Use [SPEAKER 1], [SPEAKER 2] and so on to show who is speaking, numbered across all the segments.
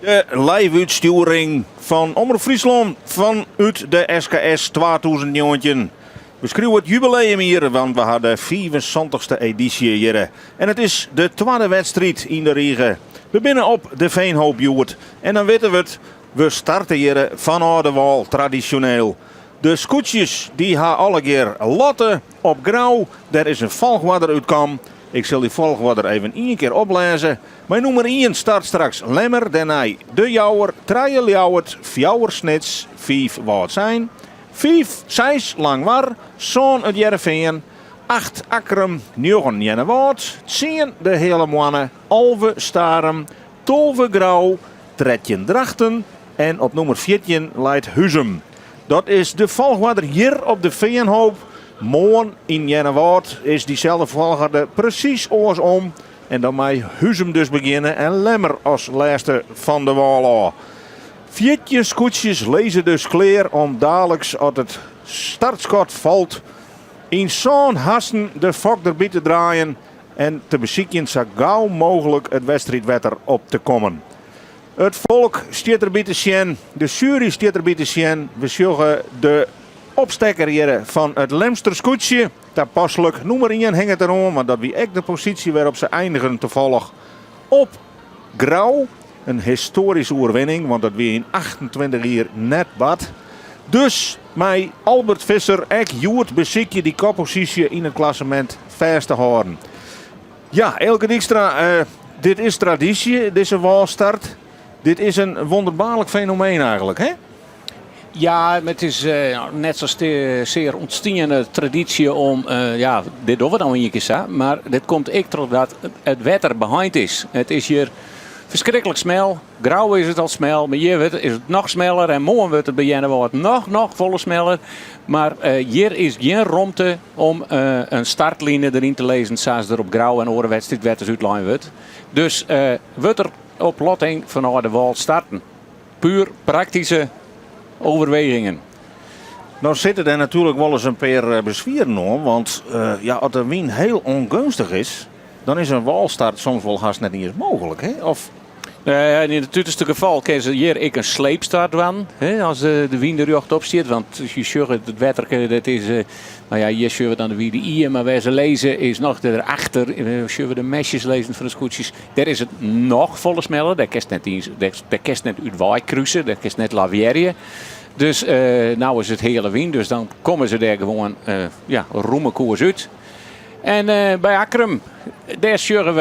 [SPEAKER 1] De live-uitsturing van Omroep Friesland vanuit de SKS 2019. We schreeuwen het jubileum hier, want we hadden de 75ste editie hier. En het is de tweede wedstrijd in de regen. We binnen op de Veenhoopjoert. En dan weten we het, we starten hier van Oudewal traditioneel. De scootjes die gaan alle keer lotten op grauw. Er is een volgorde uitkom. Ik zal die volgorde even één keer oplezen. Mijn nummer 1 start straks Lemmer, daarna De Jouwer, Trail Jouwert, Fjouwer Snits, 5 wat zijn. 5, 6 Langwar, Zoon het Jereveen, 8 Akrum, 9 Jennewoord, 10 de hele mannen, Alve Starem, 12 Grauw, 13 Drachten en op nummer 14 leidt Huzum. Dat is de volgorde hier op de Veenhoop. Morgen in Jennewoord is diezelfde volgorde precies andersom. En dan mag Huzum dus beginnen en Lemmer als laatste van de wal. 14 scootjes lezen dus klaar om dadelijk als het startschot valt in zo'n hasten de fok erbij te draaien en te bezieken zo gauw mogelijk het wedstrijdwetter op te komen. Het volk staat erbij te zien, de jury staat erbij te zien. We zullen de opstekker hier van het Lemster scootje, toepasselijk nummer 1 hangt het erom, maar dat wie ook de positie waarop ze eindigen toevallig op grauw. Een historische oorwinning, want dat weer in 28 jaar net bad. Dus mij Albert Visser ek Joert beziekje die koppositie in het klassement vast te houden. Ja, Elke Dijkstra, dit is traditie, deze walstart. Dit is een wonderbaarlijk fenomeen eigenlijk, hè?
[SPEAKER 2] Ja, het is net zoals de zeer ontstiende traditie om, dit doen we dan een keer, maar dit komt ik doordat het wetter behind is. Het is hier verschrikkelijk smel. Grauw is het al smel, maar hier is het nog smeller en morgen wordt het bij Jennewoord nog volle smeller. Maar hier is geen ruimte om een startlinie erin te lezen zoals er op grauw en andere wedstrijdwetters uitlijn wordt. Dus wordt er op lotting van Oudewal starten. Puur praktische overwegingen.
[SPEAKER 1] Nou zitten er natuurlijk wel eens een paar bezwieren om, want als de wind heel ongunstig is, dan is een walstart soms wel haast net niet eens mogelijk, hè? Of...
[SPEAKER 2] in het uiterste geval kan ze hier een sleepstart doen, als de wind er recht op zit. Want je zegt het wetter, dat is, hier zullen we dan de wind hier, maar waar ze lezen is nog erachter, zullen we de mesjes lezen van de scootjes. Daar is het nog volle smeller, daar kan net uit waai kruisen, daar kan net laveren. Dus nou is het hele wind, dus dan komen ze daar gewoon roemen koers uit. En bij Akrum, daar zeggen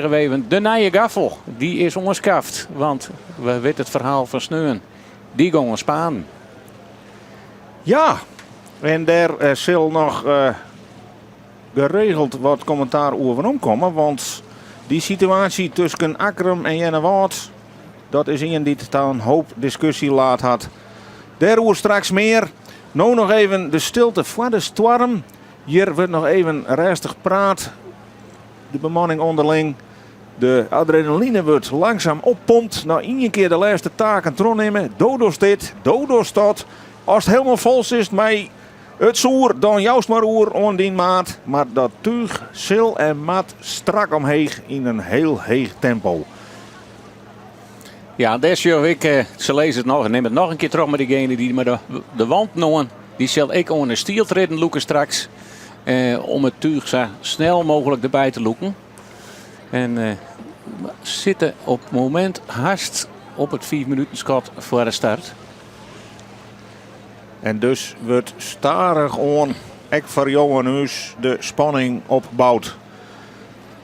[SPEAKER 2] we even de nieuwe gaffel. Die is ongeskaft, want we weten het verhaal van Sneun. Die gaan Spaan.
[SPEAKER 1] Ja, en daar zal nog geregeld wat commentaar over komen. Want die situatie tussen Akrum en Jennewoord, dat is een die het een hoop discussie laat had. Daarover straks meer. Nou nog even de stilte voor de storm. Hier wordt nog even rustig praat. De bemanning onderling. De adrenaline wordt langzaam oppompt. Nou, één keer de laatste taken terugnemen. Dodo's dit, Dodo's dat. Als het helemaal vol is met het zoer, dan juist maar oer aan die maat. Maar dat tuig, sil en mat strak omheeg in een heel heeg tempo.
[SPEAKER 2] Ja, deze week, ze lezen het nog en neem het nog een keer terug met diegene die met de wand noemen. Die zal ik aan de stiel treden loeken straks. Om het tuig zo snel mogelijk erbij te loeken. En zitten op het moment haast op het 4 minuten schot voor de start.
[SPEAKER 1] En dus wordt starig aan, ek voor jou en huis, de spanning opbouwd.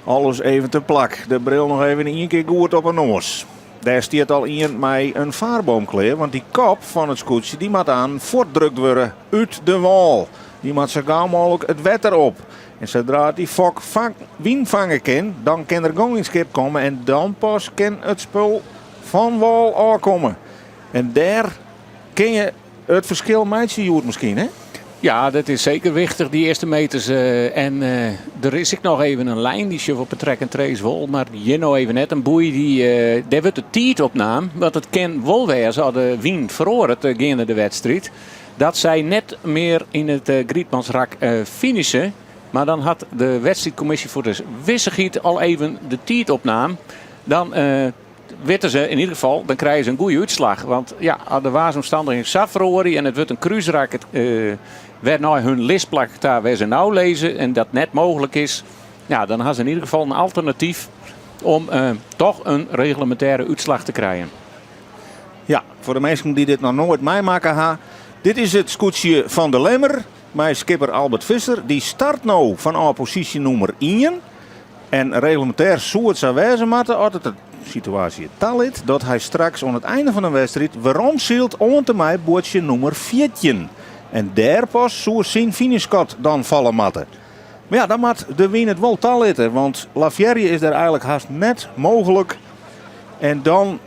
[SPEAKER 1] Alles even te plak. De bril nog even één keer goed op een noos. Daar staat al iemand met een vaarboom klaar, want die kop van het scootje die moet aan voortdrukt worden uit de wal. Die moet zo gauw mogelijk het wetter op. En zodra die fok wind vangen kan, dan kan er gewoon een schip komen en dan pas kan het spul van wal aankomen. En daar kun je het verschil maken, misschien, hè?
[SPEAKER 2] Ja, dat is zeker wichtig, die eerste meters. Er is ik nog even een lijn die je op het track en trace wil. Maar hier nou even net een boei daar wordt de tijd opnam. Want het kan wel wezen als de wind verhoort tegen de wedstrijd. Dat zij net meer in het Grietmansrak finishen. Maar dan had de wedstrijdcommissie voor de wissigheid al even de tijd opnam. Dan weten ze in ieder geval, dan krijgen ze een goede uitslag. Want ja, als de waarsomstandigheden Safrori en het wordt een cruiseraak, werd nou hun listplak daar waar ze nou lezen en dat net mogelijk is. Ja, dan hebben ze in ieder geval een alternatief om toch een reglementaire uitslag te krijgen.
[SPEAKER 1] Ja, voor de mensen die dit nog nooit meemaken hebben. Dit is het scootje van de Lemmer. Mijn skipper Albert Visser. Die start nou van positie nummer 1. En reglementair zou het zo wezen moeten, als het de situatie talit, dat hij straks aan het einde van de wedstrijd waarom zielt om te mij bootje nummer 14. En daar pas zou zijn finishcard dan vallen matten. Maar ja, dan moet de win het wel talitten, want Laferrière is daar eigenlijk haast net mogelijk. En dan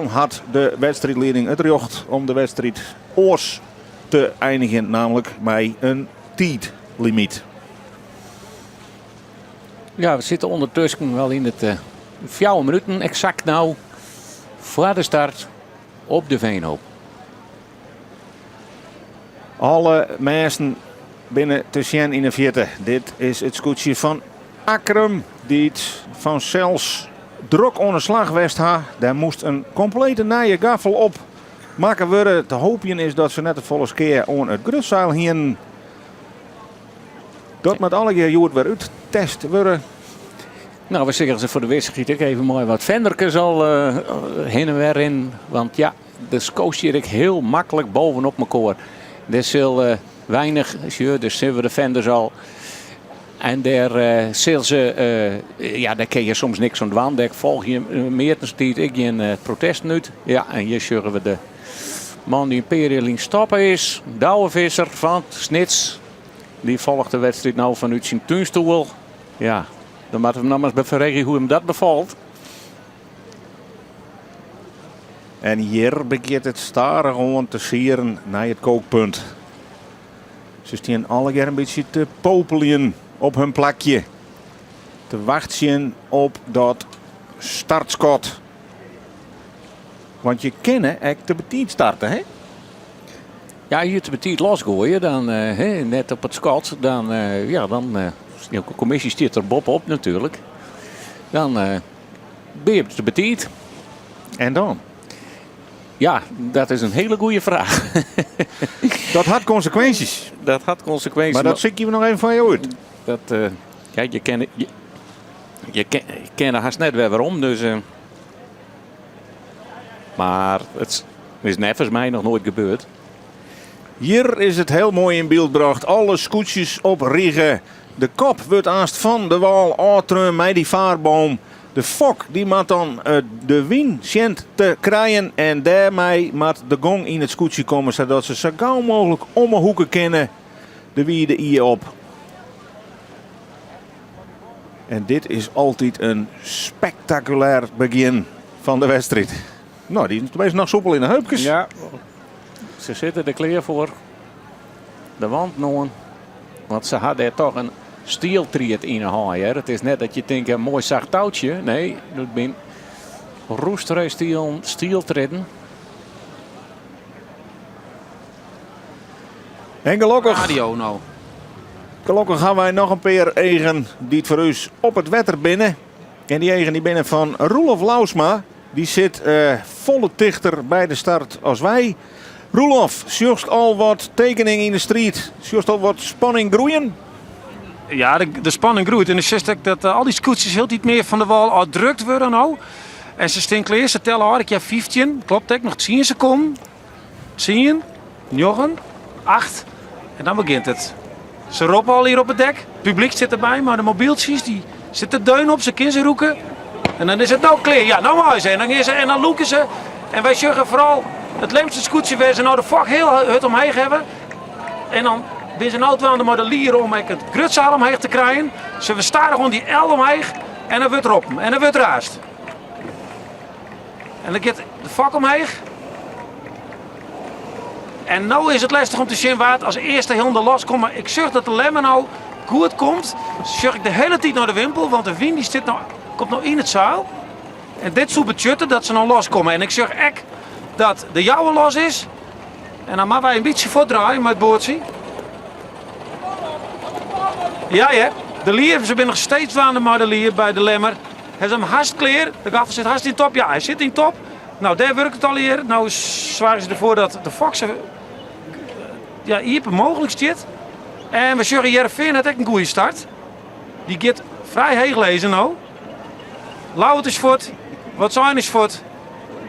[SPEAKER 1] had de wedstrijdleiding het recht om de wedstrijd oors te eindigen, namelijk bij een tijdlimiet.
[SPEAKER 2] Ja, we zitten ondertussen wel in het 4 minuten exact nou voor de start op de Veenhoop.
[SPEAKER 1] Alle mensen binnen te zien in de vierde. Dit is het scootje van Akrum, die het van Cels druk onder slag west ha. Daar moest een complete nieuwe gaffel op maken worden. Te hopen is dat ze net de volle keer aan het grutzeil hien. Dat met alle keer weer uitgetest worden.
[SPEAKER 2] Nou, we zeggen ze voor de wedstrijd ook even mooi wat venderkes al heen en weer in. Want ja, de scootje ik heel makkelijk bovenop mijn koor. Er zal weinig, dus zien we de venders al. En daar zullen ze, daar kun je soms niks aan doen. Daar volg je meer dan stiet ik een protest uit. Ja, en hier zullen we de man die Imperialing stoppen is. Douwe Visser van Snits. Die volgt de wedstrijd nou vanuit zijn tuinstoel. Ja, dan moeten we nog maar eens verregelen hoe hem dat bevalt.
[SPEAKER 1] En hier begint het staren gewoon te sieren naar het kookpunt. Ze staan alle keer een beetje te popelen op hun plakje. Te wachten op dat startschot. Want je kan echt te betiet starten, hè?
[SPEAKER 2] Ja, je te betiet losgooien, dan net op het schot, dan de commissie stiert er bovenop natuurlijk. Dan ben je te betiet.
[SPEAKER 1] En dan?
[SPEAKER 2] Ja, dat is een hele goede vraag.
[SPEAKER 1] Dat had consequenties.
[SPEAKER 2] Dat had consequenties.
[SPEAKER 1] Maar dat zie je nog even van je uit.
[SPEAKER 2] Dat, je kent er haast net weer waarom, dus... maar het is net volgens mij nog nooit gebeurd.
[SPEAKER 1] Hier is het heel mooi in beeld gebracht. Alle scootjes op riggen. De kop wordt aast van de wal uitrum met die vaarboom. De fok die moet dan de win zien te krijgen. En daarmee moet de gong in het scootje komen. Zodat ze zo gauw mogelijk om een hoeken kennen. De wierde hier op. En dit is altijd een spectaculair begin van de wedstrijd. Nou, die is tenminste nog soepel in de heupjes.
[SPEAKER 2] Ja, ze zitten er klaar voor. De wand nog. Want ze hadden er toch een stieltriet in een haai. Het is net dat je denkt, een mooi zacht touwtje. Nee, dat ben roesterij stieltreden.
[SPEAKER 1] En gelukkig,
[SPEAKER 3] Radio nou.
[SPEAKER 1] gelukkig gaan wij nog een paar egen die het voor u op het wetter binnen. En die egen die binnen van Roelof Lausma. Die zit volle dichter bij de start als wij. Roelof, juist al wat tekening in de street. Juist al wat spanning groeien.
[SPEAKER 3] Ja, de spanning groeit. En ik zie dat al die scootjes heel niet meer van de wal uitdrukt worden nou. En ze staan klaar, ze tellen hard. Ik heb 15. Klopt, ik nog 10 seconden. 10, 9, 8. En dan begint het. Ze roepen al hier op het dek. Het publiek zit erbij, maar de mobieltjes die zitten deun op. Ze kunnen ze roeken. En dan is het nou klaar. Ja, nou maar ze. En dan loeken ze. En wij zeggen vooral het leemste scootje waar ze nou de vak heel hard omheen hebben. En dan zijn ze nou aan de modelier om het grutzaal omheen te krijgen. Ze staren gewoon die L omheen. En dan wordt erop. En dan wordt raast. En dan gaat de vak omheen. En nu is het lastig om te zien waar het als eerste helemaal loskomt. Maar ik zorg dat de lemmer nou goed komt. Zorg ik de hele tijd naar de wimpel. Want de wind die komt nou in het zaal. En dit zoekt betjutten dat ze nou loskomen. En ik zeg echt dat de jouwe los is. En dan moeten wij een beetje voordraaien met het boordje. Ja, de lier, ze zijn nog steeds aan de modelier bij de lemmer. Hij is hem haast klaar. De gaffer zit haast in top. Ja, hij zit in top. Nou, daar werkt het al hier. Nou zwaren ze ervoor dat de Foxen ja, hier mogelijk zit. En we zeggen Heerenveen had ook een goede start. Die gaat vrij heeg lezen nou. Lauwert is voort. Wat zijn is voort.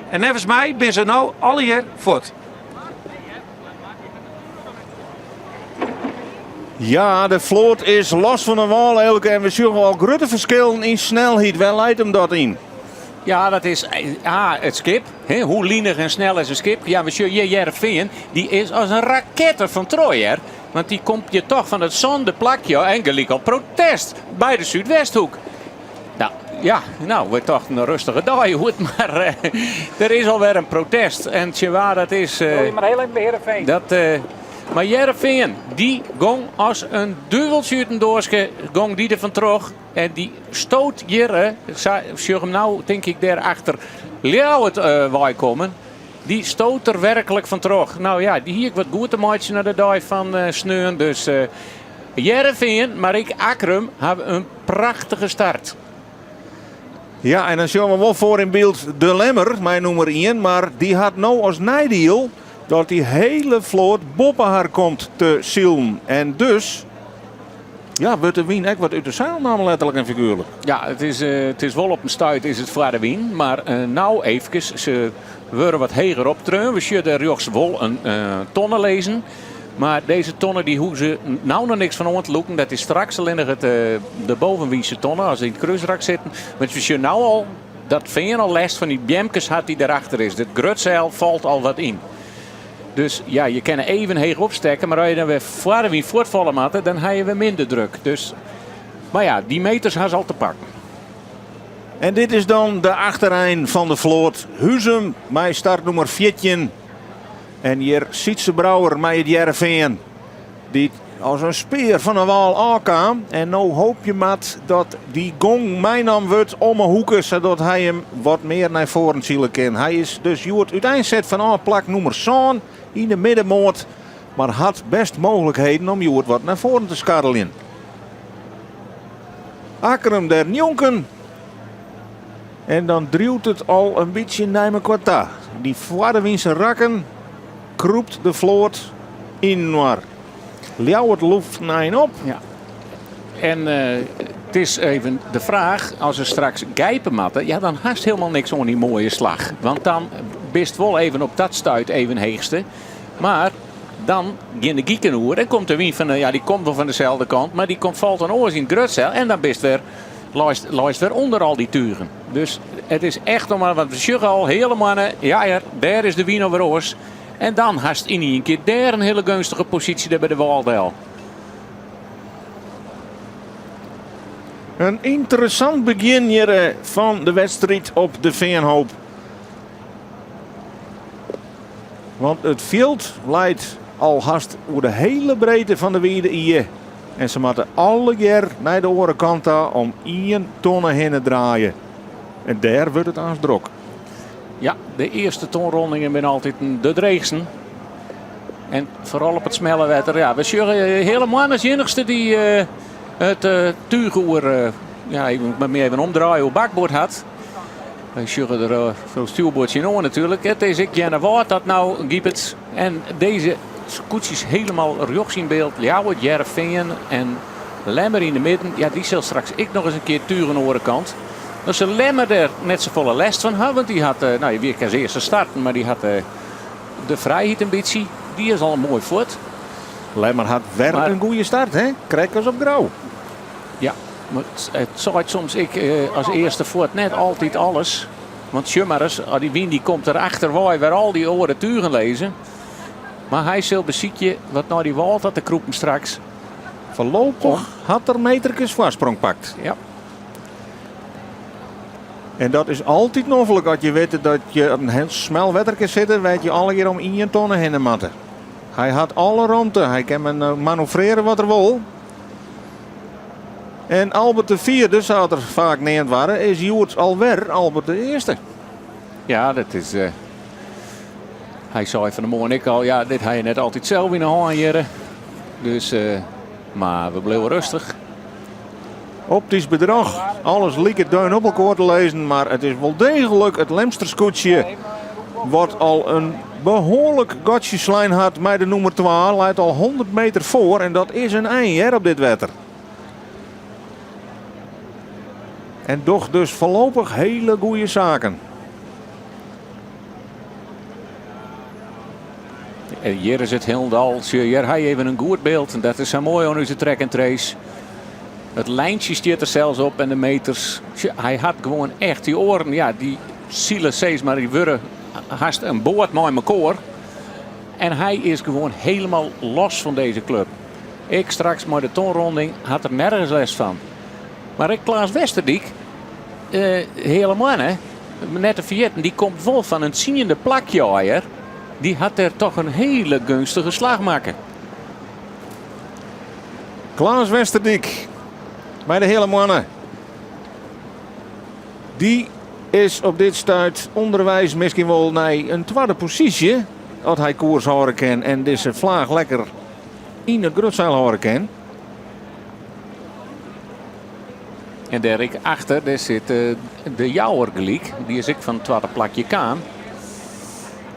[SPEAKER 3] En nevens mij ben ze nou alle hier voort.
[SPEAKER 1] Ja, de vloot is los van de wal, Elke. En we zien al grote verschillen in snelheid. Waar leidt hem dat in?
[SPEAKER 2] Ja, dat is het skip. Hè? Hoe linig en snel is een skip? Ja, we zien Heerenveen, die is als een raket van Trojer. Want die komt je toch van het zonde plakje en gelijk al protest bij de Zuidwesthoek. Nou, ja, nou, wordt toch een rustige dag, goed, maar er is alweer een protest. En tjewaar, dat is...
[SPEAKER 4] maar heel even bij Heerenveen.
[SPEAKER 2] Maar Heerenveen, die gong als een duveltje gong die er van terug. En die stoot Jere, zeg hem nou, denk ik, daarachter Ljouwert wij komen. Die stoot er werkelijk van terug. Nou ja, die hier wat goed te maken naar de dag van Sneun. Dus Heerenveen, maar ik Akrum, hebben een prachtige start.
[SPEAKER 1] Ja, en dan zien we wel voor in beeld de Lemmer, mijn nummer 1. Maar die had nou als nadeel dat die hele vloot boven haar komt te zielen. En dus, ja, wordt de wien ook wat uit de zeil namen, letterlijk en figuurlijk.
[SPEAKER 2] Ja, het is wel op een stuit is het voor de wien. Maar nou even, ze worden wat heger optreun. We zullen er rechts wel een tonnen lezen. Maar deze tonnen die hoeven ze nou nog niks van ontloeken. Dat is straks alleen nog de bovenwiense tonnen als die in het kruisrak zitten. Want we zien nou al dat Veen al last van die bjemkes had die daarachter is. Het grutzeil valt al wat in. Dus ja, je kan er even heeg opstekken. Maar als je dan weer voor de wien voortvallen maakt, dan heb je weer minder druk. Dus, maar ja, die meters gaan ze al te pakken.
[SPEAKER 1] En dit is dan de achterijn van de vloot. Huzum, mijn startnummer 14. En hier Sietse Brouwer met het Heerenveen. Die als een speer van een wal aankwam. En nou hoop je maar dat die gong mijnaam wordt om een hoeken. Zodat hij hem wat meer naar voren zielen kan. Hij is dus Joert uiteindelijk van plak nummer 7 in de middenmoot. Maar had best mogelijkheden om Joert wat naar voren te scharrelen. Akkerum der Njonken. En dan duwt het al een beetje naar mijn kwartaar. Die Vlaardewinse rakken kroept de vloot in naar. Ljouwert loeft naar een op.
[SPEAKER 2] Ja. En het is even de vraag, als er straks gijpen matten, ja, dan haast helemaal niks om die mooie slag. Want dan bist wel even op dat stuit even heegste. Maar dan in de giekenoer en komt de wien van, ja, die komt wel van dezelfde kant, maar die valt dan oors in het grutzeil en dan bist weer lijst weer onder al die turen. Dus het is echt nog maar, want we zeggen al, hele mannen, ja, daar is de wien over oors. En dan haast in een keer daar een hele gunstige positie daar bij de Waldel.
[SPEAKER 1] Een interessant begin hier van de wedstrijd op de Veenhoop. Want het veld leidt al haast over de hele breedte van de wierde hier. En ze moeten alle keer naar de andere kant om 1 tonne heen te draaien. En daar wordt het aan druk.
[SPEAKER 2] Ja, de eerste tonrondingen zijn altijd de dreigsten. En vooral op het smelle wetter. Ja, we zullen helemaal als enigste die het tuugoer even omdraaien op bakboord had. We zullen er veel stuurboordje in natuurlijk. Het is ik Jenne Waard dat nou giepet. En deze koetsjes helemaal rechts in beeld. Ljouwert, Heerenveen en Lemmer in de midden. Ja, die zal straks ik nog eens een keer turen aan de andere kant. Dus ze Lemmer er net zo volle last van had. Want die had, je weer als eerste starten, maar die had de vrijheid een beetje. Die is al een mooi voort.
[SPEAKER 1] Lemmer had weer een goede start, hè? Krijkers op grauw.
[SPEAKER 2] Ja, maar het zaait soms als eerste voort net altijd alles. Want Schummers, die wien die komt erachter waar al die oren turen lezen. Maar hij zal beziekje wat naar die wal had te kroepen straks.
[SPEAKER 1] Voorlopig had er metertjes voorsprong pakt.
[SPEAKER 2] Ja.
[SPEAKER 1] En dat is altijd noffelijk als je weet dat je op een heel snel wetterke zit, weet je alle keer om 1 tonne heen matten. Hij had alle ruimte, hij kan manoeuvreren wat er wil. En Albert de vierde, zou er vaak neemt waren, is Joert alweer Albert de eerste.
[SPEAKER 2] Ja, dat is... Hij zei van de morgen ik al, ja, dit had je net altijd zelf in de hand hier. Dus, maar we bleven rustig.
[SPEAKER 1] Optisch bedrog. Alles liep het duin op elkaar te lezen. Maar het is wel degelijk het Lemsterscootje. Wat al een behoorlijk gotjeslijn had met de nummer 2. Leidt al 100 meter voor. En dat is een eind op dit wetter. En toch dus voorlopig hele goede zaken.
[SPEAKER 2] Hier is het Hildal. Hier heb je even een goed beeld. En dat is zo mooi aan onze track and trace. Het lijntje stiert er zelfs op en de meters. Hij had gewoon echt die oren. Ja, die zielen steeds maar die worden haast een boord met elkaar. En hij is gewoon helemaal los van deze club. Ik straks met de tonronding had er nergens les van. Maar ik Klaas Westerdijk, helemaal hè. Net de Vietten, die komt vol van een ziende plakje. Die had er toch een hele gunstige slag maken.
[SPEAKER 1] Klaas Westerdijk. Bij de hele mannen. Die is op dit stuit onderwijs misschien wel naar een tweede positie. Dat hij koers houden kan en deze vlaag lekker in het grutzeil houden kan.
[SPEAKER 2] En daar ik achter, daar zit de Jouwer gelijk. Die is ik van het tweede plakje kaan.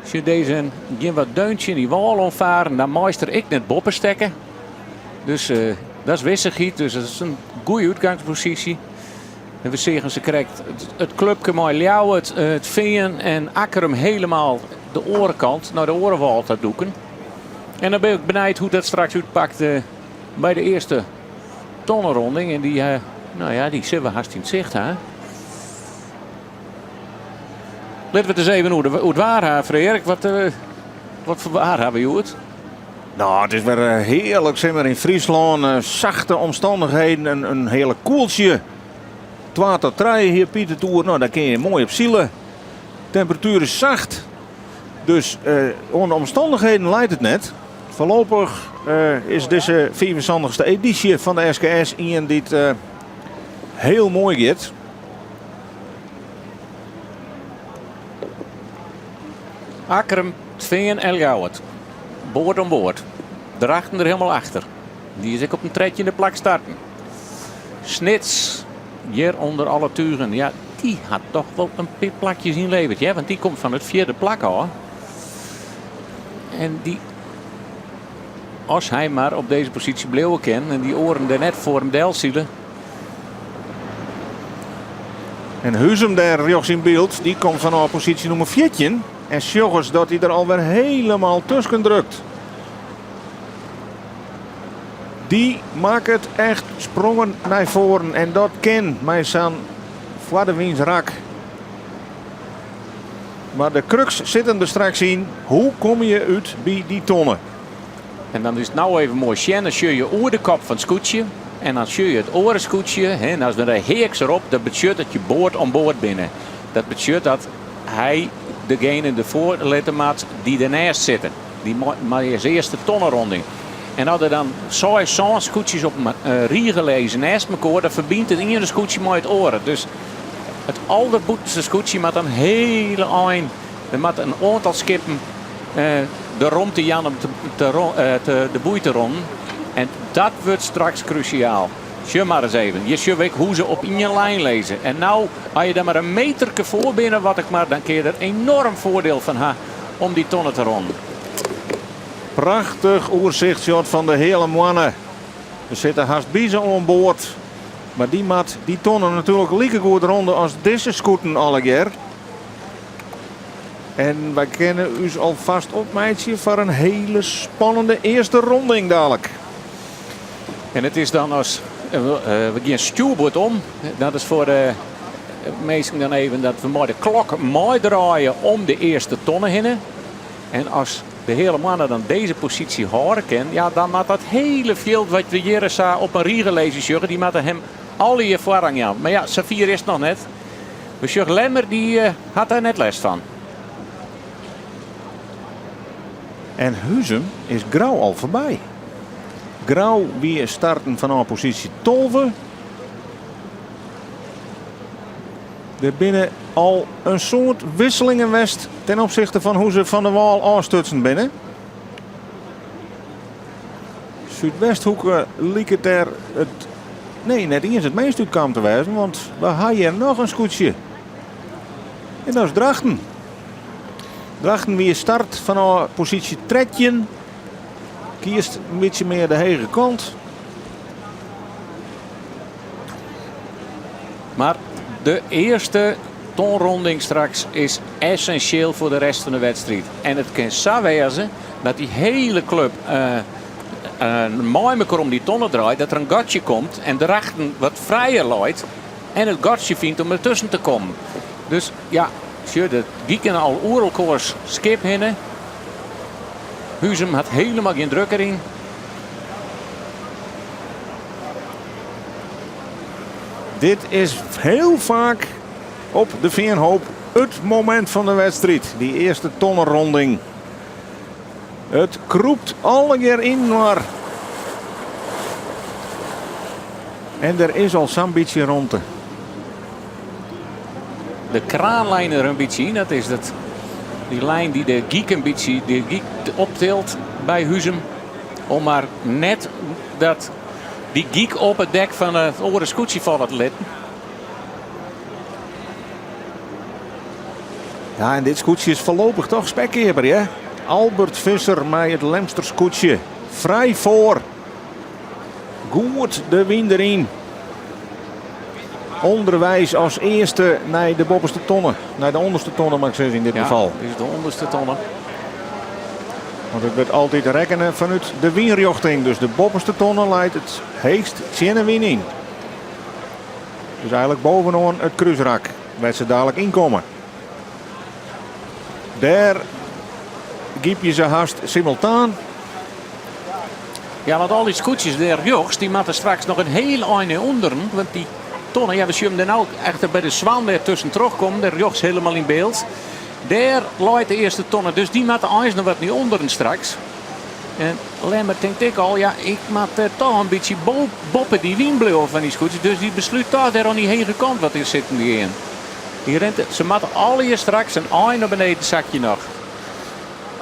[SPEAKER 2] Als je deze geen wat deuntje in die wal omvaren, dan meester ik net boppen stekken. Dus dat is wisselgiet, dus dat is een goede uitgangspositie. En we zeggen ze krijgt het clubje mooi Ljouw, het Veen en akker hem helemaal de orenkant naar de orenwal te doeken. En dan ben ik benieuwd hoe dat straks uitpakt bij de eerste tonnenronding. En die, nou ja, die zullen we haast in het zicht, hè. Laten we het eens even hoe het waar hebben, Frederik. Wat voor waar hebben we het?
[SPEAKER 1] Nou, het is weer heerlijk. Zijn we in Friesland. Zachte omstandigheden. Een hele koeltje. 2 tot 3 hier Pieter Toer. Nou, daar kun je mooi op zielen. Temperatuur is zacht. Dus onder omstandigheden leidt het net. Voorlopig is deze 24e editie van de SKS in die het heel mooi gaat.
[SPEAKER 2] Akkerum, Tveen en Ljouwert. Boord om boord. Drachten er helemaal achter. Die is ik op een tredje in de plak starten. Snits, hier onder alle turen. Ja, die had toch wel een plakje zien leverd. Ja, want die komt van het 4e plak al. En die, als hij maar op deze positie bleven kan en die oren er net voor hem delzielen.
[SPEAKER 1] En Huzum daar, rechts in beeld, die komt van positie nummer 14. En Sjoggers dat hij er alweer helemaal tussen drukt. Die maakt het echt sprongen naar voren. En dat kan mij zijn voor de wiensrak. Maar de crux zit er straks in. Hoe kom je uit bij die tonnen?
[SPEAKER 2] En dan is het nou even mooi. Dan scheur je oor de kop van het scootje. En dan scheur je het orenscootje. En als er een heeks erop, dat betekent dat je boord om boord binnen. Dat betekent dat hij degene de voorlettermaat die ernaast zitten. Die maar je eerste tonnenronding. En als er dan zo'n scootjes op een rie lezen naast elkaar, dan verbindt het in de scootje met het oren. Dus het allerboetste scootje met een hele eind. Er moet een aantal skippen de rond te jan om de boei te ronden. En dat wordt straks cruciaal. Zie maar eens even. Je ziet ook hoe ze op in je lijn lezen. En nou, als je daar maar een meterke voor binnen, wat ik maar, dan kun je er enorm voordeel van hebben om die tonnen te ronden.
[SPEAKER 1] Prachtig oerzichtsshot van de hele mannen. Er zitten haast biezen aan boord. Maar die maat die tonnen natuurlijk lieke goed ronden als deze scooten alle keer. En wij kennen u alvast op meidje voor een hele spannende eerste ronding dadelijk.
[SPEAKER 2] En het is dan als we gaan stuurboord om. Dat is voor de meesten dan even dat we maar de klok mooi draaien om de eerste tonnen heen. En als de hele mannen dan deze positie horen kan, ja, dan maakt dat hele veld wat we hier zagen op een rieren lezen, die maakt hem alle je voorrang. Ja. Maar ja, Safir is het nog net. Monsieur Lemmer die had daar net les van.
[SPEAKER 1] En Huzum is Grauw al voorbij. Grauw weer starten vanaf positie 12. Er binnen al een soort wisselingen west ten opzichte van hoe ze van de wal aanstutsen binnen. Zuidwesthoeken liep het er het Nee, net eens het meest uit kwam te wijzen, want we hebben hier nog een scootje. En dat is Drachten. Drachten weer start van positie 13. Kiest een beetje meer de hege kant.
[SPEAKER 2] Maar de eerste tonronding straks is essentieel voor de rest van de wedstrijd. En het kan zo wezen dat die hele club mooi met om die tonnen draait. Dat er een gatje komt en Drachten wat vrijer loopt. En het gatje vindt om ertussen te komen. Dus ja, die kunnen al oerelkoers skip hinnen. Huzum had helemaal geen druk erin.
[SPEAKER 1] Dit is heel vaak op de Veenhoop het moment van de wedstrijd. Die eerste tonnenronding. Het kroept alle keer in, maar... En er is al zo'n beetje rondte.
[SPEAKER 2] De kraanlijn er een beetje in. Dat is die lijn die de Giek een beetje optilt bij Huzum. Om maar net die Giek op het dek van het oren scootje vallen te letten.
[SPEAKER 1] Ja, en dit scootje is voorlopig toch spekkeper, hè? Albert Visser met het Lemster scootje. Vrij voor. Goed de wind erin. Onderwijs als eerste naar de bovenste tonnen. Naar de onderste tonnen, mag ik zeggen in dit geval.
[SPEAKER 2] Dit is de onderste tonnen.
[SPEAKER 1] Want het wordt altijd rekenen vanuit de wienrichting. Dus de bovenste tonnen leidt het heegst tjenne win in. Dus eigenlijk bovenaan het kruisrak. Waar ze dadelijk inkomen. Daar giep je ze haast simultaan.
[SPEAKER 2] Ja, want al die scootjes daar rechts, die moeten straks nog een heel einde onder. Want die tonnen, ja, we zien hem dan ook echt bij de Zwaan daar tussen terugkomen. Daar rechts helemaal in beeld. Daar loopt de eerste tonnen, dus die moeten eens nog wat niet onderen straks. En Lemmer denkt ik al, ja, ik moet toch een beetje boppen die wienblauw van die scootjes. Dus die besluit toch daar aan die hege kant wat is zitten die in. Ze moeten alle hier straks een ei naar beneden zakje nog.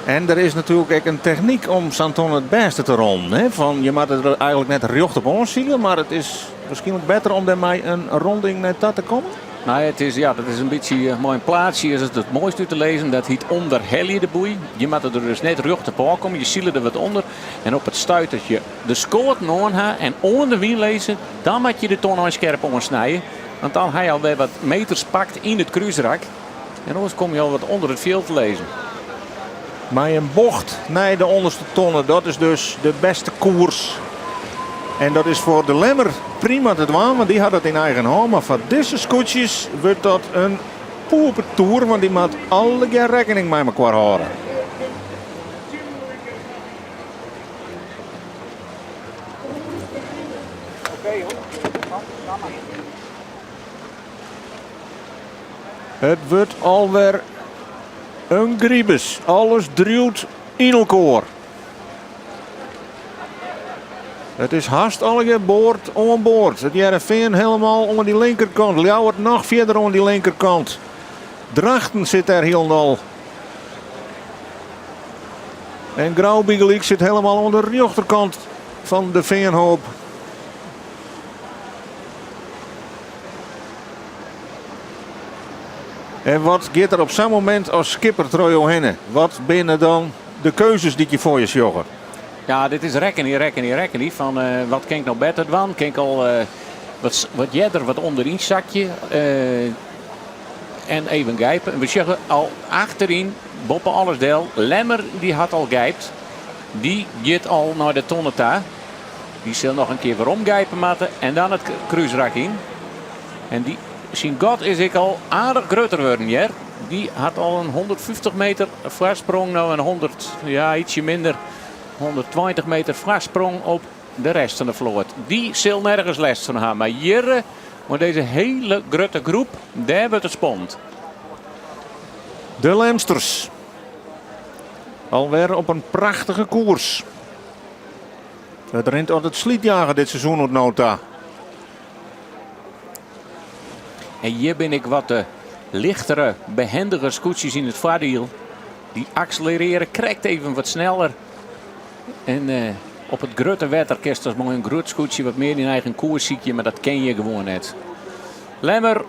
[SPEAKER 1] En er is natuurlijk ook een techniek om Santon het beste te ronden. Hè? Van, je moet er eigenlijk net recht op aanzielen, maar het is misschien beter om daarmee een ronding net dat te komen.
[SPEAKER 2] Nou, dat is een beetje mooi een plaatsje. Is het mooiste te lezen. Dat heet onder Helje de boei. Je moet er dus net recht op aankomen. Je ziet er wat onder. En op het stuitertje de scoort aan en onder de wiel lezen. Dan moet je de ton scherp omsnijden. Want dan ga je alweer wat meters pakt in het kruisrak. En anders kom je al wat onder het veld te lezen.
[SPEAKER 1] Maar een bocht naar de onderste tonnen, dat is dus de beste koers. En dat is voor de Lemmer prima te doen, want die had het in eigen hand. Maar voor deze scootjes wordt dat een poepe toer, want die moet alle keer rekening met elkaar houden. Het wordt alweer een griebes. Alles druwt in elkaar. Het is haast alle boord om boord. Het Jereveen helemaal onder die linkerkant. Ljouwert nog verder onder die linkerkant. Drachten zit daar heel. En Grauwbiegelik zit helemaal onder de rechterkant van de Veenhoop. En wat gaat er op zo'n moment als skipper Trojo Henne? Wat binnen dan de keuzes die je voor je sjoggen?
[SPEAKER 2] Ja, dit is rekken. Van wat kan ik nou beter doen? Kan ik al wat jeder wat onderin zakje. En even gijpen. We zeggen al achterin, boppen alles deel. Lemmer die had al gijpt. Die gaat al naar de tonneta. Die zal nog een keer weer omgijpen maken. En dan het kruisrak in. En die zijn god is ik al aardig groter geworden hier. Die had al een 150 meter voorsprong. Nou een 100, ja ietsje minder. 120 meter voorsprong op de rest van de vloot. Die zal nergens les van hebben. Maar hier, met deze hele grote groep, daar wordt het spannend.
[SPEAKER 1] De Lemsters. Alweer op een prachtige koers. Het rent altijd slietjagen dit seizoen op nota.
[SPEAKER 2] En hier ben ik wat de lichtere, behendige scootjes in het vaarwiel. Die accelereren, krijgt even wat sneller. En op het grote wetter kerst als mooi een groot scootje wat meer in eigen koers ziet je, maar dat ken je gewoon net. Lemmer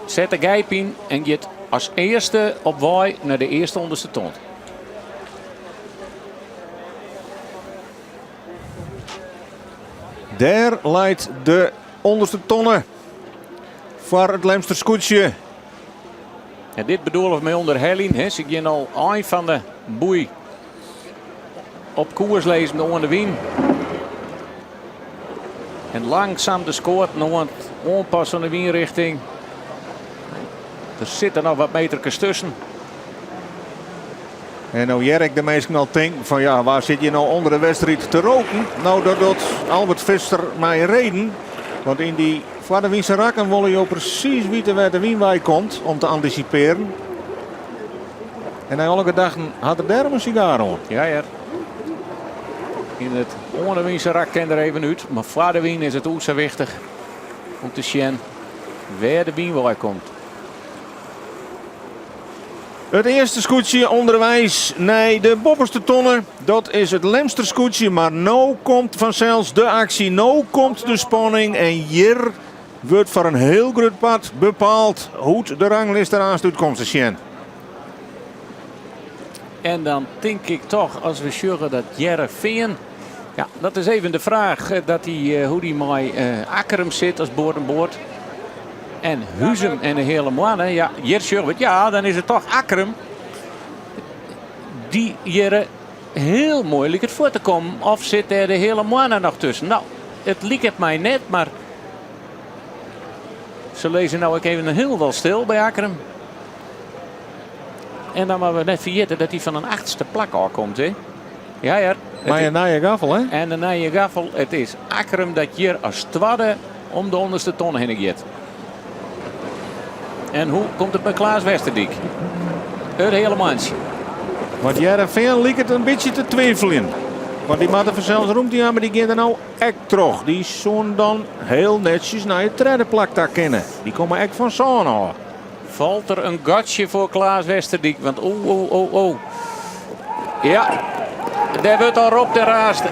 [SPEAKER 2] zet de gijp in en gaat als eerste op waai naar de eerste onderste ton.
[SPEAKER 1] Daar leidt de onderste tonnen voor het Lemster scootje.
[SPEAKER 2] En dit bedoel ik mee onder Helling. Ze gaan al een van de boei op koers lezen onder de wien. En langzaam de scoort nog een onpas van de wienrichting. Er zitten nog wat metertjes tussen.
[SPEAKER 1] En nou Jerk de meesten al denken van ja, waar zit je nou onder de wedstrijd te roken? Nou, dat doet Albert Visser mij reden. Want in die Vader Wiense rakken wil je ook precies weten waar de wienwij komt om te anticiperen. En hij alle gedachten had er daar een sigaar aan.
[SPEAKER 2] Ja, ja. In het onderwiense rak ken er even uit. Maar voor de wien is het ook zo wichtig om te zien waar de wienwij komt.
[SPEAKER 1] Het eerste scootje onderwijs naar de bopperste tonnen. Dat is het Lemster scootje. Maar nu komt vanzelfs de actie. Nu komt de spanning. En hier wordt voor een heel groot pad bepaald hoe de ranglist eraan komt te zien.
[SPEAKER 2] En dan denk ik toch, als we zeggen dat Jereveen. Ja, dat is even de vraag dat hoe die met Akkerum zit als boord en boord. En Huzum en de hele mannen. Ja, hier zeggen we ja, dan is het toch Akkerum. Die hier heel moeilijk het voor te komen. Of zit er de hele mannen nog tussen? Nou, het liep het mij net, maar ze lezen nou ook even heel wel stil bij Akkerum. En dan maar we net vergeten dat hij van een 8e plak al komt, hè? Ja, ja.
[SPEAKER 1] Maar je na je gaffel, hè?
[SPEAKER 2] En de na je gaffel, het is Akkerum dat hier als tweede om de onderste ton heen gaat. En hoe komt het bij Klaas Westerdijk? Het hele mansje.
[SPEAKER 1] Want Jereveen liep het een beetje te twijfelen. Want die matten vanzelfs roemt die aan, maar die gaan er nou echt terug. Die zo'n dan heel netjes naar je derde plak daar kennen. Die komen echt van zo'n af.
[SPEAKER 2] Valt er een gatje voor Klaas Westerdijk? Want oh. Ja, daar wordt al Rob de Raaste.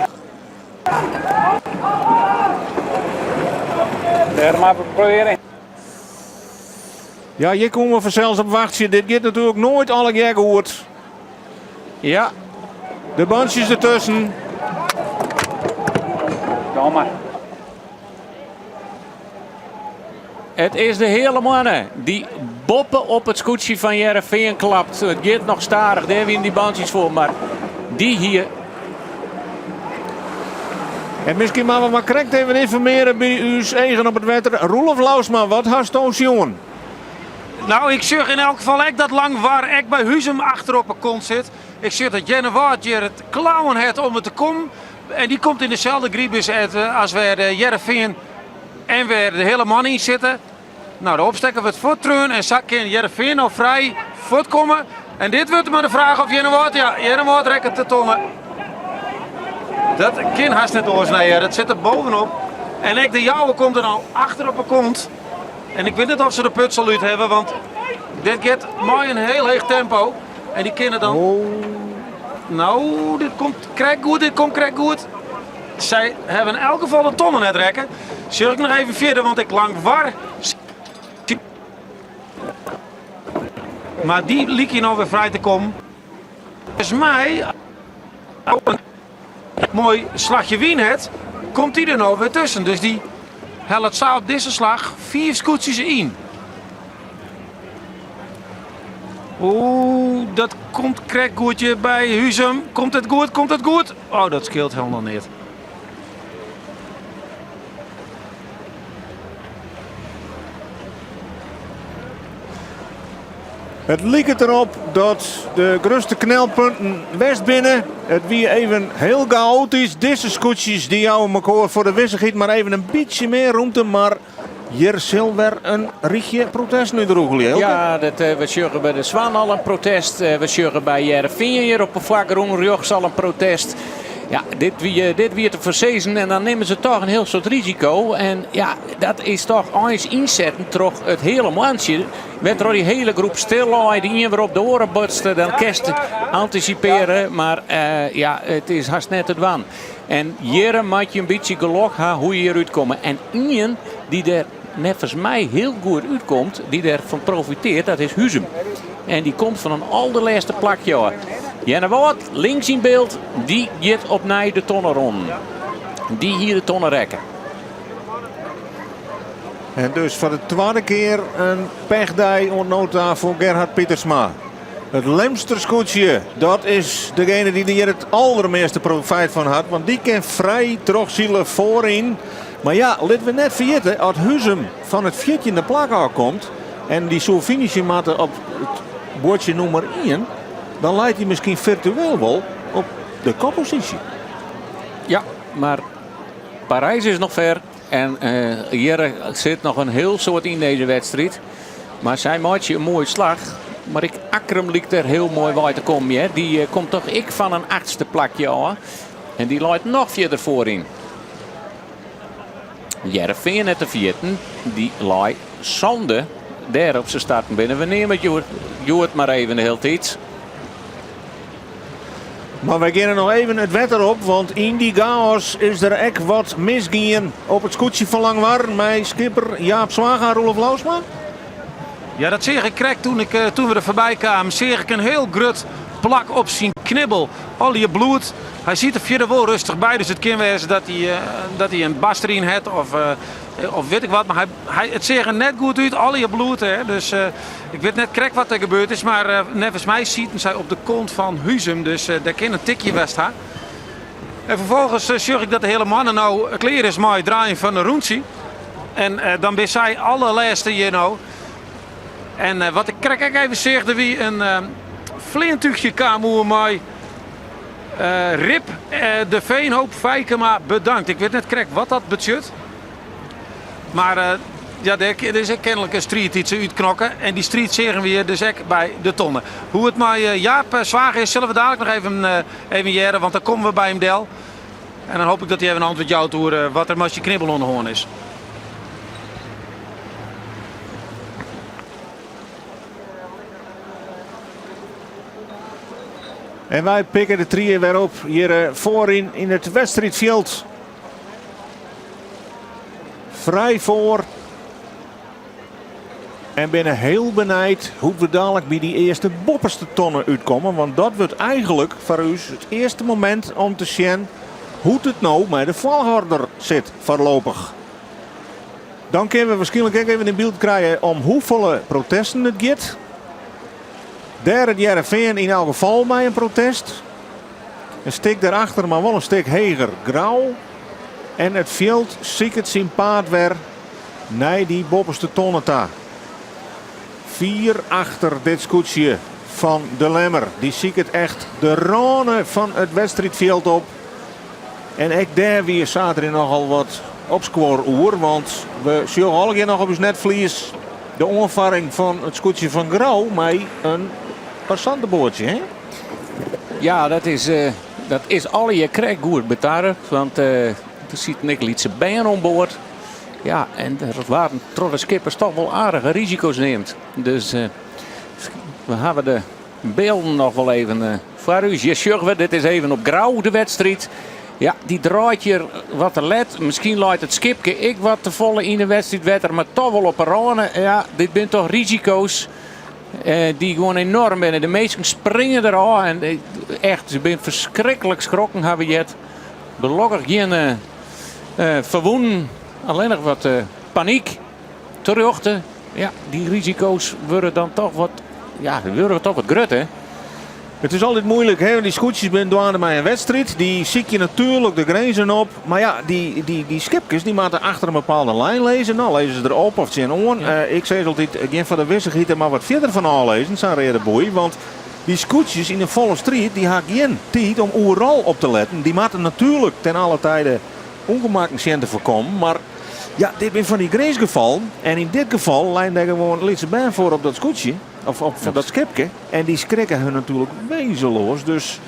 [SPEAKER 2] Daar maar proberen.
[SPEAKER 1] Ja, hier komen we vanzelfs op wachtje. Dit gaat natuurlijk nooit alle jaar gehoord.
[SPEAKER 2] Ja.
[SPEAKER 1] De bandjes ertussen.
[SPEAKER 2] Kom maar. Het is de hele mannen die boppen op het scootje van Jereveen klapt. Het gaat nog starig, daar winnen die bandjes voor. Maar die hier.
[SPEAKER 1] En misschien maar we maar correct even informeren bij uw eigen op het wetter. Roelof Lausma, wat hast ons jongen?
[SPEAKER 3] Nou, ik zeg in elk geval echt dat lang waar ik bij Huzum achterop een kont zit. Ik zeg dat Jenne Waard hier het klauwen heeft om het te komen. En die komt in dezelfde griebus als waar de Jereveen en waar de hele man in zitten. Nou, de opstekker wordt voortreun en zak in Jereveen al vrij voortkomen. En dit wordt maar de vraag of Jenne Waard, ja, Jenne Waard rekt het te tonnen. Dat kind haast net oorsnijden, dat zit er bovenop. En ik de jouwe komt er al achter op een kont. En ik weet niet of ze de put saluut hebben, want dit gaat mooi een heel heeg tempo. En die kinderen dan...
[SPEAKER 1] Oh.
[SPEAKER 3] Nou, dit komt krijg goed. Zij hebben in elk geval de tonnen net rekken. Zul ik nog even verder, want ik lang war. Maar die liep hier nou weer vrij te komen. Volgens mij, een mooi slagje wien het, komt die er nou weer tussen. Dus die helpt zo op deze slag 4 scootjes in. Oeh, dat komt krekgoedje bij Huzum. Komt het goed? Oh, dat scheelt helemaal niet.
[SPEAKER 1] Het lijkt erop dat de grootste knelpunten west binnen. Het wie even heel chaotisch. Deze scootjes die houden elkaar voor de wisselgiet maar even een beetje meer ruimte. Maar hier zal weer een richtje protest nu droeg.
[SPEAKER 2] Ja, we zeggen bij de Zwaan al een protest. We zeggen bij Jereveen hier op een vlak rondrug al een protest. Ja, dit weer te verzezen en dan nemen ze toch een heel soort risico. En ja, dat is toch eens inzetten, toch het hele mandje. Werd er al die hele groep stil, die een weer op de oren botste, dan kerst anticiperen. Maar ja, het is haast net het waan. En hier maak je een beetje geluk hoe je hieruit komt. En één die er nevens mij heel goed uitkomt, die ervan profiteert, dat is Huzum. En die komt van een allerlaatste plakje hoor. Jenne Wout, links in beeld, die gaat op naar de tonnen rond. Die hier de tonnen rekken.
[SPEAKER 1] En dus voor de tweede keer een pechdij ontnota voor Gerhard Pietersma. Het Lemsterscootje, dat is degene die hier het allermeeste profijt van had. Want die kan vrij terugzielen voorin. Maar ja, laten we net vergeten, als Huzum van het 14e plak aankomt en die zo finishen maten op het bordje nummer 1, dan leidt hij misschien virtueel wel op de koppositie.
[SPEAKER 2] Ja, maar Parijs is nog ver. En hier zit nog een heel soort in deze wedstrijd. Maar zij maakt je een mooie slag. Maar Akram ligt er heel mooi bij te komen. Hè. Die komt toch van een 8e plakje aan. En die leidt nog verder voorin. Jereveen net de 14. Die leidt Sande. Daar op zijn starten binnen. We nemen het maar even de hele tijd.
[SPEAKER 1] Maar wij gaan nog even het wetter op, want in die chaos is er echt wat misgaan op het scootje van Langwar. Met skipper Jaap Zwaga en Roelof Lausma.
[SPEAKER 3] Ja, dat zeg ik correct toen we er voorbij kwamen. Zeg ik een heel grut plak op zijn knibbel. Al je bloed. Hij ziet er verder wel rustig bij, dus het kan wezen dat hij een bast erin heeft of weet ik wat. Maar het ziet er net goed uit, al je bloed. Hè. Dus ik weet net correct wat er gebeurd is, maar nevens mij ziet zij op de kont van Huzum. Dus daar kan een tikje best gaan. En vervolgens zorg ik dat de hele mannen nou klaar is met draaien van de Roentje. En dan ben zij allerlaatste hier nou. En wat ik krijg even zeg, wie een flintuigje kamoer mij. Rip de Veenhoop Vijkema bedankt. Ik weet net correct wat dat betekent. Maar ja, er is kennelijk een street iets uitknokken. En die street zeggen we hier dus ook bij de tonnen. Hoe het maar Jaap Zwager is, zullen we dadelijk nog even jaren. Want dan komen we bij hem del. En dan hoop ik dat hij even een antwoord jou toe wat er met je knibbel onderhoorn is.
[SPEAKER 1] En wij pikken de trieën weer op hier voorin in het wedstrijdveld. Vrij voor. En ben heel benijd hoe we dadelijk bij die eerste bopperste tonnen uitkomen. Want dat wordt eigenlijk voor u het eerste moment om te zien hoe het nou met de volgorde zit voorlopig. Dan kunnen we waarschijnlijk ook even in beeld krijgen om hoeveel protesten het gaat. Daar het Jereveen in elk geval bij een protest. Een stuk daarachter, maar wel een stuk heger grauw. En het veld ziet het zijn paard weer naar die bopperste tonneta. 4 achter dit scootje van de Lemmer. Die ziet het echt de rone van het wedstrijdveld op. En ook daar weer zaterdag nogal wat opscoor-oer. Want we zullen al nog op ons netvlies de onvaring van het scootje van Grauw met een passantenboordje, hè?
[SPEAKER 2] Ja, dat is alle je krijgt goed betaren. Want er zit Nicolitse bijen aan boord. Ja, en er waren trots de skippers toch wel aardige risico's neemt. Dus we hebben de beelden nog wel even voor u. Dit is even op Grauw de wedstrijd. Ja, die draait hier wat te let. Misschien laat het skipje ik wat te volle in de wedstrijdwetter. Maar toch wel op een rane. Ja, dit zijn toch risico's die gewoon enorm zijn. De meesten springen eraan. En echt, ze zijn verschrikkelijk schrokken hebben je het. Gelukkig geen verwoen. Alleen nog wat paniek. Terugte. Ja, die risico's worden dan toch wat. Ja, worden toch wat grut, hè.
[SPEAKER 1] Het is altijd moeilijk, hè? Die scootjes zijn douane bij een wedstrijd. Die zie je natuurlijk de grenzen op. Maar ja, die skipjes die moeten achter een bepaalde lijn lezen. Nou, lezen ze erop of ze on. Ja. Ik zei altijd, geen van de wisselgiet er maar wat verder van aanlezen. Zijn reden boei. Want die scootjes in een volle street, die hebben geen tijd om overal op te letten. Die moeten natuurlijk ten alle tijde ongemakken zijn te voorkomen. Maar ja, dit is van die grensgeval. En in dit geval lijnt er gewoon Litse baan voor op dat scootje. Of op dat skipje. En die schrikken hun natuurlijk wezenloos. Dus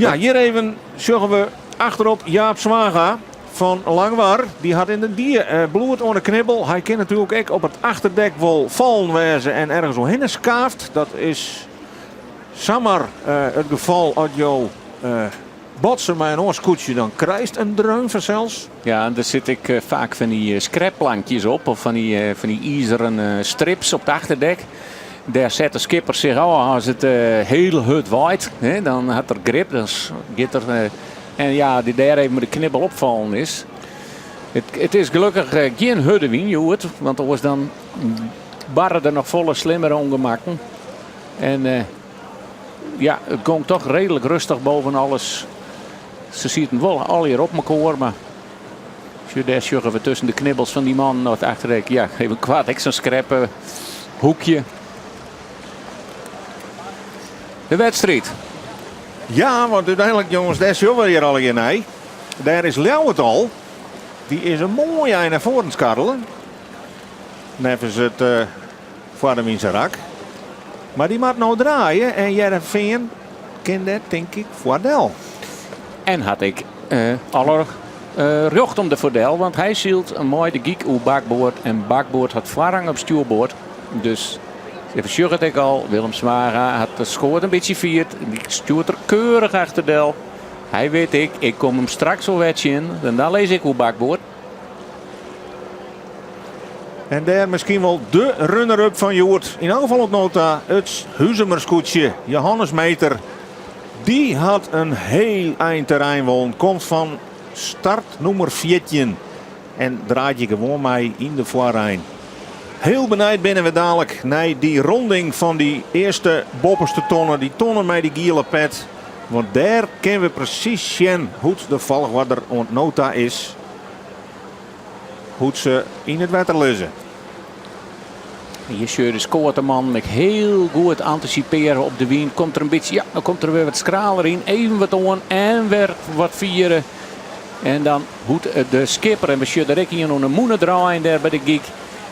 [SPEAKER 1] Ja, hier even zeggen we achterop Jaap Zwaga van Langwar. Die had in de dier bloed onder de knibbel. Hij kan natuurlijk ook op het achterdek wel vallen wezen en ergens omheen skaaft. Dat is samar het geval als jou botsen met een oorskoetje, dan krijgt een dreun zelfs.
[SPEAKER 2] Ja, en daar zit ik vaak van die scrapplankjes op. Of van die ijzeren strips op het achterdek. Daar zet de skipper zich al als het heel hut waait. Dan had er grip. Dan gaat er, en ja, die daar even met de knibbel opvallen is. Het is gelukkig geen huddewien, je hoort. Want er was dan barren er nog volle slimmere ongemakken. En ja, het ging toch redelijk rustig boven alles. Ze zitten wel al hier op elkaar, maar als je daar zeggen we tussen de knibbels van die man naar het achterdek, ja, even kwaad, ik zo'n scrap hoekje. De wedstrijd.
[SPEAKER 1] Ja, want uiteindelijk jongens, daar zullen we hier al in. Nee. Daar is Leeuwental. Die is een mooi eind naar voren skarrelen. Nevens het voor de Winserak. Maar die moet nou draaien en Jereveen kent dat denk ik voordeel.
[SPEAKER 2] En had ik alle recht om de voordeel, want hij zielt een mooi de giek op bakboord en bakboord had voorrang op stuurboord. Dus even zeggen ik al, Willem Zwaga had de schoot een beetje vierd. Die stuurt er keurig achter Del. Hij weet ik kom hem straks zo wetje in en dan lees ik op bakboord.
[SPEAKER 1] En daar misschien wel de runner-up van Joert. In elk geval op nota het Huizemerskoetje. Johannes Meter. Die had een heel eind terrein won. Komt van start nummer 14. En draait je gewoon mee in de voorrijn. Heel benijd binnen we dadelijk naar die ronding van die eerste bopperste tonnen. Die tonnen met die giele pet. Want daar kennen we precies zien hoe de volgorde ont nota is. Hoe ze in het water lussen.
[SPEAKER 2] Hier scoort de man met heel goed anticiperen op de wien. Komt er een beetje, ja, dan komt er weer wat skraler in. Even wat on en weer wat vieren. En dan hoed de skipper en we zullen er hier nog een moeder draaien daar bij de geek.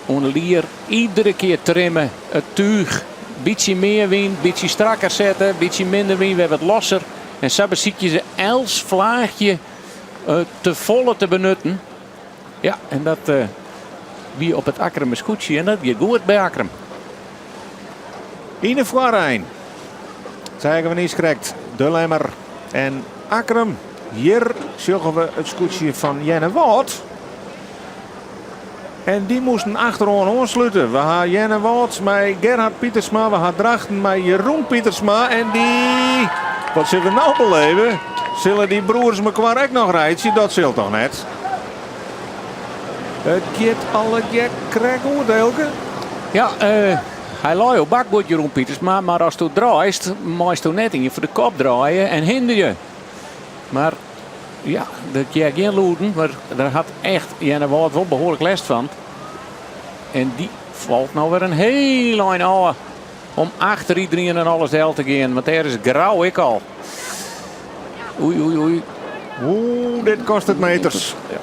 [SPEAKER 2] Een lier iedere keer trimmen. Het tuig. Beetje meer wien, beetje strakker zetten, beetje minder wien, weer wat losser. En zo zie je ze els vlaagje te volle te benutten. Ja, en dat wie op het Akkerem is goed en dat weer goed bij Akkerem.
[SPEAKER 1] In de voorrijn. Zeggen we niet correct. De Lemmer en Akkerem. Hier zullen we het scootje van Jenne Wout. En die moesten achterom aansluiten. We gaan Jenne Wout met Gerhard Pietersma. We gaan Drachten met Jeroen Pietersma. En die, wat zullen we nou beleven? Zullen die broers elkaar ook nog rijden? Dat zult toch net? Het gaat alle krijg goed, Elke.
[SPEAKER 2] Ja, hij laat op bakboord Jeroen Pietersma. Maar als je draait, moet je net in je voor de kop draaien en hinder je. Maar ja, dat je geen loeden. Maar daar had echt Jenne Wout wel behoorlijk last van. En die valt nou weer een heel lang aan. Om achter iedereen en alles deel te gaan. Want daar is grauw ik al. Oei, oei, oei.
[SPEAKER 1] Oeh, dit kost het meters.
[SPEAKER 2] Ja.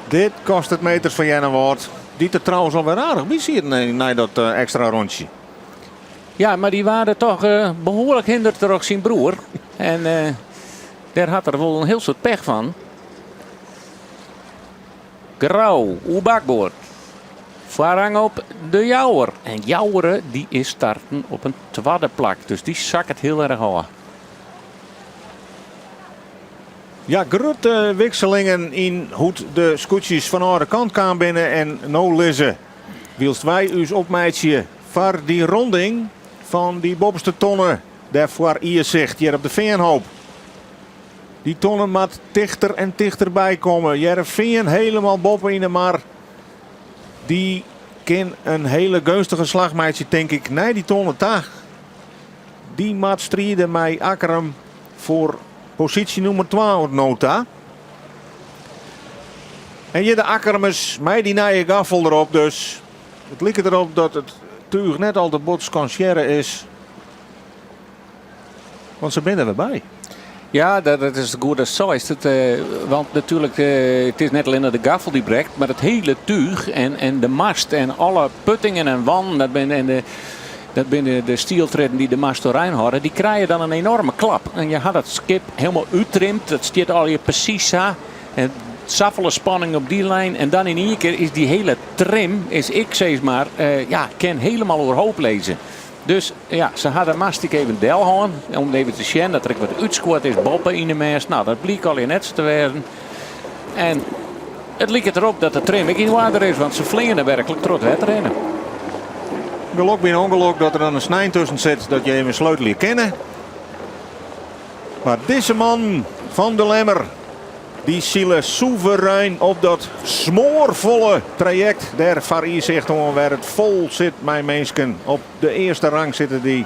[SPEAKER 1] Dit kost het meters van Jenne Wout. Die er trouwens alweer aardig wie zie je na dat extra rondje.
[SPEAKER 2] Ja, maar die waren toch behoorlijk hinderd door zijn broer. En daar had er wel een heel soort pech van. Grauw, uw bakboord. Voorrang op de Jouwer. En Jouweren die is starten op een tweede plak. Dus die zakt het heel erg aan.
[SPEAKER 1] Ja, grote wisselingen in hoe de scootjes van de andere kant gaan binnen en nou lezen. Wilst wij u opmeidje voor die ronding van die bovenste tonnen. Daarvoor hier zegt, hier op de Veenhoop. Die tonnen moet dichter en dichterbij komen. Jereveen helemaal boven in de mar. Die kan een hele gunstige slagmeidje, denk ik. Nee, die tonnen daar. Die moet strijden met Akkerem voor positie nummer 12 nota. En je de Akkermers met die nieuwe gaffel erop. Dus het lijkt erop dat het tuig net al de bots kan scheren is. Want ze binnen erbij.
[SPEAKER 2] Ja, dat is goed als zo is het. Want natuurlijk, het is net alleen de gaffel die breekt. Maar het hele tuig en de mast en alle puttingen en wan. En Dat binnen de stieltreden die de Mastorijn hadden. Die krijgen dan een enorme klap. En je had het skip helemaal uittrimd. Dat stiert al je precies zo. En saffele spanning op die lijn. En dan in één keer is die hele trim, is ik zeg maar, kan helemaal overhoop lezen. Dus ja, ze hadden mastik even delhoorn. Om even te zien dat er wat uitsquat is boppen in de mens. Nou, dat bleek al in net te werden. En het liep erop dat de trim in water is. Want ze vliegen er werkelijk trots wedrennen.
[SPEAKER 1] Geluk bij een ongeluk dat er dan een snij tussen zit dat je even sleutel hier kennen. Maar deze man van de Lemmer, die zielen soeverein op dat smoorvolle traject der Farie zegt waar het vol zit, mijn mensen. Op de eerste rang zitten die.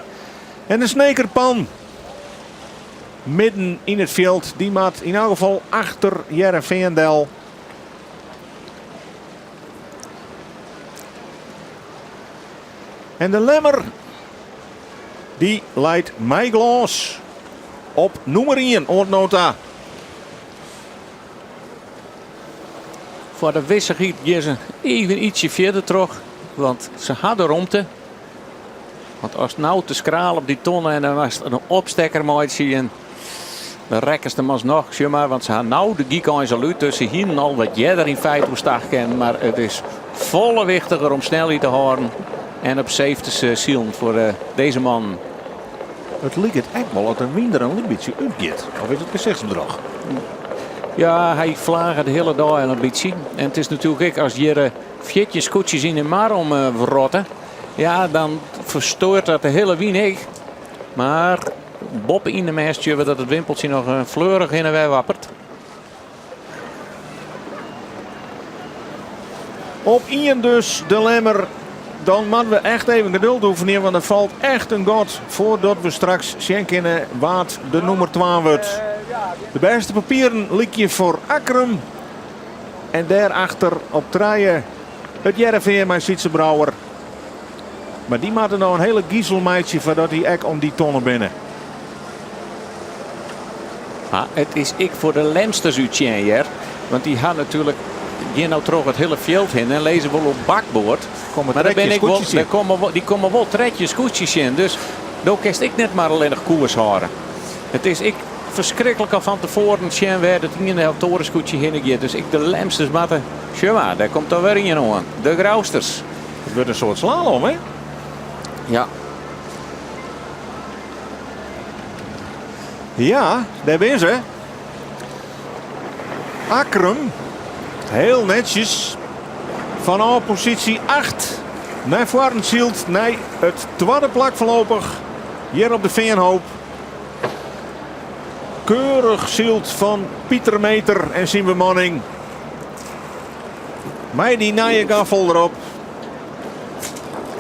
[SPEAKER 1] En de Snekerpan midden in het veld, die maat in elk geval achter Jerre Veendel. En de Lemmer, die leidt Meiglas op nummer 1, ontnota.
[SPEAKER 2] Voor de wissigheid gaan ze even ietsje verder terug. Want ze hadden ruimte. Want als het nou te skraal op die tonnen en dan was het een opstekker mooi te zien. Dan rekken ze hem alsnog, zeg maar. Want ze hadden nou de Giekon saluut tussen hier al wat jij er in feite hoe stag kent. Maar het is volle wichtiger om snelheid te houden. En op safety zielen voor deze man.
[SPEAKER 1] Het lijkt het echt wel dat een winder een beetje uitgeeft. Of is het gezichtsbedrog?
[SPEAKER 2] Ja, hij vlaagt de hele dag een beetje. En het is natuurlijk ook als je vietje scootjes in de mar om verrotten. Ja, dan verstoort dat de hele wien. Maar Bob in de meestje dat het wimpeltje nog fleurig in en weer wappert.
[SPEAKER 1] Op 1 dus de Lemmer. Dan moeten we echt even geduld oefenen, want er valt echt een god voordat we straks zien kunnen wat de nummer 12 wordt. De beste papieren liep je voor Akrum. En daarachter op traaien het Jereveen met Sietse Brouwer. Maar die maakte nou een hele giezelmeidje voordat hij echt om die tonnen binnen.
[SPEAKER 2] Ah, het is ik voor de Lemsters uitje, want die had natuurlijk hier nou terug het hele veld in en lezen wel op bakboord. Maar daar ben ik wel, die komen wel tretjes koetsjes in. Dus daar kist ik net maar alleen nog koers houden. Het is ik verschrikkelijk al van tevoren zien werd het in de torenskoetje heen. Dus ik de Lemsters matten. Tja, daar komt dan weer in aan. De Grausters.
[SPEAKER 1] Het wordt een soort slalom, hè?
[SPEAKER 2] Ja.
[SPEAKER 1] Ja, daar ben ze. Akrum. Heel netjes. Vanaf positie 8 naar voren zielt. Nee, het tweede plak voorlopig. Hier op de Veenhoop. Keurig zielt van Pieter Meter en zijn bemanning. Mij die nije gaffel erop.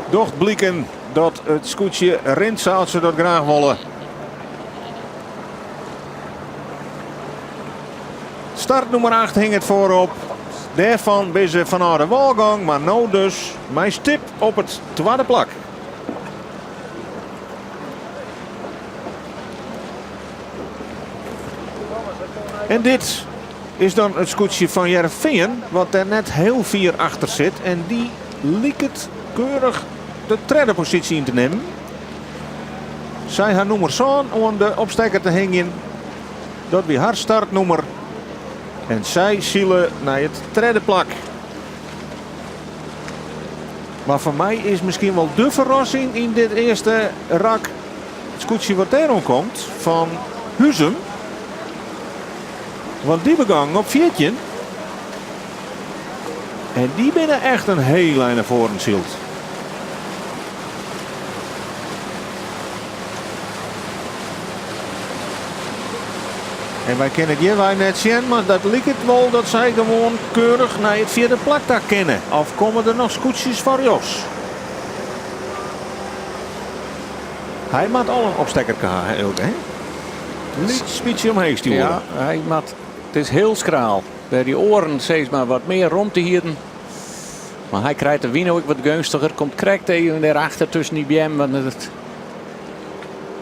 [SPEAKER 1] Doch blikken dat het scootje rent zoals ze dat graag willen. Start nummer 8 hing het voorop. Daarvan ben ze vanuit de walgang, maar nou dus mijn stip op het tweede plak. En dit is dan het scootje van Jereveen, wat er net heel vier achter zit. En die liet het keurig de derde positie in te nemen. Zij haar nummer zo'n om de opsteker te hangen. Dat weer haar startnummer. En zij zielen naar het derde plak. Maar voor mij is misschien wel de verrassing in dit eerste rak. Het scootje wat daarom komt van Huzum. Want die begang op 14. En die binnen echt een heel lijn naar voren zielt. En wij kennen het hier net zien, maar dat lijkt het wel dat zij gewoon keurig naar het vierde plak daar kennen. Of komen er nog scootjes voor Jos? Hij maakt al een opstekker ook, hè? Niet spietje omheen sturen.
[SPEAKER 2] Ja, hij maakt. Het is heel schraal. Bij die oren steeds maar wat meer rond te hielden. Maar hij krijgt de wien ook wat gunstiger. Komt correct even daarachter tussen die BM. Want het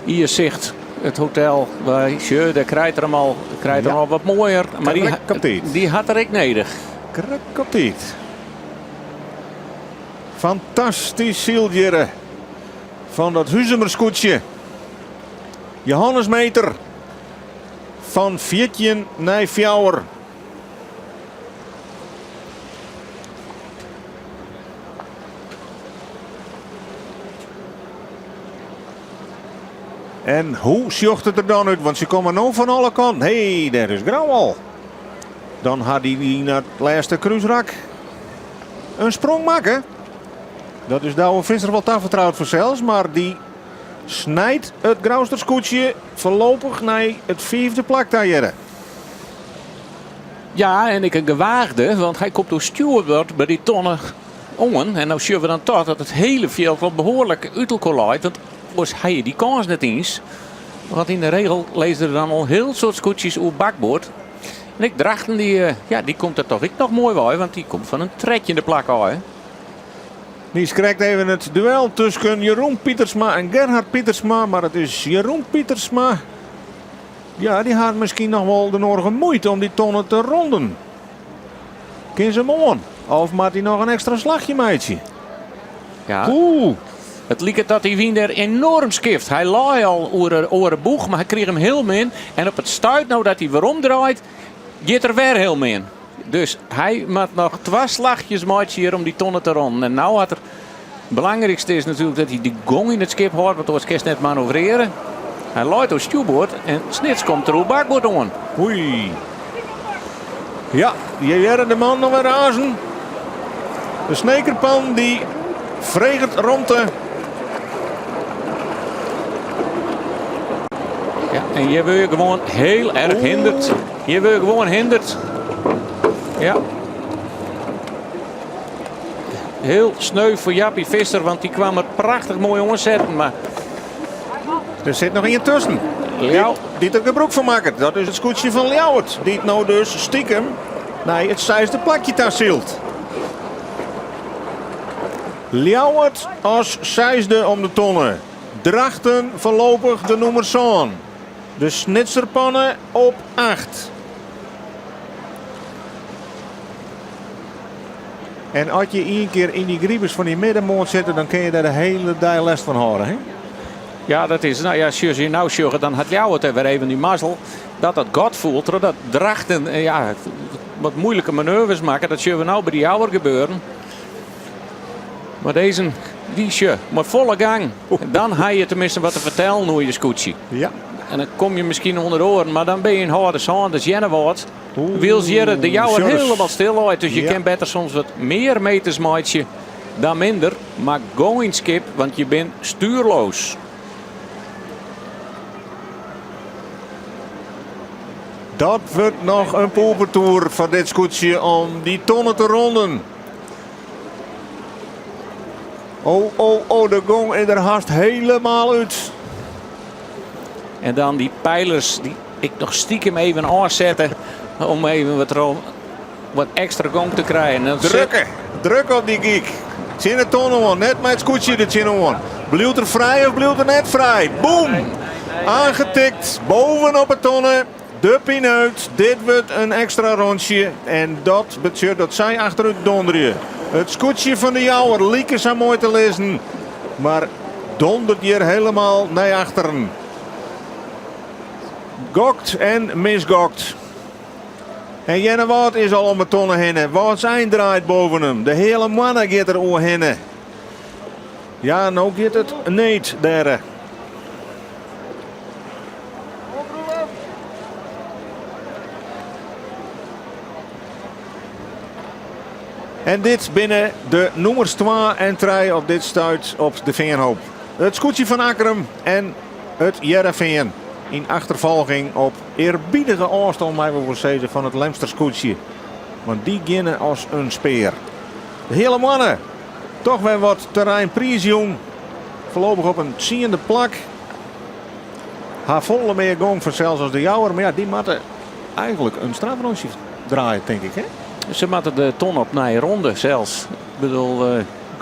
[SPEAKER 2] hier zicht het hotel bij Sjeu, daar krijgt er hem al wat mooier. Maar die had er ik nodig.
[SPEAKER 1] Krakatiet. Fantastisch zieltje van dat Huizemerscootje. Johannesmeter van 14 naar 4. En hoe zocht het er dan uit? Want ze komen nu van alle kanten. Hé, daar is Grauw al. Dan had hij naar het laatste kruisrak een sprong maken. Dat is Douwe Visser wel te vertrouwd voor zelfs. Maar die snijdt het Grauwsterskoetje voorlopig naar het 5e plak daar.
[SPEAKER 2] Ja, en ik een gewaagde, want hij komt door Stewart bij die tonnen ongen. En nou zien we dan toch dat het hele veld wel behoorlijk uit elkaar leidt. Want was hij die kans net eens. Want in de regel lezen er dan al heel soort scootjes op bakboord. En ik dacht, die komt er toch ik nog mooi bij, want die komt van een tredje in de plak aan.
[SPEAKER 1] Die krijgt even het duel tussen Jeroen Pietersma en Gerhard Pietersma. Maar het is Jeroen Pietersma. Ja, die had misschien nog wel de nodige moeite om die tonnen te ronden. Ken ze hem aan? Of maakt hij nog een extra slagje, meidje?
[SPEAKER 2] Ja.
[SPEAKER 1] Oeh.
[SPEAKER 2] Het liep dat hij wien er enorm skift. Hij lag al over de boeg, maar hij kreeg hem heel min. En op het stuit, nou dat hij weer omdraait, gaat er weer heel min. Dus hij moet nog 2 slagjes maken hier om die tonnen te ronden. En nou had er... Het belangrijkste is natuurlijk dat hij de gong in het skip houdt, want dat was net manoeuvreren. Hij loopt door stuurboord en snits komt er op bakboord aan.
[SPEAKER 1] Oei. Ja, je werden de man nog weer razen. De snekerpan die vreegt rondte.
[SPEAKER 2] Ja, en hier wil je gewoon heel erg hinderd. Hier wil je gewoon hinderd. Ja. Heel sneu voor Jappie Visser, want die kwam er prachtig mooi omzetten. Maar
[SPEAKER 1] Er zit nog in tussen.
[SPEAKER 2] Ljouw.
[SPEAKER 1] Die er gebruik van maken. Dat is het scootje van Ljouwert. Die het nou dus stiekem naar het 6e plakje daar zielt. Ljouwert als 6e om de tonnen. Drachten voorlopig de nummer 1. De snitserpannen op 8. En als je 1 keer in die griebers van die middenmoot zit, dan kun je daar de hele dag les van horen. Hè?
[SPEAKER 2] ja, dat is, nou ja, als je nou zeggen, dan had jou het er weer even die mazzel. Dat het God voelt, dat Drachten ja, wat moeilijke manoeuvres maken. Dat zien we nou bij die ouder gebeuren. Maar deze, die show, maar volle gang. En dan heb je tenminste wat te vertellen hoe je scootje.
[SPEAKER 1] Ja.
[SPEAKER 2] En dan kom je misschien onder de oren, maar dan ben je een harde zand, dus Jenne wordt. Wil je de jouwer helemaal stil uit, dus je kan beter soms wat meer meters maken dan minder. Maar going skip, want je bent stuurloos.
[SPEAKER 1] Dat wordt nog een poepertour van dit scootje om die tonnen te ronden. Oh, de gong is er haast helemaal uit.
[SPEAKER 2] En dan die pijlers die ik nog stiekem even aanzetten om even wat extra gong te krijgen.
[SPEAKER 1] Druk op die geek. Zin het tonnen, net met het scootje de chin. Blijft er vrij of blijft er net vrij? Boom! Aangetikt, bovenop het tonnen. De pineut. Dit wordt een extra rondje. En dat betekent dat zij achteruit donderen. Het scootje van de jouwer liep zo mooi te lezen. Maar dondert hier helemaal naar achteren. Gokt en misgokt. En Jenne Wout is al om het tonnen heen. Wout zijn draait boven hem. De hele mannen gaat er over heen. Ja, nou gaat het niet daar. En dit binnen de nummers 2 en 3 op dit stuit op de Veenhoop. Het scootje van Akkerum en het Jereveen. In achtervolging op eerbiedige afstand, mij wil zeggen, van het Lemster scootje. Want die beginnen als een speer. De hele mannen. Toch weer wat terrein prijsjong. Voorlopig op een 10e plak. Haar volle meer gong voor zelfs als de jouwer. Maar ja, die moeten eigenlijk een strafrondje draaien, denk ik. Hè?
[SPEAKER 2] Ze moeten de ton op naar je ronde zelfs. Ik bedoel,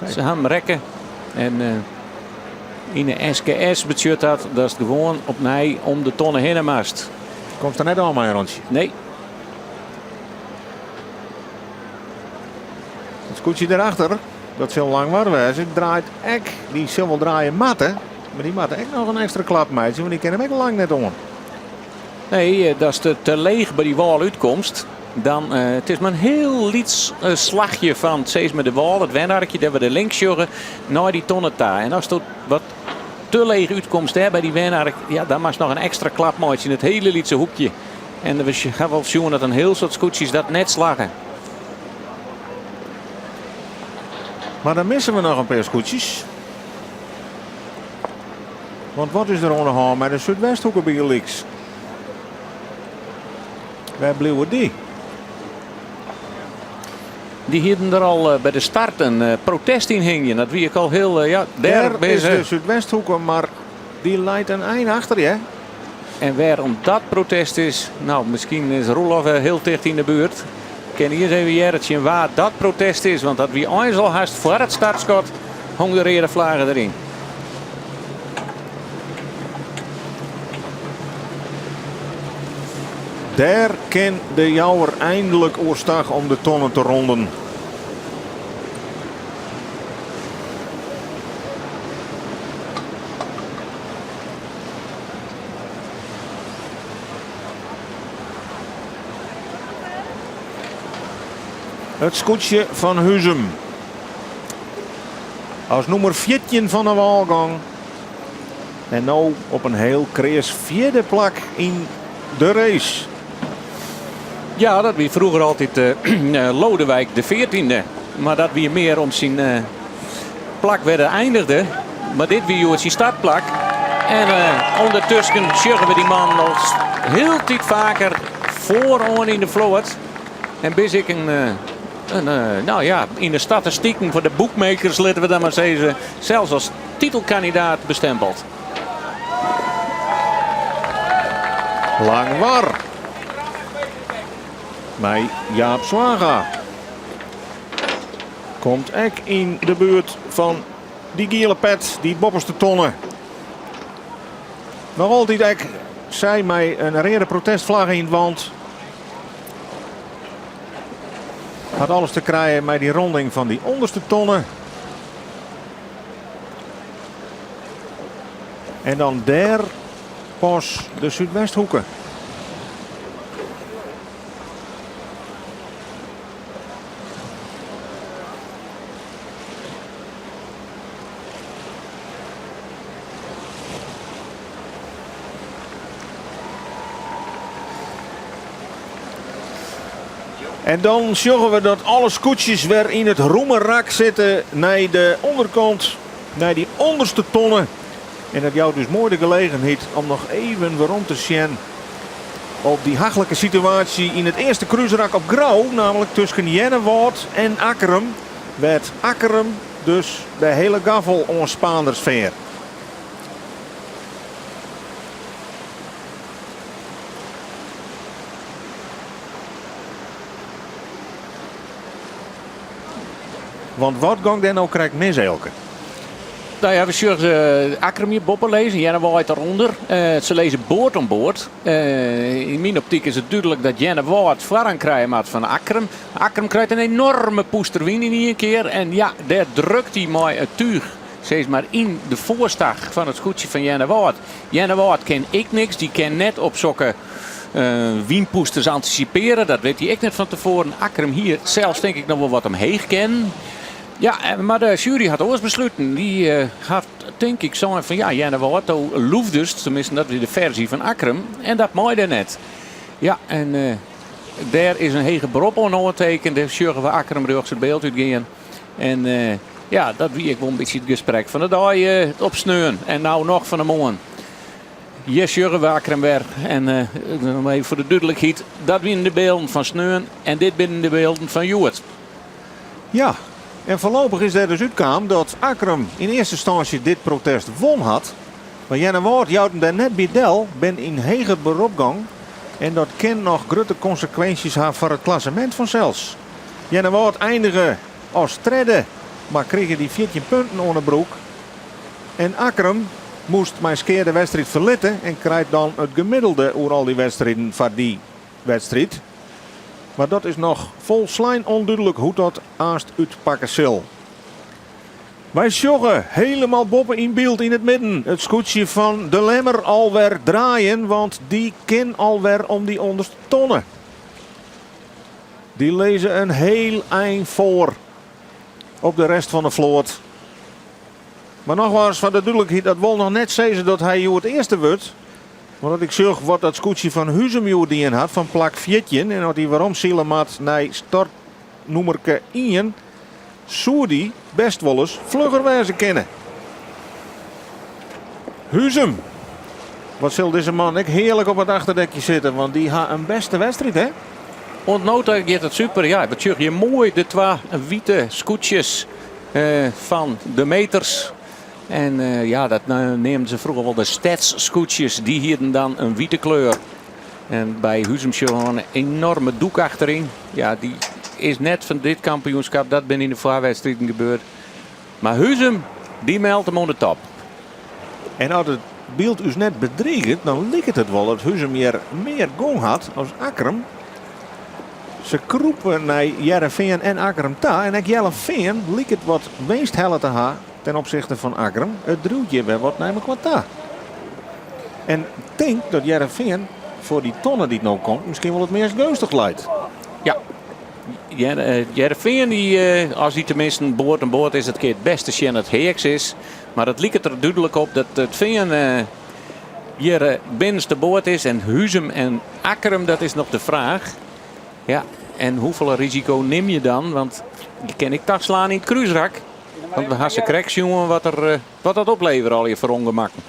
[SPEAKER 2] ze gaan hem rekken. En in de SKS betekent dat is gewoon op nij om de tonnen heen mast.
[SPEAKER 1] Komt er net al maar een rondje.
[SPEAKER 2] Nee.
[SPEAKER 1] Het scootje erachter. Dat zal lang worden. Het draait ek. Die zal wel draaien matten. Maar die matten echt nog een extra klap meidje. Want die kennen hem ook lang net om.
[SPEAKER 2] Nee, dat is te leeg bij die wal uitkomst. Dan, het is maar een heel liets slagje van steeds met de wal. Het wenarkje dat we de links joggen naar die tonnen daar. En als het wat te leeg uitkomst hè, bij die wenark. Ja, dan mag nog een extra klap maken in het hele lietse hoekje. En we gaan wel zien dat een heel soort scootjes dat net slagen.
[SPEAKER 1] Maar dan missen we nog een paar scootjes. Want wat is er onderhand met de Zuidwesthoeken bij links? Waar bleven die?
[SPEAKER 2] Die hielden er al bij de start een protest in hingen. Dat wie ik al heel
[SPEAKER 1] Daar is
[SPEAKER 2] bezig.
[SPEAKER 1] de Zuidwesthoeken, maar die leidt een eind achter je.
[SPEAKER 2] En waarom dat protest is, nou misschien is Roelof heel dicht in de buurt. Ik ken hier eens even Jerretje waar dat protest is. Want dat wie eens al haast voor het startschot hong de rode vlaggen erin.
[SPEAKER 1] Daar kan de jouwer eindelijk oorstag om de tonnen te ronden. Het scootje van Huzum. Als nummer 14 van de walgang. En nou op een heel krees vierde plak in de race.
[SPEAKER 2] Ja, dat wie vroeger altijd Lodewijk de 14e. Maar dat wie meer om zijn plak werden eindigde. Maar dit wie zijn startplak. En ondertussen sjuggen we die man nog heel tijd vaker vooraan in de vloot. En bis ik nou ja, in de statistieken voor de boekmakers, laten we dat maar zeggen, zelfs als titelkandidaat bestempeld.
[SPEAKER 1] Lang war. Bij Jaap Zwaga. Komt ek in de buurt van die gele pet, die bopperste tonnen. Nog altijd ek, zij mij een rare protestvlag in het wand. Had alles te krijgen met die ronding van die onderste tonnen. En dan daar pas de Zuidwesthoeken. En dan zorgen we dat alle scootjes weer in het roemerrak zitten naar de onderkant, naar die onderste tonnen. En dat jou dus mooi de gelegenheid om nog even weer om te zien op die hachelijke situatie in het eerste cruiserak op Grauw. Namelijk tussen Jennewoord en Akkerum. Werd Akkerum dus de hele gaffel ons Spaanders veer. Want wat gang dan nou krijgt mis elke?
[SPEAKER 2] Nou ja, we zullen Akkerum hier boppen lezen. Jennewoord eronder. Ze lezen boord om boord. In mijn optiek is het duidelijk dat Jennewoord voorrang krijgen maat van Akkerum. Akkerum krijgt een enorme poesterwin in één keer. En ja, daar drukt hij mooi het tuig. Steeds maar in de voorstag van het scootje van Jennewoord. Jennewoord ken ik niks. Die kan net op zokken wienpoesters anticiperen. Dat weet hij ik net van tevoren. Akkerum hier zelfs denk ik nog wel wat omheen ken. Ja, maar de jury had ooit besloten. Die had, denk ik, zo van ja, Jennewoord loeft dus. Tenminste, dat is de versie van Akkerum. En dat mooi er net. Ja, en daar is een hege beroep aan ondertekend. De jury van Akkerum rug het beeld uitgaan. En ja, dat wie ik wel een beetje het gesprek van de dag op sneun. En nou nog van de morgen. Yes, jury van Akkerum weer. En even voor de duidelijkheid. Dat winnen de beelden van sneun. En dit binnen de beelden van Joert.
[SPEAKER 1] Ja. En voorlopig is er dus uitkwam dat Akkerum in eerste instantie dit protest won had. Maar Jennewoord jouden daar net bij Del ben in hege beroepgang. En dat kan nog grote consequenties hebben voor het klassement van zelfs. Jennewoord eindigen als derde, maar kregen die 14 punten onder broek. En Akkerum moest mijn skeerde wedstrijd verlitten en krijgt dan het gemiddelde over al die wedstrijden van die wedstrijd. Maar dat is nog vol slijn onduidelijk hoe dat aast uitpakken zal. Wij sjoggen helemaal boven in beeld in het midden. Het scootje van de Lemmer alweer draaien, want die kan alweer om die onderste tonnen. Die lezen een heel eind voor op de rest van de vloot. Maar nogmaals, van de duidelijkheid, dat wil nog net zeggen dat hij het eerste wordt. Want dat ik zag wat dat scootje van Huzum die in had, van plak 14. En dat hij waarom Sielemat naar start nummerke 1, zou die best wel eens vlugger wezen kennen. Huzum. Wat zal deze man ik heerlijk op het achterdekje zitten, want die had een beste wedstrijd, hè?
[SPEAKER 2] Ontnota gaat het super. Ja, wat je mooi de twee witte scootjes van de meters. En ja, dat neemden ze vroeger wel de Stats-scootjes. Die hielden dan een witte kleur. En bij Huzum gewoon een enorme doek achterin. Ja, die is net van dit kampioenschap. Dat ben in de voorwedstrijden gebeurd. Maar Huzum, die meldt hem aan de top.
[SPEAKER 1] En als het beeld dus net bedriegt, dan lijkt het wel dat Huzum hier meer gong had als Akkerum. Ze kroepen naar Jereveen en Akkerum ta. En ik Jereveen lijkt het wat meest helle te hebben ten opzichte van Akkerum. Het druwtje weer wat naar elkaar ta. En ik denk dat Jereveen voor die tonnen die het nou komt misschien wel het meest gunstig leidt.
[SPEAKER 2] Ja. Jereveen, die, als hij tenminste boord aan boord is, het keer het beste Sjen het Heeks is. Maar het lijkt er duidelijk op dat het Veen hier binnenste boord is. En Huzum en Akkerum, dat is nog de vraag. Ja, en hoeveel risico neem je dan? Want die kan ik toch slaan in het kruisrak. Want we gaan ze cracks, jongen, wat dat opleveren al je voor ongemakken.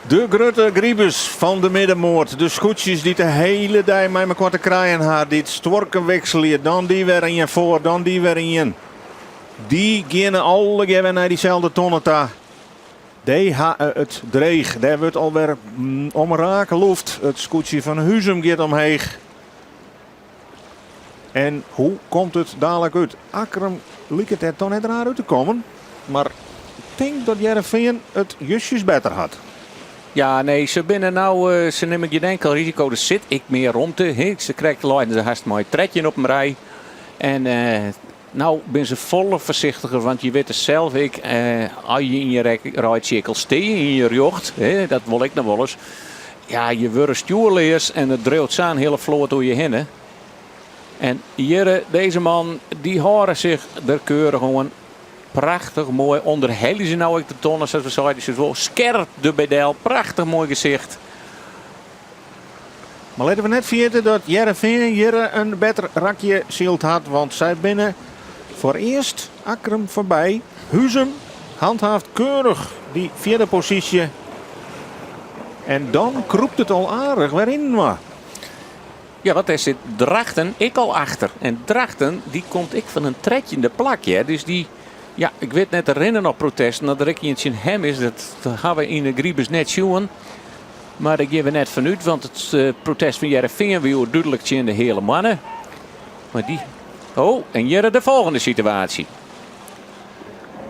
[SPEAKER 1] De grote griebus van de middenmoord. De scootjes die de hele dag met elkaar te krijgen hadden. Die het stworken wisselen. Dan die weer in je voor, dan die weer in je. Die gaan alle weer naar diezelfde tonnen ta. Die het dreig. Daar wordt alweer omraken lucht. Het scootje van Huzum gaat omheen. En hoe komt het dadelijk uit? Akkerum lijkt het er toch net raar uit te komen. Maar ik denk dat Jereveen het justjes beter had.
[SPEAKER 2] Ja, nee, ze binnen nou, ze nemen geen enkel risico. Er zit ik meer rond te. Ze krijgt Leiden ze haast mooi tredje op een rij. En nou ben ze volle voorzichtiger, want je weet het zelf, als je in je rijcirkel steekt, in je jocht, dat wil ik nog wel eens. Ja, je wordt stuurleers en het dreeuwt zo'n hele vloot door je heen. En hier, deze man, die horen zich er keurig gewoon prachtig mooi onder. Hellen ze nou ook de tonnen, zoals we zeiden, ze zo scherp de bedel, prachtig mooi gezicht.
[SPEAKER 1] Maar laten we net vergeten dat Jereveen hier een beter rakje zield had. Want zij binnen voor eerst Akkerum voorbij. Huzum handhaaft keurig die vierde positie. En dan kroept het al aardig waarin maar.
[SPEAKER 2] Ja, wat er zit Drachten ik al achter. En Drachten, die komt ik van een tredje in de plakje. Dus die, ja, ik weet net herinneren op protesten. Dat er eentje in hem is, dat gaan we in de Griebus net zien. Maar daar geven we net vanuit, want het protest van Jereveen wil duidelijk in de hele mannen. Maar die... Oh, en hier de volgende situatie.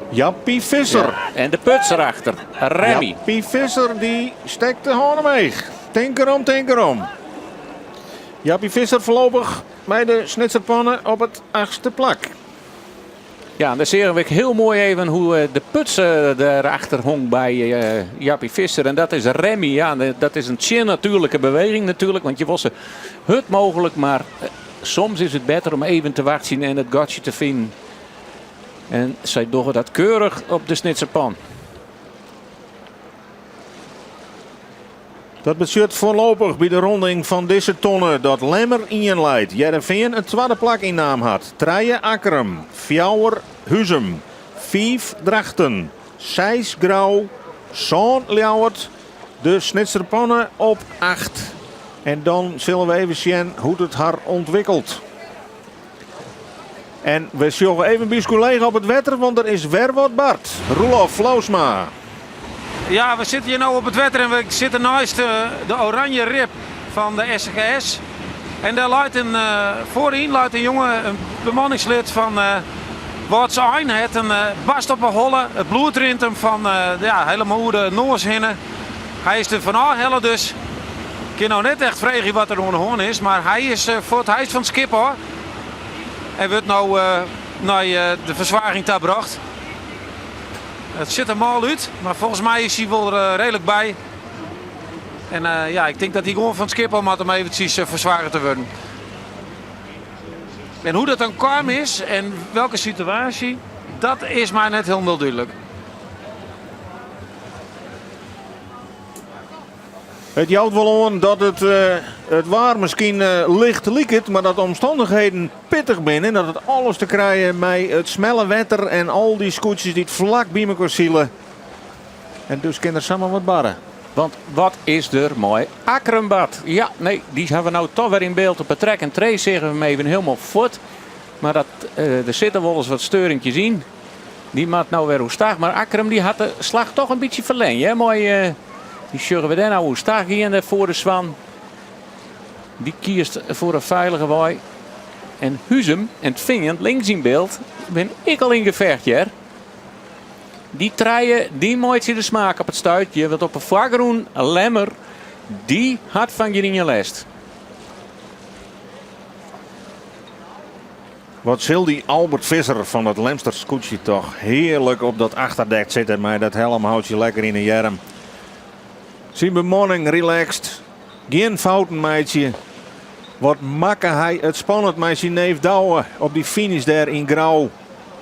[SPEAKER 1] Jappie Visser.
[SPEAKER 2] Ja, en de puts erachter. Remy.
[SPEAKER 1] Jappie Visser die steekt de handen mee. Tinkerom, tinkerom. Jappie Visser voorlopig bij de snitserpannen op het 8e plak.
[SPEAKER 2] Ja, en dan zien we heel mooi even hoe de puts erachter hong bij Jappie Visser. En dat is Remy. Ja, dat is een zeer natuurlijke beweging natuurlijk. Want je was ze het mogelijk. Maar soms is het beter om even te wachten en het gatje te vinden. En zij doen dat keurig op de snitserpan.
[SPEAKER 1] Dat betekent voorlopig bij de ronding van deze tonnen dat Lemmer inleidt. Jereveen een tweede plak in naam had. 3 Akkerum, 4 Huzum, 5 Drachten, 6 Grauw, Zo'n Ljouwert, de snitserpannen op 8. En dan zullen we even zien hoe het haar ontwikkelt. En we zullen even bij collega op het wetter, want er is weer wat Bart. Roelof Floosma.
[SPEAKER 3] Ja, we zitten hier nu op het wetter en we zitten naast de oranje rib van de SGS. En daar luidt voorin luidt een jongen, een bemanningslid van wat ze aan het een bast op een holle. Het bloed rint hem van helemaal hoe de noors hinnen. Hij is er van aanhellen dus. kan nou net echt vragen wat er aan de hand is, maar hij is voor het huis van het skip hoor. En wordt nou naar de verzwaring daar gebracht. Het ziet er mal uit, maar volgens mij is hij wel redelijk bij. En ja, ik denk dat hij gewoon van het skip al moet om eventjes verzwaren te worden. En hoe dat dan kwam is en welke situatie, dat is mij net helemaal duidelijk.
[SPEAKER 1] Het jouwt wel aan dat het waar misschien licht liekt, maar dat de omstandigheden pittig zijn. En dat het alles te krijgen met het smelle wetter en al die scootjes die het vlak bij elkaar zielen. En dus kan er samen wat barren.
[SPEAKER 2] Want wat is er mooi? Akkerembad. Ja, nee, die hebben we nou toch weer in beeld op het track en trace. Zeggen we hem even helemaal voort. Maar dat, er zitten wel eens wat steuringjes in. Die maakt nou weer hoe staag. Maar Akkerem die had de slag toch een beetje verlengd. Hè? Mooi, die zorgen we daar nou hoe staag hier voor de Zwan. Die kiest voor een veilige waai. En Huzem en het Vingen links in beeld. Ben ik al in gevecht, hè? Die treien, die mooit ze de smaak op het stuitje. Want op een vagroen lemmer, die had van Gerinje lest.
[SPEAKER 1] Wat zal die Albert Visser van het Lemster scootje toch heerlijk op dat achterdek zitten. Maar dat helm houdt je lekker in de jerm. Zijn bemanning relaxed. Geen fouten meidje. Wat makken hij het spannend met zijn neef Douwe op die finish daar in grauw.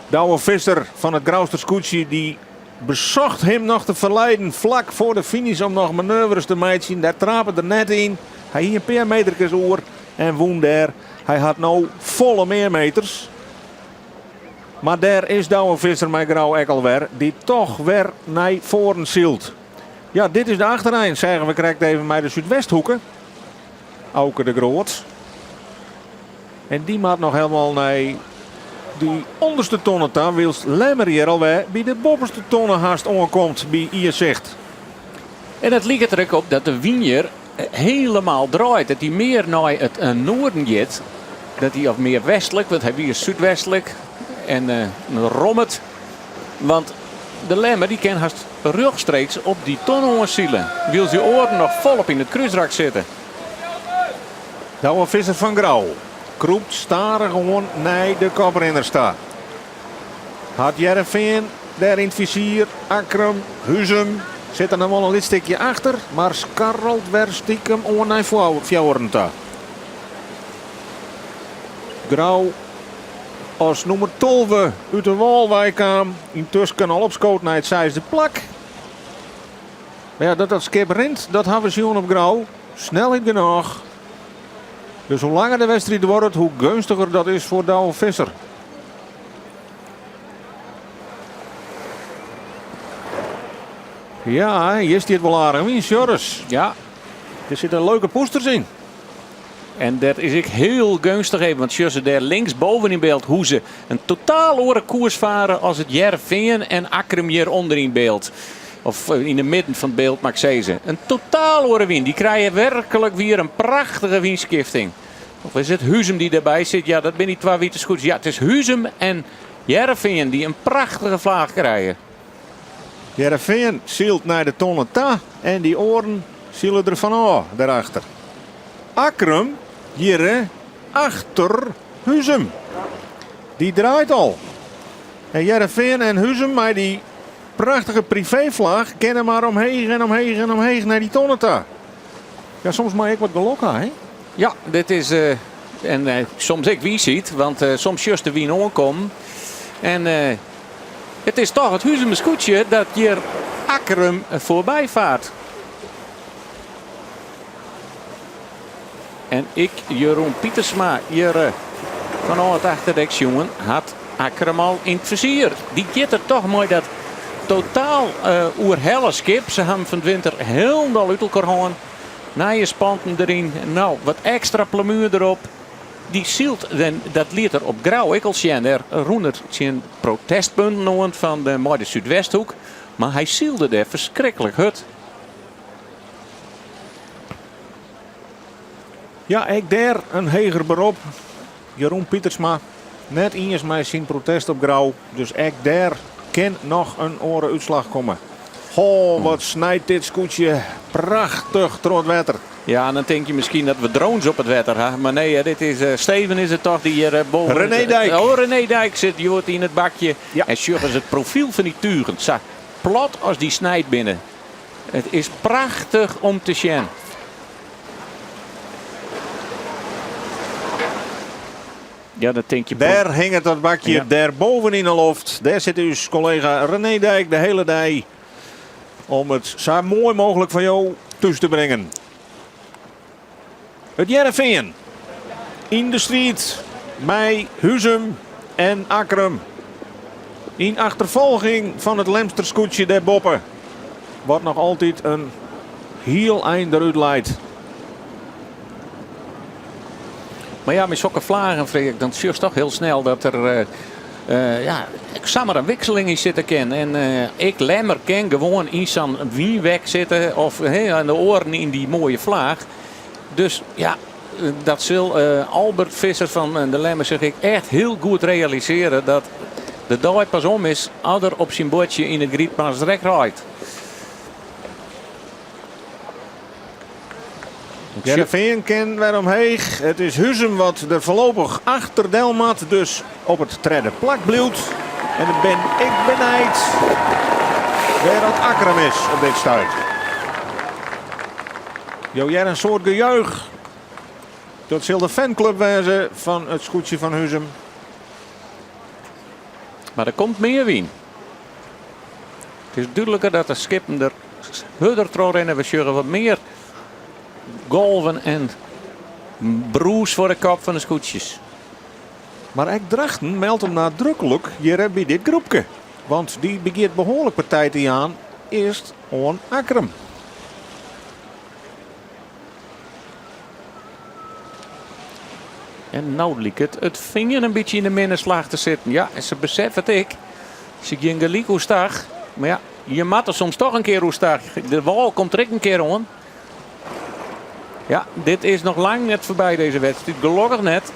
[SPEAKER 1] Douwe Visser van het Grauwster scootje die bezocht hem nog te verleiden vlak voor de finish om nog manoeuvres te maken. Daar trapen er net in. Hij hier een paar metertjes oor en woon daar. Hij had nou volle meermeters. Maar daar is Douwe Visser met grauw ekkelwer die toch weer naar voren zielt. Ja, dit is de achtereind, zeggen we correct even bij de Zuidwesthoeken. Auke de Groot. En die maakt nog helemaal naar die onderste tonnen dan, wilst Lemmer hier alweer bij de bovenste tonnen haast aankomt bij Ierzicht.
[SPEAKER 2] En het lijkt er ook op dat de Winier helemaal draait. Dat hij meer naar het noorden gaat. Dat hij of meer westelijk, want hij weer zuidwestelijk. En rommet. Want de Lemmer die kan haast rugstreeks op die tonnen zielen. Wil zijn oren nog volop in het kruisrak zitten.
[SPEAKER 1] Douwe Visser van Grauw. Kroept starig gewoon naar de koprenner staan. Had Jereveen daar in het vizier. Akkerem, Huzem. Zit er nog wel een lidstukje achter. Maar skarrelt weer stiekem om naar Fjouweren toe. Grauw als nummer 12 uit de Walwijk kwam. Intussen al opschoot naar het zesde plak. Maar ja, dat skip rent, dat hebben we zien op Grauw. Snelheid genoeg. Dus hoe langer de wedstrijd wordt, hoe gunstiger dat is voor Douwe Visser. Ja, hier is het wel aardig in, Joris.
[SPEAKER 2] Ja.
[SPEAKER 1] Er zitten leuke posters in.
[SPEAKER 2] En dat is ik heel gunstig even. Want als ze daar linksboven in beeld hoe ze een totaal andere koers varen als het Jervingen en Akkerem hier onder in beeld. Of in de midden van het beeld, mag ik zeggen. Een totaal andere win. Die krijgen werkelijk weer een prachtige winskifting. Of is het Huzem die daarbij zit? Ja, dat ben die twee witte scooters. Ja, het is Huzem en Jervingen die een prachtige vlaag krijgen.
[SPEAKER 1] Jereveen zielt naar de tonnen ta. En die oren zielen er van af, daarachter. Akkerem, hier achter Huzem. Die draait al. En Jereveen en Huzem, maar die prachtige privévlag, kennen maar omheen en omheen en omheen naar die tonnen ta. Ja, soms mag ik wat gelokken, hè?
[SPEAKER 2] Ja, dit is... soms ik wie ziet, want soms just de wien aankomen. En het is toch het Huzem scootje dat hier Akkerem voorbij vaart. En ik, Jeroen Pietersma, hier van het achterdeks, jongen, had Akkerem al in het vizier. Die gaat er toch mooi dat totaal oerhelle skip. Ze hebben van de winter helemaal uit elkaar gaan. Naaie spanten erin. Nou, wat extra plamuur erop. Die zielt, dat liet er op Grauw. Ik al zien er roenert zijn protestpunten van de Zuidwesthoek. Maar hij zielde er verschrikkelijk hut.
[SPEAKER 1] Ja, ik daar een heger beroep. Jeroen Pietersma. Net eens met zijn protest op Grauw. Dus ik daar kan nog een oren uitslag komen. Oh, wat snijdt dit scootje prachtig door het water.
[SPEAKER 2] Ja, en dan denk je misschien dat we drones op het wetter hebben. Maar nee, dit is Steven is het toch die hier boven...
[SPEAKER 1] René Dijk.
[SPEAKER 2] Oh, René Dijk zit Joort in het bakje.
[SPEAKER 1] Ja.
[SPEAKER 2] En Sjuggen is het profiel van die tugen. Zo plat als die snijdt binnen. Het is prachtig om te zien. Ja, dat denk je.
[SPEAKER 1] Daar hing het dat bakje,
[SPEAKER 2] Ja.
[SPEAKER 1] daar boven in de loft. Daar zit dus collega René Dijk de hele dag om het zo mooi mogelijk van jou tussen te brengen. Het Jereveen in de street bij Huzum en Akrum. In achtervolging van het Lemsterscootje der Boppen. Wat nog altijd een heel eind eruit leidt.
[SPEAKER 2] Maar ja, met zulke vlagen, Freek, dan zie je toch heel snel dat er samen een wisseling in zitten kan. En ik Lemmer kan gewoon in zo'n wienweg zitten of aan de oren in die mooie vlaag. Dus ja, dat zal Albert Visser van de Lemmer zeg ik echt heel goed realiseren dat de dag pas om is als er op zijn bordje in het grietpas direct rijdt.
[SPEAKER 1] Jereveen kan weer omheen. Het is Huzum wat er voorlopig achter Delmat dus op het treden plak blijft. En ik ben benijd waar dat Akram is op dit stuit. Jij een soort gejuich. Dat zal de fanclub wezen van het scootje van Huzum.
[SPEAKER 2] Maar er komt meer wien. Het is duidelijker dat de skippen er harder trouw rennen. We zullen wat meer golven en broes voor de kop van de scootjes.
[SPEAKER 1] Maar ik Drachten meldt hem nadrukkelijk hier bij dit groepje. Want die begint behoorlijk partij aan. Eerst aan Akram.
[SPEAKER 2] En nou liep het vinger een beetje in de middenslag te zitten. Ja, en ze beseffen het ik. Ze gaan gelijk hoe stag. Maar ja, je mat er soms toch een keer hoe stag. De wal komt er ook een keer aan. Ja, dit is nog lang net voorbij deze wedstrijd. Gelukkig net.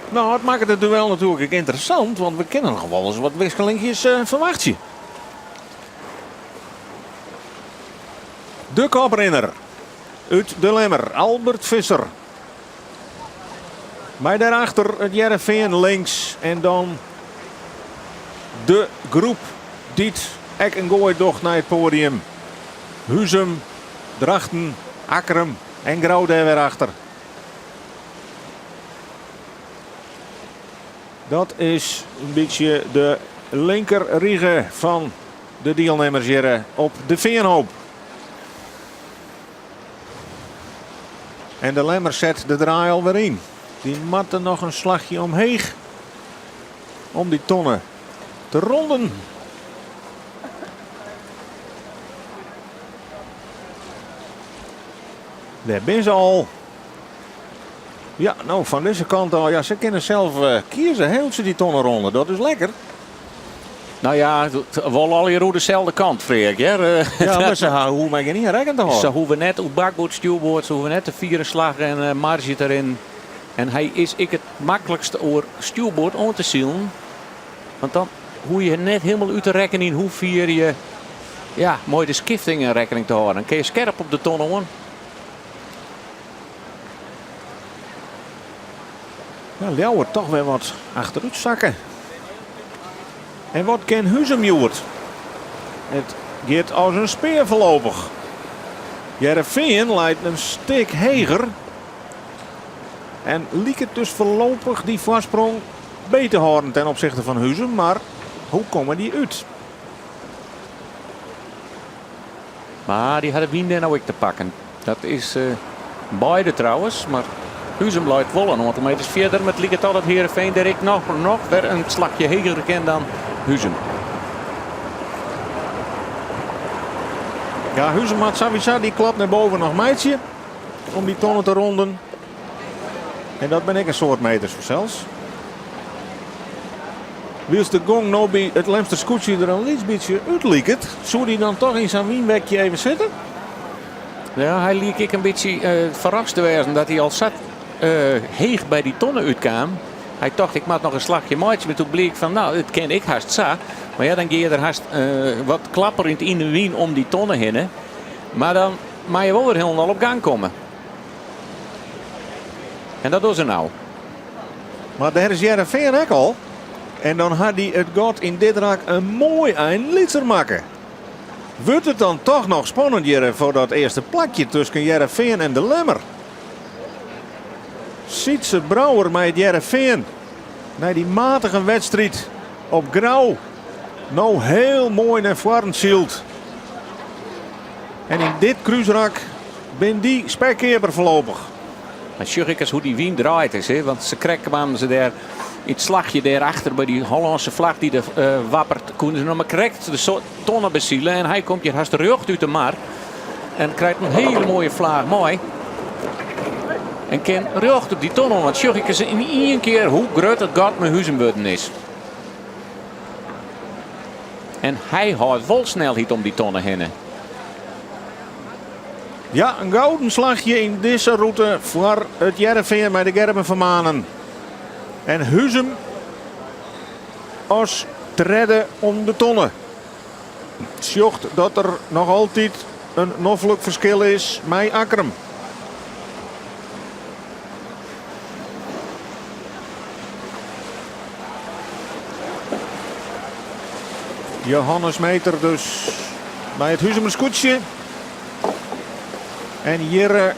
[SPEAKER 1] Nou, het maakt het duel natuurlijk interessant. Want we kennen nog wel eens wat wisselingjes verwacht je. De koprenner. Uit de Lemmer, Albert Visser. Maar daarachter het Jereveen links. En dan de groep die ek een gooi docht naar het podium. Huzum, Drachten, Akrum en Grauw daar weer achter. Dat is een beetje de linker riege van de deelnemers hier op de Veenhoop. En de Lemmer zet de draai alweer in. Die mat er nog een slagje omheen. Om die tonnen te ronden. Daar ben ze al. Ja, nou van deze kant al. Ja, ze kunnen zelf kiezen. Heel ze die tonnen ronden. Dat is lekker.
[SPEAKER 2] Nou ja, we willen al hier dezelfde kant, Freek. Ja,
[SPEAKER 1] Ja, maar ze hoeven mij niet rekken te houden.
[SPEAKER 2] Ze hoeven net op bakboord, stuurboord, ze hoeven net de vieren slag en marge erin. En hij is ik het makkelijkste oor stuurboord om te zien. Want dan hoe je net helemaal uit te rekken in hoe vier je mooi de skifting in rekening te houden. Dan kun je scherp op de tonnen hoor.
[SPEAKER 1] Ja, Ljouwer toch weer wat achteruit zakken. En wat kan Huzum Joert? Het gaat als een speer voorlopig. Jereveen leidt een stuk heger. En liek het dus voorlopig die voorsprong beter houden ten opzichte van Huzum. Maar hoe komen die uit?
[SPEAKER 2] Maar die hadden Wien nou ook te pakken. Dat is beide trouwens. Maar Huzum leidt wel een aantal meters verder. Met liek het altijd Heerenveen. Daar ik nog weer een slagje heger ken dan Huzum.
[SPEAKER 1] Ja, Huzum had Savisa die klap naar boven nog meidje. Om die tonnen te ronden. En dat ben ik een soort meters zelfs. Wils de gong nou bij het Lemster scootje er een beetje uitliekt. Zou die dan toch in zijn wienwekje even zitten?
[SPEAKER 2] Ja, hij liep ik een beetje verrast te wezen dat hij al zat heeg bij die tonnen uitkwam. Hij dacht, ik maak nog een slagje maatje. Maar toen bleek van, nou, het ken ik haast zo. Maar ja, dan ga je er haast wat klapperend in de wien om die tonnen heen. Hè. Maar dan mag je wel weer helemaal op gang komen. En dat doen ze nou.
[SPEAKER 1] Maar daar is Heerenveen ook al. En dan had hij het god in dit raak een mooi eindlitser maken. Wordt het dan toch nog spannend hier voor dat eerste plakje tussen Heerenveen en de Lemmer? Sietse Brouwer met Heerenveen. Na die matige wedstrijd op Grauw. Nou heel mooi naar voren zielt. En in dit kruisrak ben die spekkeerder voorlopig.
[SPEAKER 2] Maar zie ik eens hoe die wien draait is. Hè? Want ze kwamen ze daar in het slagje daarachter bij die Hollandse vlag die er wappert. Konden ze nog maar correct de tonnen bezielen. En hij komt hier haast terug uit de mar. En krijgt een hele mooie vlaag. Mooi. En kan recht op die tonnen. Want zie ik eens in één keer hoe groot het gat met Huizenbudden is. En hij houdt wel snelheid om die tonnen heen.
[SPEAKER 1] Ja, een gouden slagje in deze route voor het Heerenveen met de Gerben van Manen. En Huzem als redden om de tonnen. Sjocht dat er nog altijd een noffelijk verschil is met Akkerum. Johannes Meter dus bij het Huzemer scootje. En hier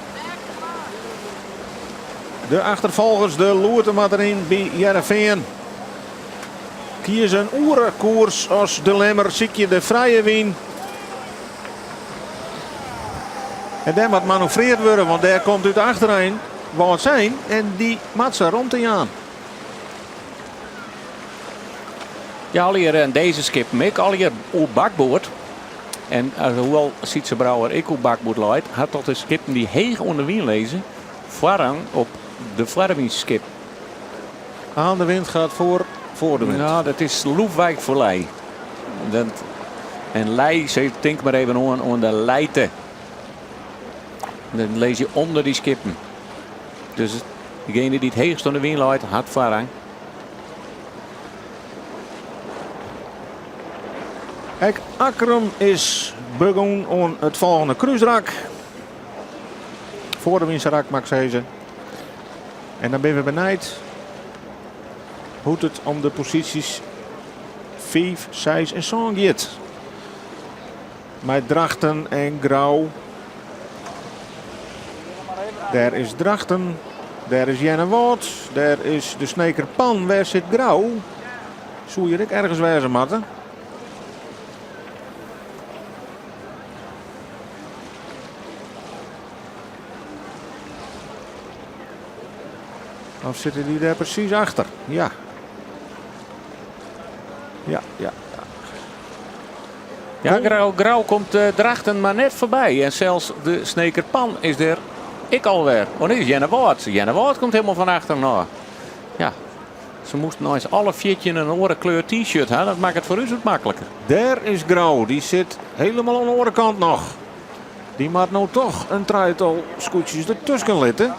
[SPEAKER 1] de achtervolgers, de loerten maar erin bij Heerenveen. Kies een oerenkoers als de Lemmer, zie je de vrije wien. En daar moet manoeuvreerd worden, want daar komt uit achterin wat zijn en die maakt ze rond te aan.
[SPEAKER 2] Ja, al hier deze skip ik al hier op bakboord. En hoewel Sietse Brouwer ik op bakboord leidt, had tot de skippen die heeg onder wien lezen. Voorrang op de Vlarwinskip.
[SPEAKER 1] Aan de wind gaat voor de wind.
[SPEAKER 2] Ja, dat is Loefwijk voor Lei. En Lei, ze denk maar even aan de Leite. Dan lees je onder die skippen. Dus degene die het heegst onder wien leidt, had voorrang.
[SPEAKER 1] Kijk, Akkerum is begonnen aan het volgende kruisrak. Voor de winstrak mag ik zeggen. En dan ben we benijd hoe het om de posities 5, 6 en 7 gaat. Met Drachten en Grauw. Daar is Drachten. Daar is Jennewoud. Daar is de Snekerpan. Waar zit Grauw? Zou je ik ergens wezen, Matten? Of zitten die daar precies achter? Ja.
[SPEAKER 2] Ja, Grauw komt Drachten maar net voorbij. En zelfs de Snekerpan is er ik alweer. Oh nee, Jennewoud. Jennewoud komt helemaal van achter naar. Ja, ze moesten nou eens alle viertje een orenkleur t-shirt hebben. Dat maakt het voor u wat makkelijker.
[SPEAKER 1] Daar is Grauw. Die zit helemaal aan de andere kant nog. Die maakt nou toch een truital scootjes ertussen litten.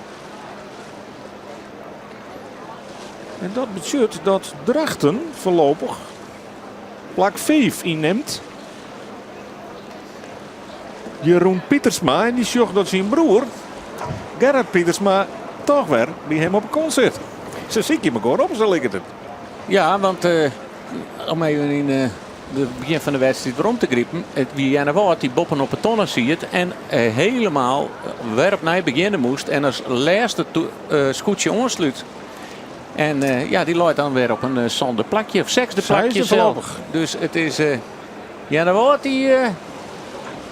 [SPEAKER 1] En dat betekent dat Drachten voorlopig plak 5 inneemt. Jeroen Pietersma, en die zag dat zijn broer Gerard Pietersma toch weer bij hem op een concert. Ze zie je elkaar op, zo lijkt het.
[SPEAKER 2] Ja, want om even in het begin van de wedstrijd rond te griepen. Wie Jennewoud die boppen op het tonnen ziet en helemaal weer opnieuw beginnen moest. En als laatste scootje aansluit. En ja, die loopt dan weer op een zonde plakje of zesde plakje zelf. Dus het is Jennewoud die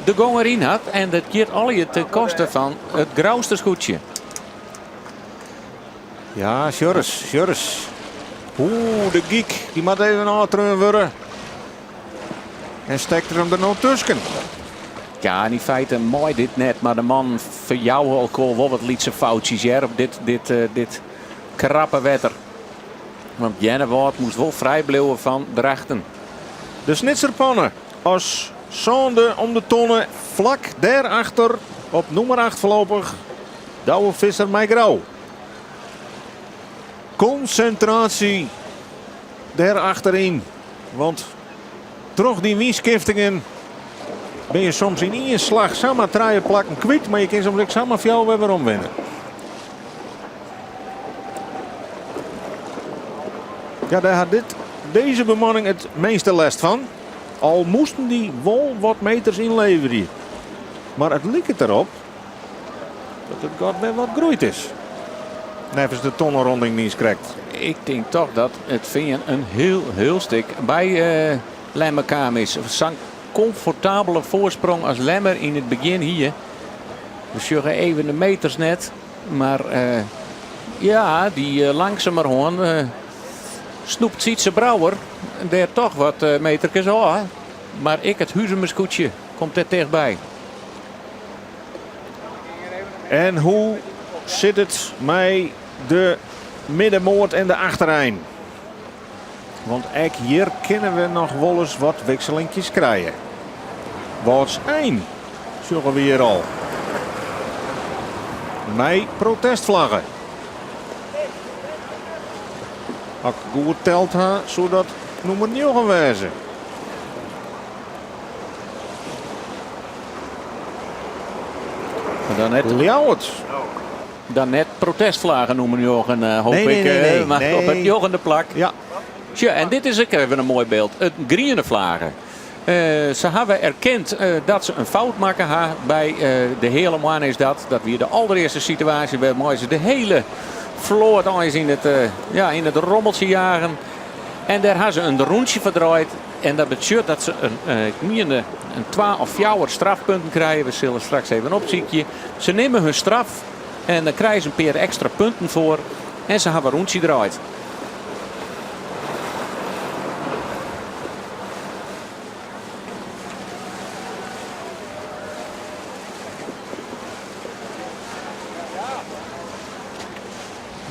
[SPEAKER 2] de gong erin had. En dat keert al je ten koste van het grauwste scootje.
[SPEAKER 1] Ja, Sjurres. Oeh, de geek. Die moet even aantreunen worden. En steekt er hem er nou tussen.
[SPEAKER 2] Ja, in feite mooi dit net. Maar de man voor jou al wel wat lietse foutjes hier op dit krappe wetter. Want Jennewoud moest wel vrij blijven van Drachten.
[SPEAKER 1] De Snitserpannen als zonde om de tonnen. Vlak daarachter op nummer 8 voorlopig. Douwe Visser met Grauw. concentratie daar achterin. Want toch die wienskiftingen ben je soms in één slag samen draaien plakken kwijt. Maar je kan soms ook samen veel weer omwinnen. Ja, daar had deze bemanning het meeste last van. Al moesten die wel wat meters inleveren. Maar het lijkt erop dat het God weer wat groeit is. Nevens de tonnenronding niet krijgt.
[SPEAKER 2] Ik denk toch dat het Veen een heel stuk bij Lemmer kwam is. Zo'n comfortabele voorsprong als Lemmer in het begin hier. We zeggen even de meters net. Maar ja, die langzamerhand snoept Sietse Brouwer. Daar toch wat metertjes aan. Maar ik het Huizemerskoetje komt er dichtbij.
[SPEAKER 1] En hoe zit het met de middenmoot en de achterijn? Want ook hier kunnen we nog wel eens wat wisselingjes krijgen. Wat één, zullen we hier al. Met protestvlaggen. Als ik goed telt, zodat nummer 9 wezen.
[SPEAKER 2] Dan net protestvlagen noemen Jochen, hoop ik.
[SPEAKER 1] Nee,
[SPEAKER 2] maar op het Jochen plak.
[SPEAKER 1] Ja.
[SPEAKER 2] Tja, en dit is ook even een mooi beeld. Het groene vlagen. Ze hebben erkend dat ze een fout maken bij de hele man is dat. Dat weer de allereerste situatie waar ze de hele vloot is in het rommeltje jagen. En daar hebben ze een rondje verdraaid. En dat betekent dat ze een 12 of 4 strafpunten krijgen. We zullen straks even opzieken. Ze nemen hun straf. En dan krijgen ze een paar extra punten voor. En ze hebben een rondje draait.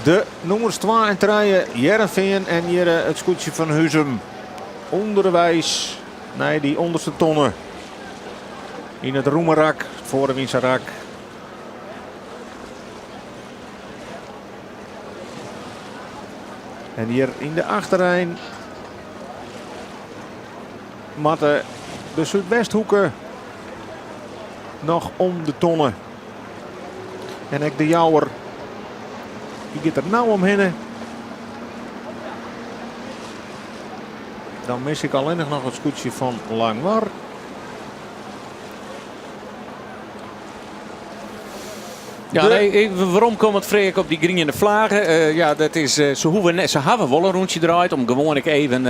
[SPEAKER 1] De nummers 2 en 3, Jereveen en hier het scootje van Huzum. Onderwijs naar die onderste tonnen. In het Roemerak, het Voorwinserak. En hier in de achterrijn. Matten de Zuidwesthoeken nog om de tonnen. En ik de Jouwer. Die gaat er nou omheen. Dan mis ik alleen nog het scootje van Langwar.
[SPEAKER 2] Ja, waarom komt het vreemd op die grienende vlagen? Ja, dat is, ze hebben wel een rondje draait om gewoon even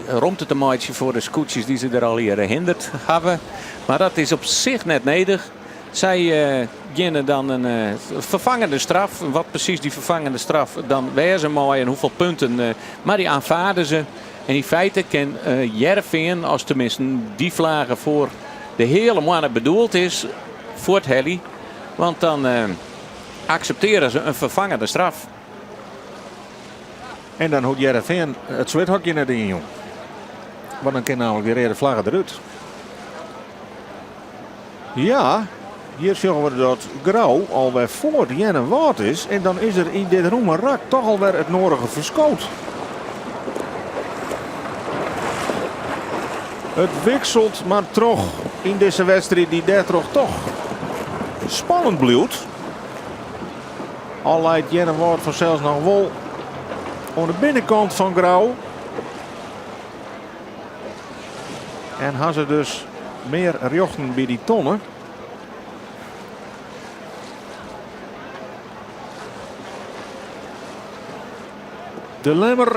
[SPEAKER 2] rond te maken voor de scootjes die ze er al hier hinderd hebben. Maar dat is op zich net nodig. Zij beginnen dan een vervangende straf. Wat precies die vervangende straf dan wezen mooi en hoeveel punten. Maar die aanvaarden ze. En in feite kan Jereveen, als tenminste die vlagen voor de hele mannen bedoeld is, voor het heli. Want dan accepteren ze een vervangende straf.
[SPEAKER 1] En dan hoort Jereveen het zwethokje naar de jong. Want dan kan namelijk weer de vlaggen eruit. Ja, hier zien we dat Grauw alweer voor Jenne Waard is. En dan is er in dit Roemerak toch alweer het nodige verschoot. Het wisselt maar toch in deze wedstrijd die daar toch spannend blijft. Al leidt Jenne Waard vanzelfs nog wel aan de binnenkant van Grauw. En had ze dus meer rjochten bij die tonnen. De Lemmer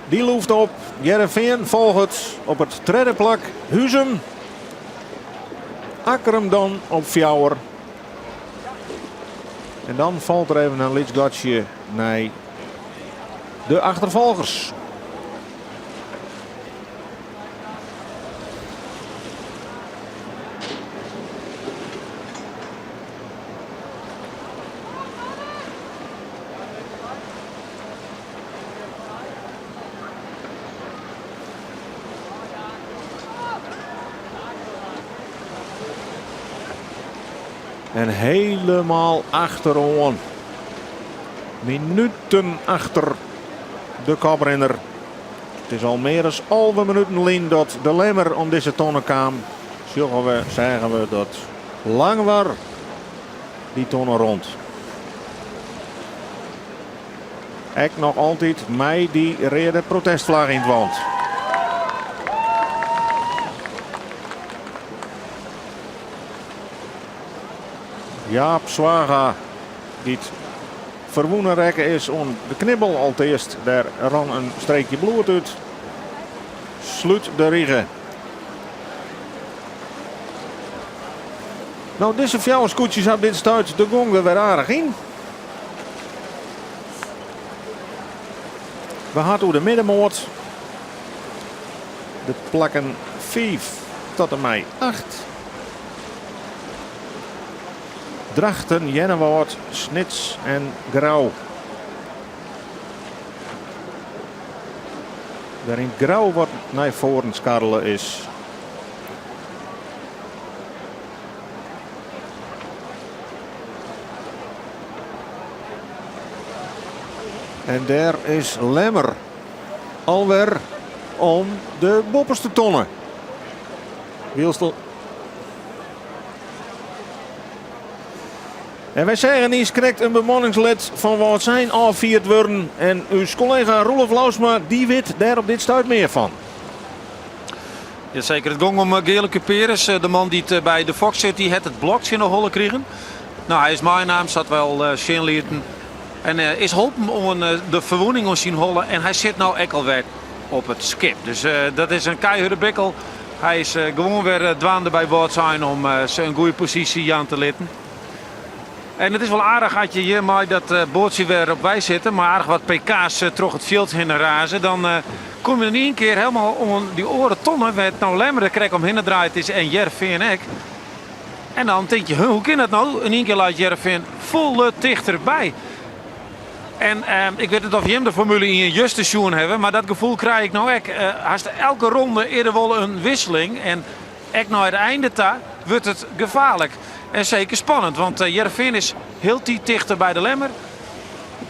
[SPEAKER 1] die loeft op. Jereveen volgt op het derde plak. Huzum. Akkerum dan op Fjouwer. En dan valt er even een lidsgatje naar de achtervolgers. En helemaal achterom Minuten achter de koprenner. Het is al meer dan halve minuten alleen dat de Lemmer om deze tonnen kwam. Zeggen we dat lang was die tonnen rond. Ik nog altijd mij die rode protestvlag in het wand. Jaap Zwaga, die het verwoenen rekken is om de knibbel al eerst. Daar ran een streekje bloed uit. Sluit de Riege. Nou, deze fjouwerscootjes op dit stuit de gong weer aardig in. We hadden de middenmoot. De plakken 5 tot en met 8. Drachten, Jennewoord, Snits en Grauw. Waarin Grauw wat naar voren skarrelen is. En daar is Lemmer alweer om de bopperste tonnen. Wielstel. En wij zeggen eens krijgt een bemanningslid van wat zijn afvierd worden. En uw collega Roelof Lausma die weet daar op dit stuit meer van.
[SPEAKER 3] Ja, zeker. Het ging om Geerlijke Peres, de man die het bij de Fox City het blokje in de holle kregen. Nou, hij is mijn naam, zat wel Shinleerten. En is geholpen om de verwoning om zien hollen. En hij zit nou ook alweer op het skip. Dus dat is een keiharde bikkel. Hij is gewoon weer dwaande bij woord zijn om zijn goede positie aan te litten. En het is wel aardig als je hier maar dat bootje weer op wij zitten. Maar aardig wat pk's terug het veld heen razen. Dan kom je in één keer helemaal om die oren tonnen. Waar het nou Lemmer de krek omheen draait is en Jervin en ik. En dan denk je, hoe kan dat nou? In één keer laat Jervin vol dichterbij. En ik weet niet of je hem de formule in je juiste seizoen hebben. Maar dat gevoel krijg ik nou ook. Haast elke ronde eerder wel een wisseling. En ook naar het einde daar wordt het gevaarlijk. En zeker spannend. Want Jervin is heel dichter bij de Lemmer.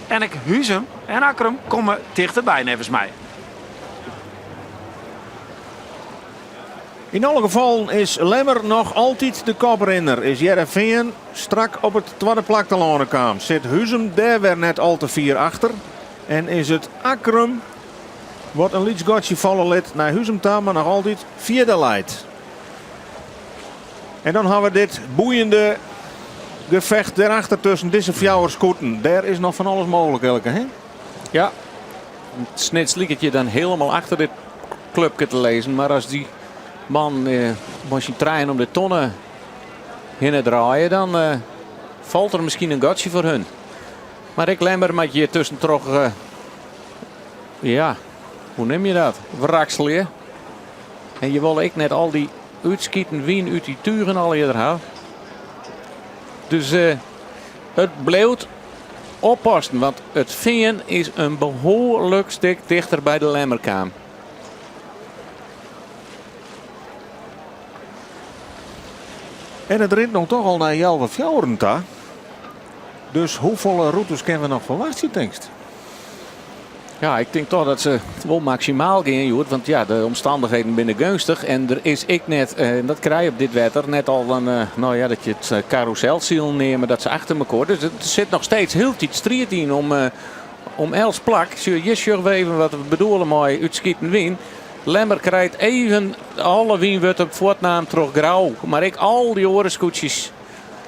[SPEAKER 3] En ik Huzem en Akrum komen dichterbij nevens mij.
[SPEAKER 1] In alle gevallen is Lemmer nog altijd de koprenner. Is Jervin strak op het tweede plak te lonen kwam. Zit Huzem daar weer net al te 4 achter. En is het Akrum wat een lietsgotje vallen liet naar Huzem toe, maar nog altijd vierde leidt. En dan hebben we dit boeiende gevecht daarachter tussen deze fjouwerscoeten. Daar is nog van alles mogelijk, Elke, hè?
[SPEAKER 2] Ja, Snits liet het je dan helemaal achter dit clubje te lezen. Maar als die man moest je trein om de tonnen heen te draaien, dan valt er misschien een gotje voor hun. Maar ik Lemmer met je tussen toch, ja, hoe neem je dat? Wraksel je. En je wil ik net al die uitschieten wien uit die turen al eerder had. Dus het blijft oppassen, want het veen is een behoorlijk stuk dichter bij de Lemmerkaam.
[SPEAKER 1] En het rint nog toch al naar Jelve Fjouweren ta. Dus hoeveel routes kunnen we nog verwachten, denkst?
[SPEAKER 2] Ja, ik denk toch dat ze wel maximaal gaan, Joert. Want ja, de omstandigheden binnen gunstig. En er is ik net, dat krijg je op dit wetter, net al een, nou ja, dat je het carouselziel nemen, dat ze achter elkaar. Dus er zit nog steeds heel iets strijd in om Els plak. Je zult even wat we bedoelen mooi uitschieten win. Lemmer krijgt even alle wien wordt op voortnaam terug grauw. Maar ik al die orenscootjes.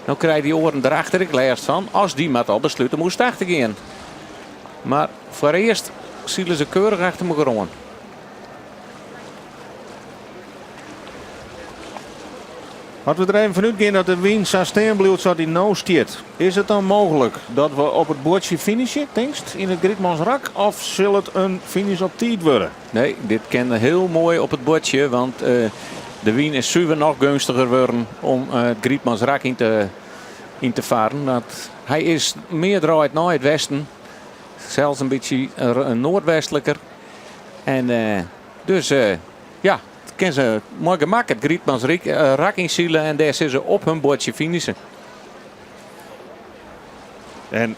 [SPEAKER 2] Nou krijg je die oren erachter ik leerst van. Als die maar al besluiten moest achter gaan. Maar voor eerst zielen ze keurig achter me grond.
[SPEAKER 1] Wat we er even vanuit gaan dat de wind zo steen blijft zoals die nou stiert. Is het dan mogelijk dat we op het bordje finishen, denkst, in het Grietmansrak? Of zal het een finish op tijd worden?
[SPEAKER 2] Nee, dit kan heel mooi op het bordje. Want de wien is zuiver nog gunstiger worden om het Grietmansrak in te varen. Want hij is meer draait naar het westen. Zelfs een beetje noordwestelijker. En dus ja, kunnen ze mooi gemakkelijk het Grietmansrak inzielen. En daar zijn ze op hun bordje finishen.
[SPEAKER 1] En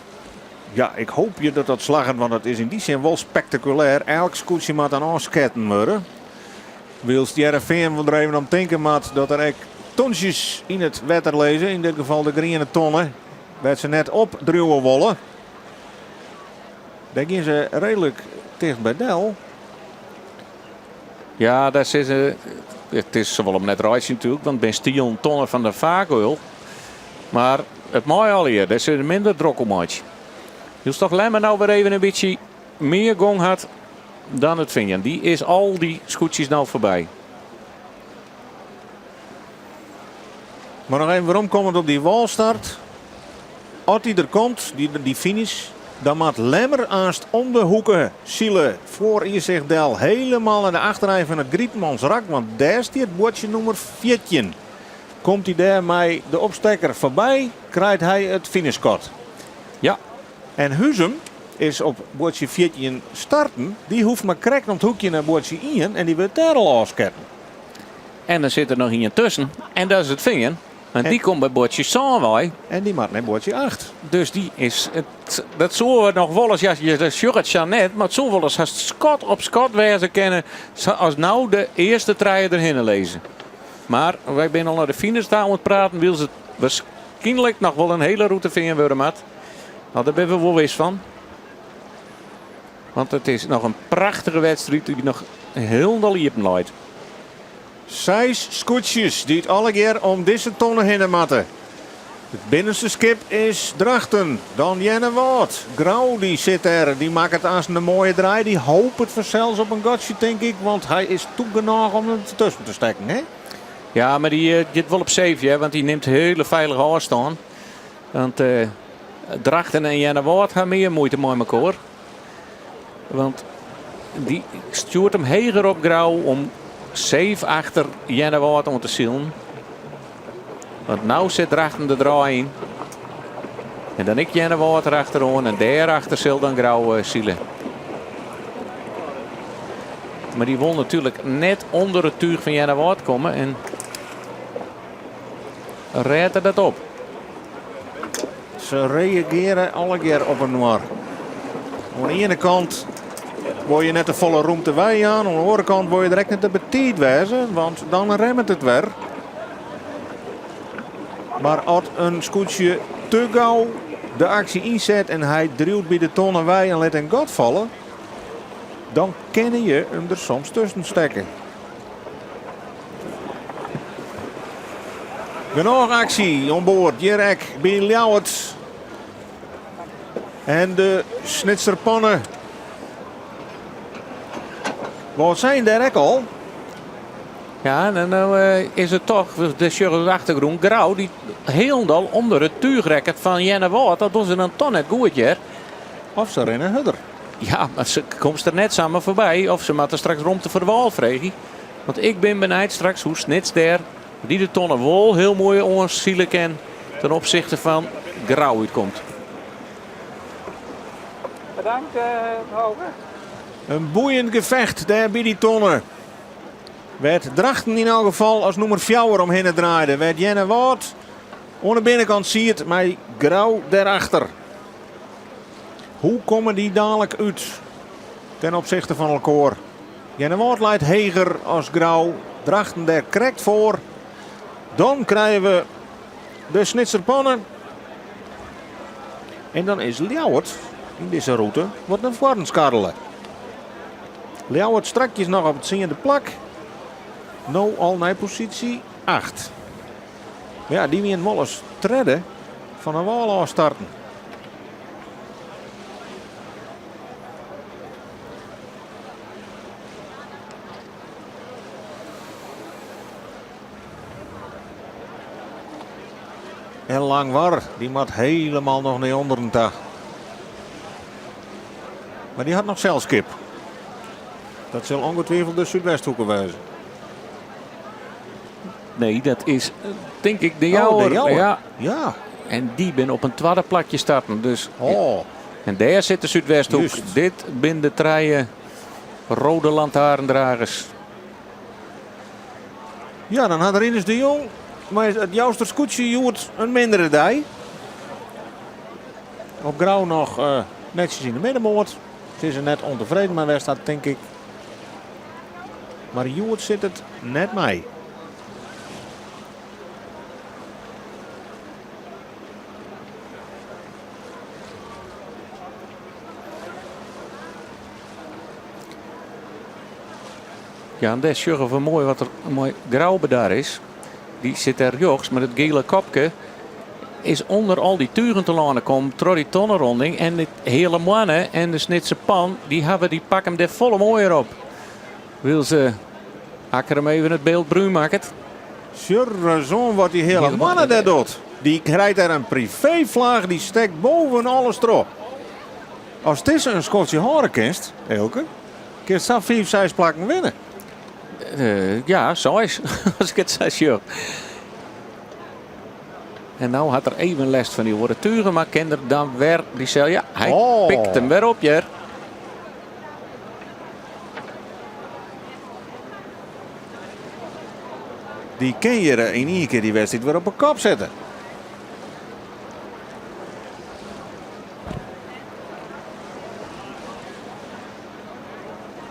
[SPEAKER 1] Ja, ik hoop je dat dat slagen, want het is in die zin wel spectaculair. Elk scootje moet aan afsketten worden. Wils die RFM wil er even om denken maat dat er echt tonsjes in het water lezen. In dit geval de groene tonnen. Werd ze net op druwen wollen. Daar gaan ze redelijk dicht bij Del.
[SPEAKER 2] Ja, dat is, het is wel om net rijtje natuurlijk, want ben stiel tonnen van de vacuül. Maar het mooie al hier, dat is een minder drokkelmatch. Dus toch Lemmer nou weer even een beetje meer gong had dan het Vinjan. Die is al die scootjes nou voorbij.
[SPEAKER 1] Maar nog even waarom komt op die walstart. Als die er komt, die finish, dan moet Lemmer aanst om de hoeken zielen voor je zich Del helemaal aan de achterrij van het Grietmans rak. Want daar staat het bordje nummer 14. Komt hij daarmee de opstekker voorbij, krijgt hij het finishkort.
[SPEAKER 2] Ja.
[SPEAKER 1] En Huzum is op bordje 14 starten. Die hoeft maar correct om het hoekje naar bordje 1 en die wil daar al afsketten.
[SPEAKER 2] En dan zit er nog iemand tussen. En dat is het Vinjan. En die komt bij bordje Sanway.
[SPEAKER 1] En die maakt naar bordje 8.
[SPEAKER 2] Dus die is... Dat zullen we nog wel eens... Ja, je zegt het net. Maar het zal wel eens als Scott op Scott wezen kennen. Als nou de eerste treien erheen lezen. Maar wij zijn al naar de finish daar aan het praten. Wil ze waarschijnlijk nog wel een hele route vinden worden, Matt. Nou, daar ben we wel wist van. Want het is nog een prachtige wedstrijd die nog heel liepen leidt.
[SPEAKER 1] 6 scootjes die het alle keer om deze tonnen heen matten. Het binnenste skip is Drachten. Dan Jenne Woord. Grauw die zit er. Die maakt het aan een mooie draai. Die hoopt het zelfs op een gotje, denk ik. Want hij is toe genoeg om hem tussen te steken, hè?
[SPEAKER 2] Ja, maar die zit wel op 7, hè, want die neemt hele veilige afstand. Want Drachten en Jenne Woord hebben meer moeite met elkaar. Want die stuurt hem heger op Grauw om 7 achter Jenne Woord om te zielen. Want nou zit Drachten de draai in. En dan ik Jenne Woord erachteraan en daarachter zal dan Grauw zielen. Maar die wil natuurlijk net onder het tuig van Jenne Woord komen en redt dat op.
[SPEAKER 1] Ze reageren alle keer op een noir. Aan de ene kant word je net de volle ruimte wij aan. Aan de andere kant word je direct net de betiet wezen. Want dan remt het weer. Maar als een scootje te gauw de actie inzet en hij drielt bij de tonnen wij en let een gat vallen. Dan kan je hem er soms tussen steken. Genoeg actie onboord. Jerek bij Ljouwert. En de snitserpannen. Wat zijn daar ook al?
[SPEAKER 2] Ja, en dan is het toch de shirt achtergrond Grauw die helemaal onder het tuig rekkert van Jenne Woord. Dat doen ze dan toch net goed, hè?
[SPEAKER 1] Of ze rennen hudder.
[SPEAKER 2] Ja, maar ze komt er net samen voorbij. Of ze moeten straks rond voor de wal vregen. Want ik ben benijd straks hoe snits daar die de tonnen wol heel mooi ons zielen kan ten opzichte van Grauw uitkomt.
[SPEAKER 3] Bedankt, Hoge.
[SPEAKER 1] Een boeiend gevecht daar bij die tonnen. Werd Drachten in elk geval als nummer 4 omheen het draaide. Werd Jenne Woord aan de binnenkant ziet, maar Grauw daarachter. Hoe komen die dadelijk uit ten opzichte van elkaar? Jenne Woord leidt heger als Grauw. Drachten daar correct voor. Dan krijgen we de snitserpannen. En dan is Ljouwert in deze route wat een voordenskarrelen. Ljouwert strakjes nog op het ziende plak. Nou al naar positie 8. Ja, die weer wel eens treden van een wal starten. En Langwar, die moet helemaal nog naar onderen toe. Maar die had nog zelfskip. Dat zal ongetwijfeld de Zuidwesthoeken wijzen.
[SPEAKER 2] Nee, dat is denk ik de jouwer. Ja.
[SPEAKER 1] Ja.
[SPEAKER 2] En die ben op een tweede plakje starten. Dus,
[SPEAKER 1] Oh.
[SPEAKER 2] en daar zit de Zuidwesthoek.
[SPEAKER 1] Juist.
[SPEAKER 2] Dit zijn de treien rode lantaarndragers.
[SPEAKER 1] Ja, dan had Rinus de Jong. Maar het jouwste scootje joert een mindere dij.
[SPEAKER 4] Op Grauw nog netjes in de middenmoot. Het is er net ontevreden maar waar staat, denk ik. Maar Joert zit het net mee.
[SPEAKER 2] Ja, en dat is van mooi wat er mooi Grauwe daar is. Die zit er rechts met het gele kopje. Is onder al die turen te lanen komen, door die tonnenronding. En het hele mannen en de snitse pan, die pakken hem er volle mooi op. Wil ze akker hem even het beeld bruin maken?
[SPEAKER 4] Sure, zo'n wat die hele mannen daar doet. Die krijgt er een privévlag, die steekt boven alles erop. Als het is een Schotse horenkunst, Elke, kun je zo 5, 6 plakken winnen.
[SPEAKER 2] Ja, zo is. Als ik het zeg, joh. En nou had er even les van die worden turen, maar kende dan weer die zei ja, hij pikt hem weer op, Jer.
[SPEAKER 4] Die kun je in één keer die wedstrijd weer op een kop zetten.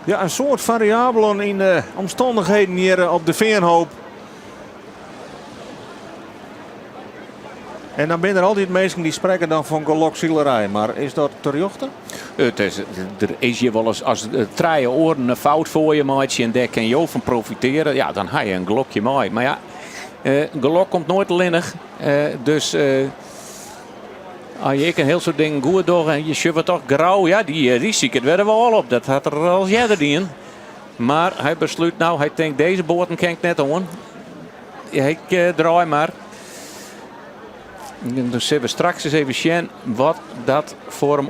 [SPEAKER 4] Ja, een soort variabelen in de omstandigheden hier op de Veenhoop. En dan zijn er altijd mensen die spreken dan van gelokzielerij. Maar is dat te jochten?
[SPEAKER 2] Er is hier wel eens, als treien oren een fout voor je maatje en daar kan je ook van profiteren. Ja, dan ga je een glokje mooi. Maar ja, gelok komt nooit linnig. Dus als je een heel soort dingen goed door en je schuift toch Grauw. Ja, die zie ik het werden wel op. Dat had er als jij erin. Maar hij besluit nou, hij denkt deze boten kan ik net aan. Ik draai maar. Dus zullen we straks eens even zien wat dat voor hem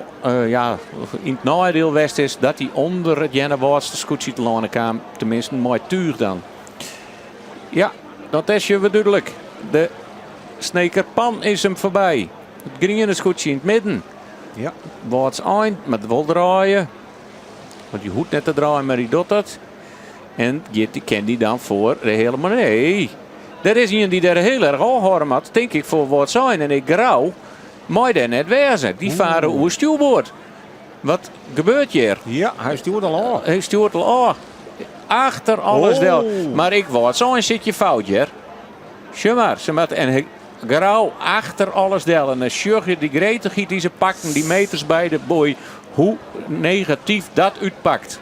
[SPEAKER 2] in het nadeel west is. Dat hij onder het Jennewaardste scootje te lanen kwam. Tenminste een mooi tuur dan. Ja, dat is je weer duidelijk. De Snekerpan is hem voorbij. Het groene scootje in het midden.
[SPEAKER 4] Ja.
[SPEAKER 2] Waarts eind met wel draaien. Want je hoeft net te draaien, maar die doet dat. En die kent die dan voor de helemaal nee. Er is iemand die daar heel erg aanhouden had, denk ik, voor wat zijn. En ik Grauw, maar daar net wezen. Die varen over stuurboord. Wat gebeurt hier?
[SPEAKER 4] Ja, hij stuurt al aan.
[SPEAKER 2] Hij stuurt al aan. Achter alles wel. Maar ik wat zijn zit je fout, hier. Zie maar. En Grauw achter alles del. En dan zie je die gretig die ze pakken, die meters bij de boy. Hoe negatief dat uitpakt.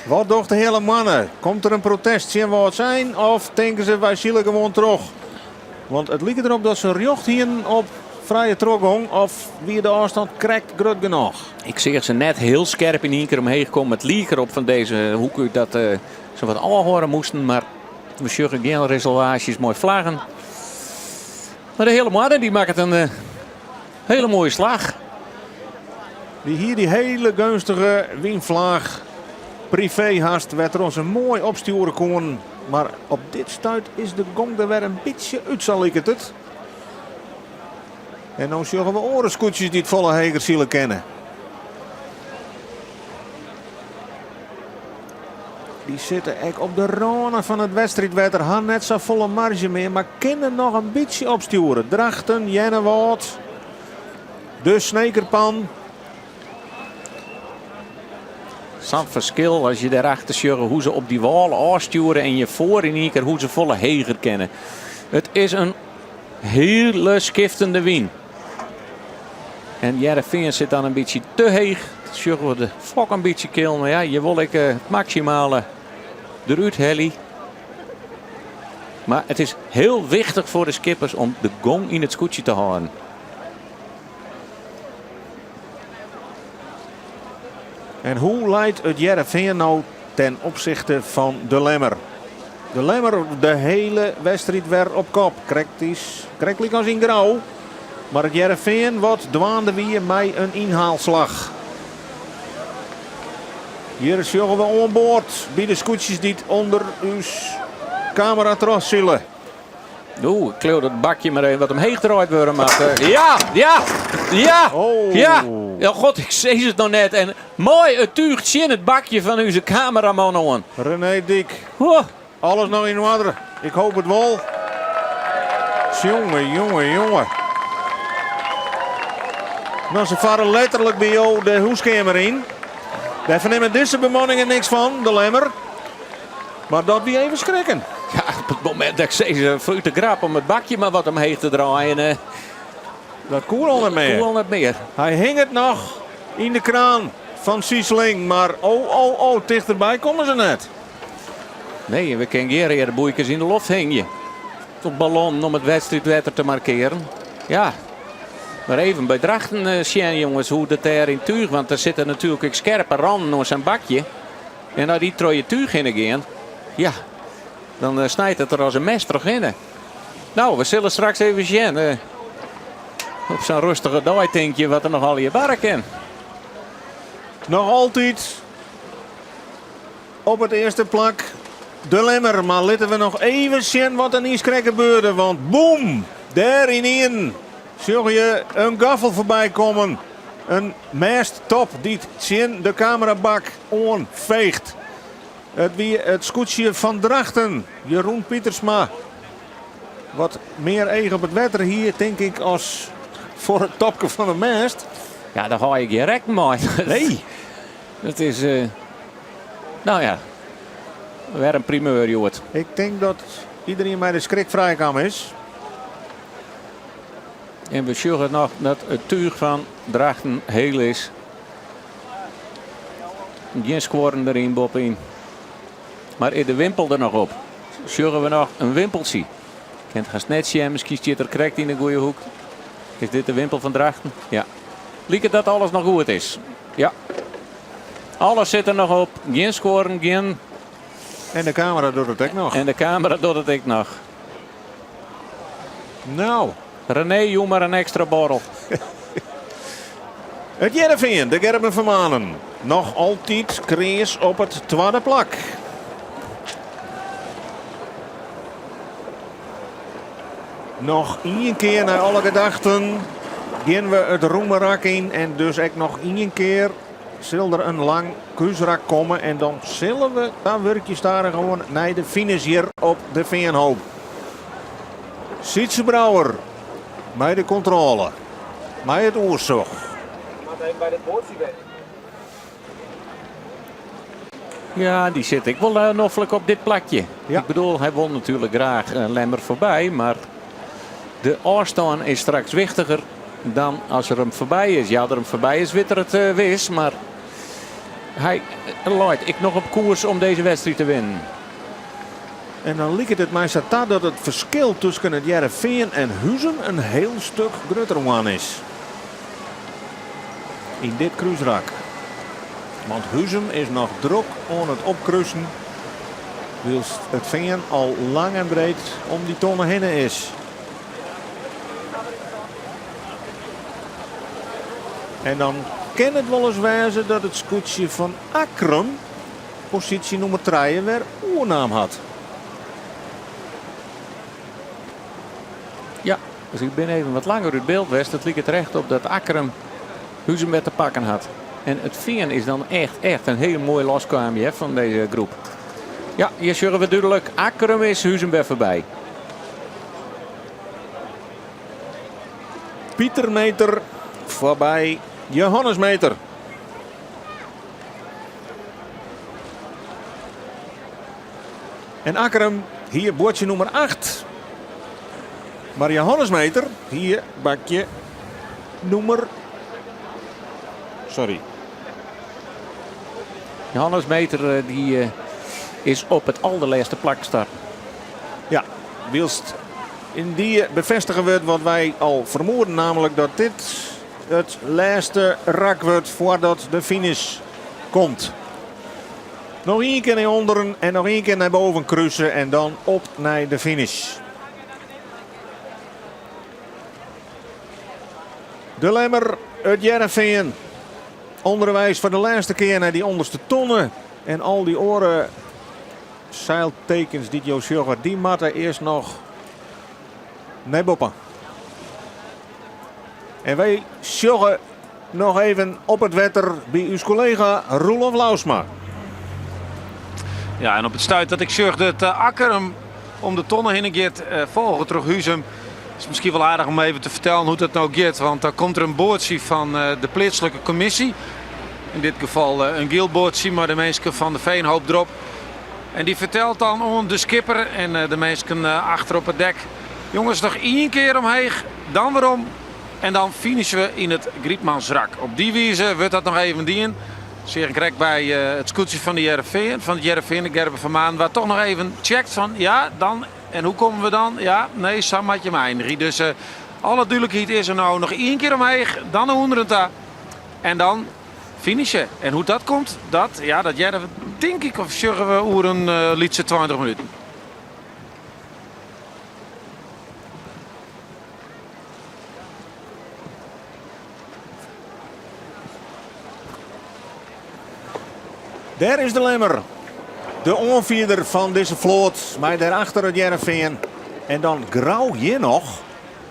[SPEAKER 4] Wat doet de hele mannen? Komt er een protest? Zien we wat zijn? Of denken ze wij zullen gewoon terug? Want het lijkt erop dat ze rjocht hier op vrije trogong. Of wie de afstand krijgt groot genoeg.
[SPEAKER 2] Ik zeg ze net heel scherp in één keer omheen gekomen. Het liep erop van deze hoek dat ze wat aanhoren moesten. Maar we zullen geen reservaties, mooi vlaggen. Maar de hele mannen die maken een hele mooie slag.
[SPEAKER 4] Die hele gunstige winvlaag. Privéhast werd er ons een mooi opsturen kon. Maar op dit stuit is de gong er weer een beetje uit, zal ik het. En dan zullen we orenscootjes die het volle heger zullen kennen. Die zitten ook op de randen van het wedstrijdwetter. Han net zo volle marge meer, maar kunnen nog een beetje opsturen. Drachten, Jennewaard, de Snekerpan.
[SPEAKER 2] Zo'n verschil als je daarachter ziet hoe ze op die walen aansturen en je voor in één keer hoe ze volle heger kennen. Het is een hele skiftende win. En Jereveen zit dan een beetje te heeg. Zullen we de vlok een beetje killen. Maar ja, je wil ik het maximale eruit hellen. Maar het is heel wichtig voor de skippers om de gong in het scootje te houden.
[SPEAKER 4] En hoe leidt het Jereveen nou ten opzichte van de Lemmer? De Lemmer de hele wedstrijd weer op kop. Krijgt als in Grauw. Maar het Jereveen wat dwaande weer met een inhaalslag. Hier zullen we onboord bij de scootjes die het onder uw camera terug zullen.
[SPEAKER 2] Oeh, ik kleurde het bakje maar even wat omheen gedraaid worden. Maar ja.
[SPEAKER 4] Oh.
[SPEAKER 2] Ja, god, ik zie het nog net. En mooi, het tuigt in het bakje van onze cameraman aan.
[SPEAKER 4] René Dik.
[SPEAKER 2] Oh.
[SPEAKER 4] Alles nog in orde. Ik hoop het wel. Jongen. Nou, ze varen letterlijk bij jou de huiskamer in. Daar vernemen deze bemanningen niks van, de Lemmer. Maar dat wie even schrikken.
[SPEAKER 2] Ja, op het moment dat ik ze fruit te grap om het bakje maar wat omheen te draaien.
[SPEAKER 4] Dat koel al niet meer.
[SPEAKER 2] Koel net meer.
[SPEAKER 4] Hij hing het nog in de kraan van Siesling. Maar oh, dichterbij komen ze net.
[SPEAKER 2] Nee, we kunnen hier de boeikers in de lucht hingen. Op ballon om het wedstrijdwetter te markeren. Ja, maar even bij Drachten zien jongens hoe dat er in tuig. Want er zitten natuurlijk ook scherpe randen naar zijn bakje. En als die trooie tuig in gaan, ja, dan snijdt het er als een mes terug in. Nou, we zullen straks even zien. Op zo'n rustige dag denk je wat er nog al je barren kan.
[SPEAKER 4] Nog altijd op het eerste plak de Lemmer. Maar laten we nog even zien wat er niet gebeurde. Want boem, daar in één zie je een gaffel voorbij komen. Een mast top die zien de camerabak onveegt. Het wie het scootje van Drachten, Jeroen Pietersma. Wat meer eigen op het wetter hier, denk ik, als voor het topje van de mast.
[SPEAKER 2] Ja, daar ga ik direct mee.
[SPEAKER 4] Nee.
[SPEAKER 2] Het is, nou ja, weer een primeur, Joert.
[SPEAKER 4] Ik denk dat iedereen bij de schrik vrijkam is.
[SPEAKER 2] En we zorgen nog dat het tuig van Drachten heel is. Geen scoren erin, Bob in. Maar in de wimpel er nog op. Zorgen we nog een wimpeltje. Kent gaan net zien, misschien zit er correct in de goede hoek. Is dit de wimpel van Drachten? Ja. Liek het dat alles nog goed is? Ja. Alles zit er nog op. Geen scoren, geen...
[SPEAKER 4] En de camera doet het ook nog.
[SPEAKER 2] En de camera doet het ook nog.
[SPEAKER 4] Nou.
[SPEAKER 2] René, joe maar een extra borrel.
[SPEAKER 4] Het Jereveen, de Gerben Vermanen. Nog altijd Krees op het tweede plak. Nog één keer naar alle gedachten gaan we het roemerak in. En dus ook nog één keer zal er een lang kruisrak komen. En dan zullen we, dan werkjes daar gewoon naar de finish hier op de Veenhoop. Sietse Brouwer, bij de controle, bij het oorlog.
[SPEAKER 2] Ja, die zit ik wel noffelijk op dit plakje.
[SPEAKER 4] Ja.
[SPEAKER 2] Ik bedoel, hij wil natuurlijk graag Lemmer voorbij. Maar de afstand is straks wichtiger dan als er hem voorbij is. Ja, als er hem voorbij is, witter het wis. Maar hij leidt ik nog op koers om deze wedstrijd te winnen.
[SPEAKER 4] En dan lijkt het mij dat het verschil tussen het Jereveen en Huizen een heel stuk groter is. In dit kruisrak. Want Huizen is nog druk aan het opkruisen. Whilst het Veen al lang en breed om die tonnen heen is. En dan kan het wel eens wijzen dat het scootje van Akrum positie nummer 3 weer oernaam had.
[SPEAKER 2] Ja, dus ik ben even wat langer uit het beeld west. Het liep het recht op dat Akrum Huizen met te pakken had. En het Veen is dan echt een heel mooi loskamer van deze groep. Ja, hier zullen we duidelijk. Akrum is Huizen voorbij.
[SPEAKER 4] Pieter Meter voorbij Johannes Meter. En Akrum hier bordje nummer 8. Maar Johannes Meter hier bakje nummer... Sorry.
[SPEAKER 2] Johannes Meter die is op het allerlaatste plak gestart.
[SPEAKER 4] Ja, wilst in die bevestigen we het wat wij al vermoeden. Namelijk dat dit het laatste rak wordt voordat de finish komt. Nog één keer naar onderen en nog één keer naar boven kruisen. En dan op naar de finish. De Lemmer uit Jereveen. Onderwijs voor de laatste keer naar die onderste tonnen. En al die oren zeiltekens die Joost Jogger, die matten eerst nog naar boven. En wij joggen nog even op het wetter bij uw collega Roelof Lausma.
[SPEAKER 3] Ja, en op het stuit dat ik zorg dat Akkerum om de tonnen heen gaat volgen terug Huizen. Het is misschien wel aardig om even te vertellen hoe dat nou gaat. Want dan komt er een boordje van de plaatselijke commissie. In dit geval een guildboordje, maar de mensen van de Veenhoop erop. En die vertelt dan aan de skipper en de mensen achter op het dek. Jongens, nog 1 keer omheen, dan weer om. En dan finishen we in het Griepmansrak. Op die wijze wordt dat nog even dien. Zeer correct bij het scootje van de Jereveen, van het Jereveen, de Gerben van Maan. Waar toch nog even checkt van ja, dan. En hoe komen we dan? Ja, nee, Sam had je mij. Dus alle duidelijkheid is er nou nog 1 keer omheen, dan een 100 en dan finishen. En hoe dat komt, dat jij denk ik of zeggen we over een liedje 20 minuten.
[SPEAKER 4] Daar is de Lemmer. De onvierder van deze vloot. Maar daarachter het Jereveen. En dan Grauw hier nog.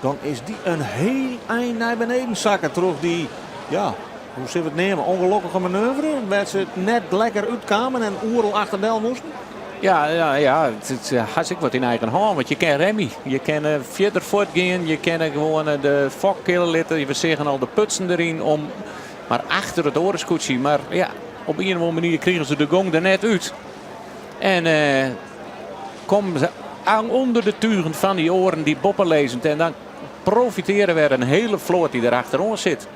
[SPEAKER 4] Dan is die een heel eind naar beneden zakken. Terug die, ja, hoe zullen we het nemen? Ongelukkige manoeuvre. Waar ze net lekker uitkwamen en oerel achterdel moesten.
[SPEAKER 2] Ja, het has ik wat in eigen hand. Want je kan remmen. Je kan verder voortgaan. Je kan gewoon de fok killen laten. We zeggen al de putsen erin om. Maar achter het orenscootje. Maar ja, op een of andere manier kregen ze de gong er net uit. En komen ze aan onder de turen van die oren die boppen lezend. En dan profiteren we een hele vloot die er achterom zit.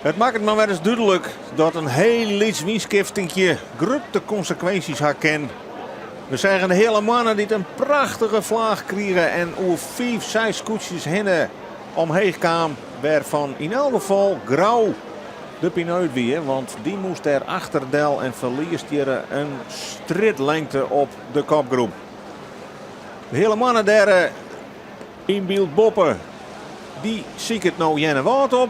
[SPEAKER 4] Het maakt het maar wel eens duidelijk dat een heel lieds winskiftingje grote consequenties herkent. We zeggen de hele mannen die een prachtige vlaag kregen en over 5, 6 scootjes heen omheen kwamen. Waarvan in elk geval Grauw de pineut weer, want die moest er achterdel en verliest hier een stritlengte op de kopgroep. De hele mannen daar in beeld boppen, die ziek het nou Jenne Wout op.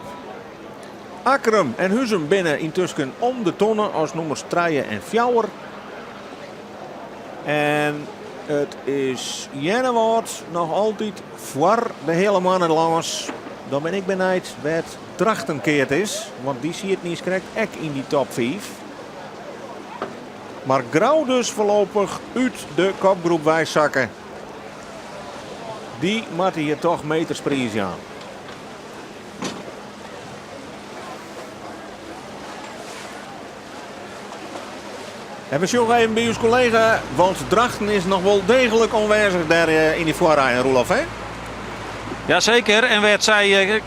[SPEAKER 4] Akkerum en Huzum binnen intussen om de tonnen als nummers 3 en 4. En het is Jenne Wout nog altijd voor de hele mannen langs. Dan ben ik benieuwd waar het Drachtenkeert is. Want die zie het niet correct ook in die top 5. Maar Grauw dus voorlopig uit de kopgroep wijszakken. Die moet hier toch metersprijs aan. En we zien even bij ons collega, want Drachten is nog wel degelijk onwijzig daar in die voorrij, Roelof, hè?
[SPEAKER 3] Jazeker, en werd zij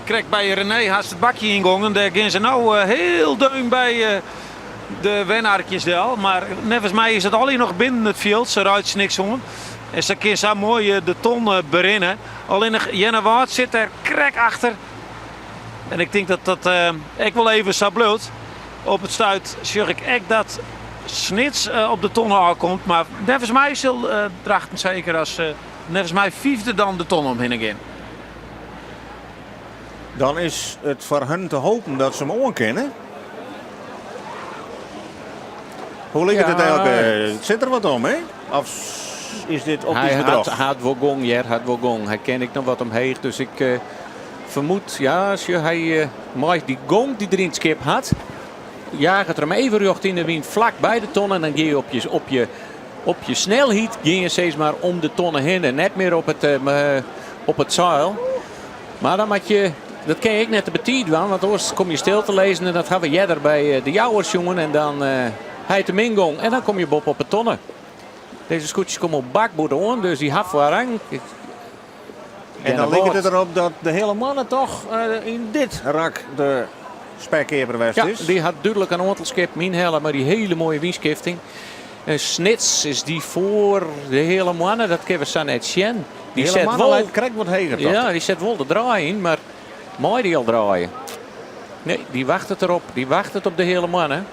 [SPEAKER 3] krijgt bij René haast het bakje ingongen. Daar gaan ze nou heel duim bij de winnaartjesdel. Maar nevens mij is het al hier nog binnen het veld. Ze ruikt niks om. En ze kan zo mooi de ton berinnen. Alleen nog Jenne Wout zit er krek achter. En ik denk dat ik wel even sabloot. Op het stuit zeg ik echt dat Snits op de ton aankomt. Maar nevens mij zal Drachten zeker als nevens mij 5e dan de ton omheen gaan.
[SPEAKER 4] Dan is het voor hen te hopen dat ze hem onkennen. Hoe ligt het eigenlijk? Zit er wat om, hè? Of is dit op
[SPEAKER 2] Hij
[SPEAKER 4] dit bedrag?
[SPEAKER 2] had wel gong. Hij ken ik nog wat omheen. Dus ik vermoed, ja, als hij maar die gong die erin skip had. Jaagt er hem even recht in de wind vlak bij de ton. En dan ga je op je snelheid. Ga je steeds maar om de tonnen heen. En net meer op het zeil. Maar dan moet je. Dat ken ik net de betiet van, want anders kom je stil te lezen en dat gaan we jeder bij de jouwers jongen en dan hij de mingong en dan kom je bob op het tonnen. Deze scootjes komen op bakboorden aan, dus die had waarang.
[SPEAKER 4] En dan ligt het erop dat de hele mannen toch in dit rak de spekkeper was is.
[SPEAKER 2] Ja, die had duidelijk een aantalskip minhellen, maar die hele mooie winskifting. Snits is die voor de hele mannen, dat kunnen we zo net zien. Die
[SPEAKER 4] de
[SPEAKER 2] zet
[SPEAKER 4] hele mannen
[SPEAKER 2] wel,
[SPEAKER 4] krijgt wat heger.
[SPEAKER 2] ja, die zet wel de draai in, maar mooi die al draaien. Nee, die wacht het erop. Die wacht het op de hele mannen.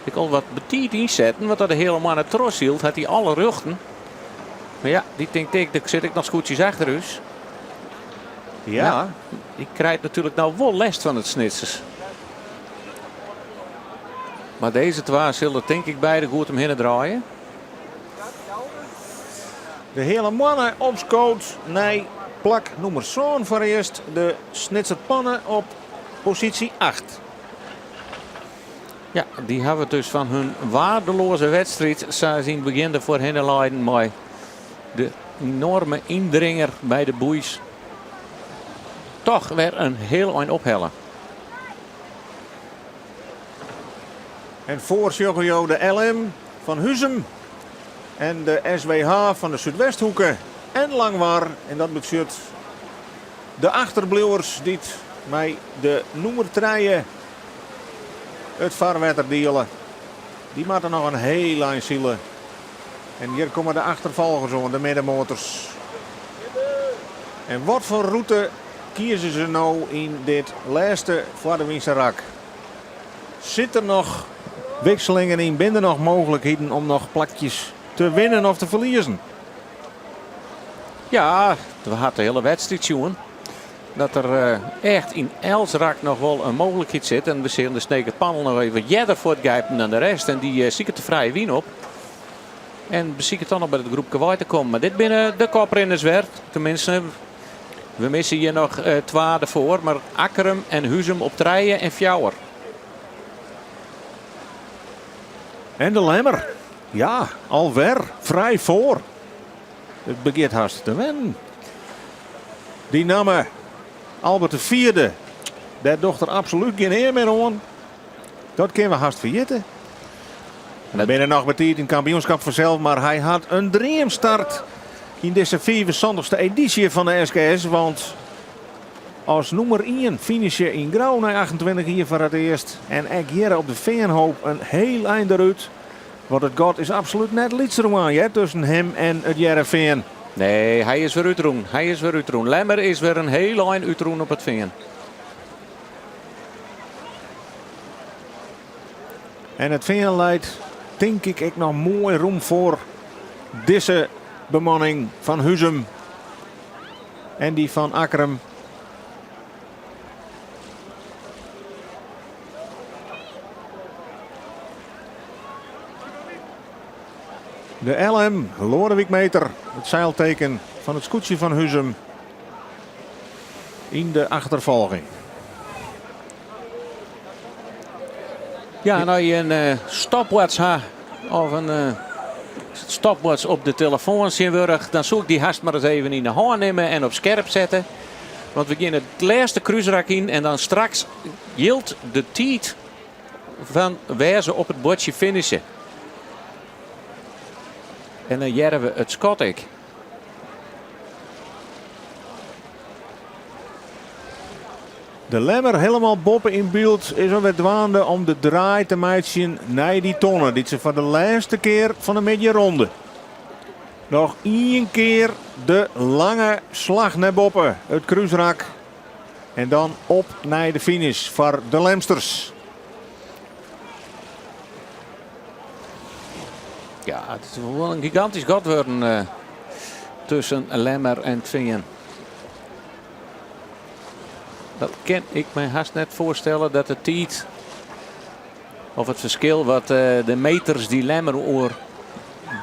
[SPEAKER 2] Ik wil wat betiet inzetten, want dat de hele mannen tros hield, had hij alle ruggen. Maar ja, die denkt ik, daar zit ik nog scootjes achter dus.
[SPEAKER 4] Ja.
[SPEAKER 2] Die krijgt natuurlijk nou wel last van het snitsers. Maar deze twee zullen denk ik beide goed omheen draaien.
[SPEAKER 4] De hele mannen op scoot. Nee, plak nummer zo'n voor eerst. De snitserpannen op positie 8.
[SPEAKER 2] Ja, die hebben dus van hun waardeloze wedstrijd zijn in het begin ervoor heen leiden. Maar de enorme indringer bij de boeis toch weer een heel eind ophellen.
[SPEAKER 4] En voor Sjogjo de LM van Huzum. En de SWH van de Zuidwesthoeken. En Langwaar. En dat betekent de achterblijvers die met de noemertreien het vaarwetter delen. Die moeten nog een heel lang zielen. En hier komen de achtervolgers om, de middenmotors. En wat voor route kiezen ze nou in dit laatste voor de winsterak? Zit er nog wisselingen in? Binnen nog mogelijkheden om nog plakjes te winnen of te verliezen?
[SPEAKER 2] Ja, we hadden de hele wedstrijd zien. Dat er echt in Elsrak nog wel een mogelijkheid zit. En we zien de Sneker Panel nog even jeder voortgrijpen dan de rest. En die ziet het de vrije wien op. En we zien het dan nog bij het groep Kwaai te komen. Maar dit binnen de koprenners werd. Tenminste, we missen hier nog 2 ervoor. Maar Akkerum en Huzum op Trijen en Fjouwer.
[SPEAKER 4] En de Lemmer. Ja, alweer vrij voor. Het begint haast te winnen. Die namen Albert IV. Daar dochter absoluut geen eer meer aan. Dat kunnen we haast vergeten. We zijn nog met in het kampioenschap vanzelf. Maar hij had een dreamstart in deze 74ste editie van de SKS. Want als nummer 1 finishen in Grauw na 28 hier voor het eerst. En ook hier op de Veenhoop een heel eind eruit. Want het God is absoluut net lietsroman tussen hem en het Jereveen.
[SPEAKER 2] Nee, hij is weer uitroen. Hij is weer uitroen. Lemmer is weer een heel eind uitroen op het Veen.
[SPEAKER 4] En het Veen leidt, denk ik nog mooi roem voor deze bemanning van Huzum. En die van Akkerum. De LM, Lodewijkmeter, het zeilteken van het scootje van Huzum in de achtervolging.
[SPEAKER 2] Ja, nou je een stopwatch ha of een stopwatch op de telefoon zien, dan zoek die haast maar eens even in de hand nemen en op scherp zetten. Want we gaan het laatste cruiserak in en dan straks yield de tijd van waar ze op het bordje finishen. En dan jaren we het Scottick.
[SPEAKER 4] De Lemmer helemaal boppen in beeld is alweer dwaande om de draai te maken naar die tonnen. Dit is voor de laatste keer van de middenronde. Nog 1 keer de lange slag naar boppen. Het cruiserak. En dan op naar de finish voor de Lemsters.
[SPEAKER 2] Ja, het is wel een gigantisch gat worden tussen Lemmer en Tvingen. Dat kan ik me haast net voorstellen dat de tijd of het verschil wat de meters die Lemmer oor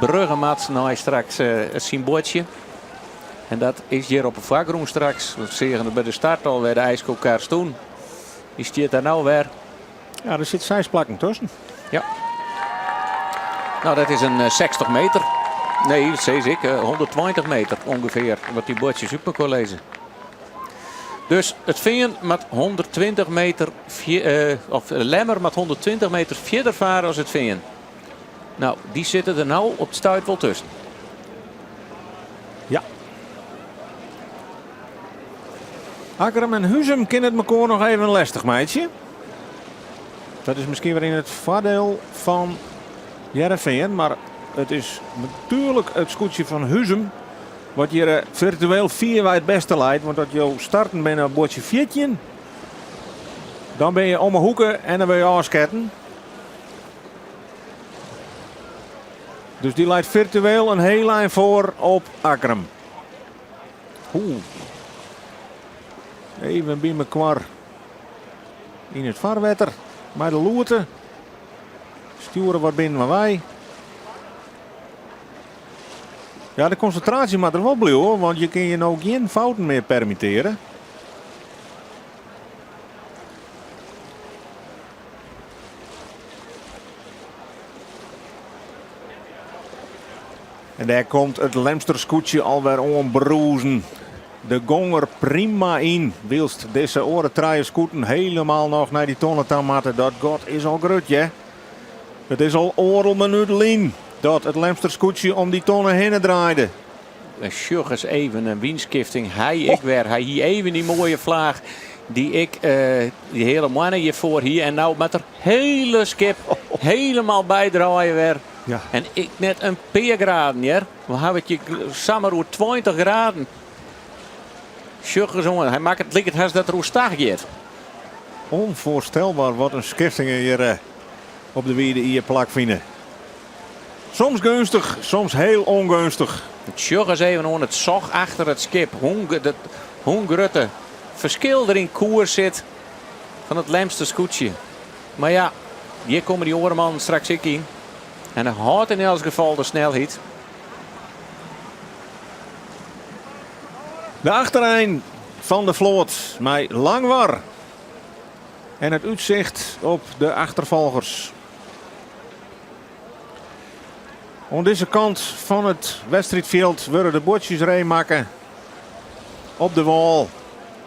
[SPEAKER 2] Bruggemat nou straks het symbooltje. En dat is hier op een vakgroen straks. We zeggen bij de start al weer de ijskoelkaars toen. Die stiert daar nou weer.
[SPEAKER 4] Ja, er zit 6 plakken tussen.
[SPEAKER 2] Ja. Nou, dat is een 60 meter. Nee, dat zeg ik. 120 meter ongeveer. Wat die bordjes op kon lezen. Dus het Veen met 120 meter. Of Lemmer met 120 meter verder varen als het Veen. Nou, die zitten er nou op het stuit wel tussen.
[SPEAKER 4] Ja. Akkerum en Huzum kunnen het elkaar nog even lastig, meidje. Dat is misschien weer in het voordeel van Jereveen. Maar het is natuurlijk het scootje van Huzum. Wat hier virtueel 4 bij het beste leidt. Want dat je starten met een bordje 14. Dan ben je om een hoeken en dan ben je afsketten. Dus die leidt virtueel een heel lijn voor op Akkerum. Even bij elkaar in het vaarwetter. Bij de loerte. Sturen wat binnen wij. Ja, de concentratie moet er wel blijven hoor. Want je kan je nou geen fouten meer permitteren. En daar komt het Lemsterscootje alweer onbroezen. De gonger prima in. Wilst deze oren draaien scouten helemaal nog naar die tonnentomaten. Dat god is al grutje. Het is al oorl minuut lien dat het Lemsterscootje om die tonnen heen draaide.
[SPEAKER 2] En Sjug is even een winskifting. Hij hier even die mooie vlaag die ik die hele mannen hiervoor hier. En nou met er hele skip helemaal bijdraaien weer.
[SPEAKER 4] Ja.
[SPEAKER 2] En ik net een paar graden, ja. We hebben het je samen door 20 graden. Sjug is hij maakt het lijkt het dat er hoe stag gaat.
[SPEAKER 4] Onvoorstelbaar wat een skiftingen hier op de wierde hier plak vinden. Soms gunstig, soms heel ongunstig.
[SPEAKER 2] Sjug is even aan het zog achter het skip. Hoe grutte verschil er in koers zit van het Lemsterscootje. Maar ja, hier komen die orenman straks ik in. En hij houdt in elk geval de snelheid.
[SPEAKER 4] De achtereind van de vloot met Langwar. En het uitzicht op de achtervolgers. Aan deze kant van het wedstrijdveld worden de bordjes rij maken. Op de wal.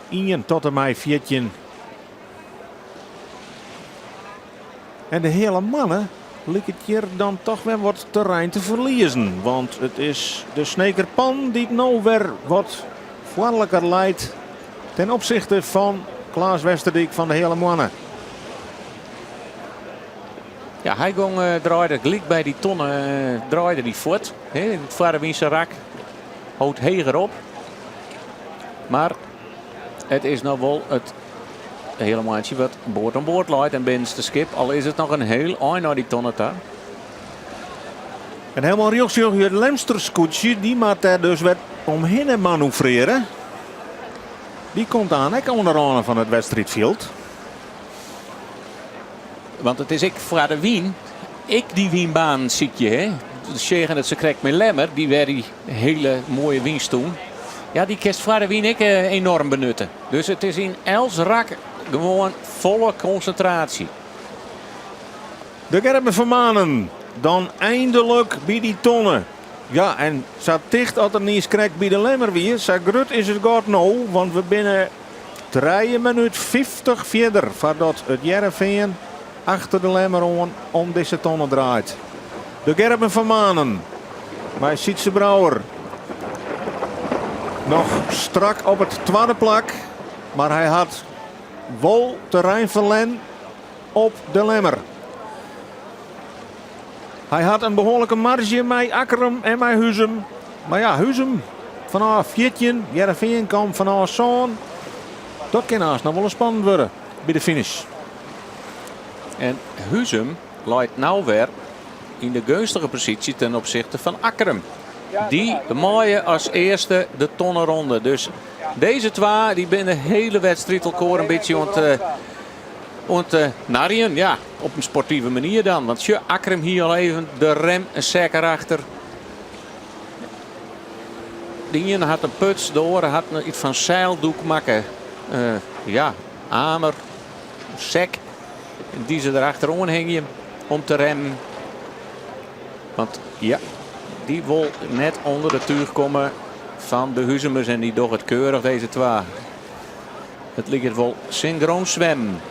[SPEAKER 4] 1 tot en met 14. En de hele mannen lijkt het hier dan toch weer wat terrein te verliezen. Want het is de Snekerpan die het nou weer wat voordelijker leidt ten opzichte van Klaas Westerdijk van de hele mannen.
[SPEAKER 2] Ja, hij draaide gelijk bij die tonnen draaide die voort. Het Varenwiense rak houdt heger op. Maar het is nou wel het hele maandje wat boord aan boord leidt en binnen de skip. Al is het nog een heel eind naar die tonnen daar.
[SPEAKER 4] En helemaal rechts het Lemsterscootje, die maakt daar dus weer omheen manoeuvreren. Die komt aan, ik onderaan van het wedstrijdveld.
[SPEAKER 2] Want het is ik voor de wien. Ik die wienbaan zie je, hè. Zeggen dat ze krijgt met Lemmer, die weer die hele mooie winst doen. Ja, die kerst voor de wien ik enorm benutten. Dus het is in Elsrak gewoon volle concentratie.
[SPEAKER 4] De Gerben Vermanen dan eindelijk bij die tonnen. Ja, en zo dicht als er niet krijgt bij de Lemmer weer. Zo grut is het god nou, want we binnen 3 minuten 50 verder voordat het Jereveen achter de Lemmer om deze tonnen draait. De Gerben Vermanen bij Sietse Brouwer. Nog strak op het tweede plak, maar hij had wel terrein verlen op de Lemmer. Hij had een behoorlijke marge met Akkerum en met Huzum. Maar ja, Huzum vanaf 14, Jereveen kwam vanaf zo'n. Dat kan haast nog wel een spannend worden bij de finish.
[SPEAKER 2] En Huzum leidt nou weer in de gunstige positie ten opzichte van Akkerum. Die maaien als eerste de tonnenronde. Dus deze twee die binnen de hele wedstrijd elkaar een beetje narien. Ja, op een sportieve manier dan. Want je Akkerum hier al even de rem een zeker achter. Die ene had een puts, de oren had iets van zeildoek maken. Ja, amer, sek. Die ze erachteraan hingen om te remmen. Want ja, die wil net onder de tuig komen van de Huzumers en die doch het keurig deze twee. Het ligt wel synchroon zwemmen.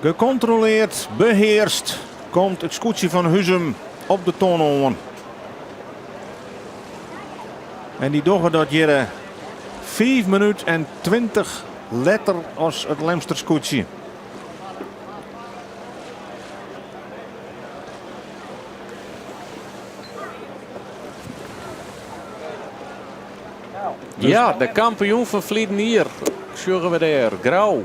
[SPEAKER 4] Gecontroleerd, beheerst komt het scootje van Huzum op de tonnen. En die doggen dat hier 5 minuten en 20 letter als het Lemsterscootje.
[SPEAKER 2] Ja, de kampioen van Vlieden hier. Zorgen we daar. Grauw.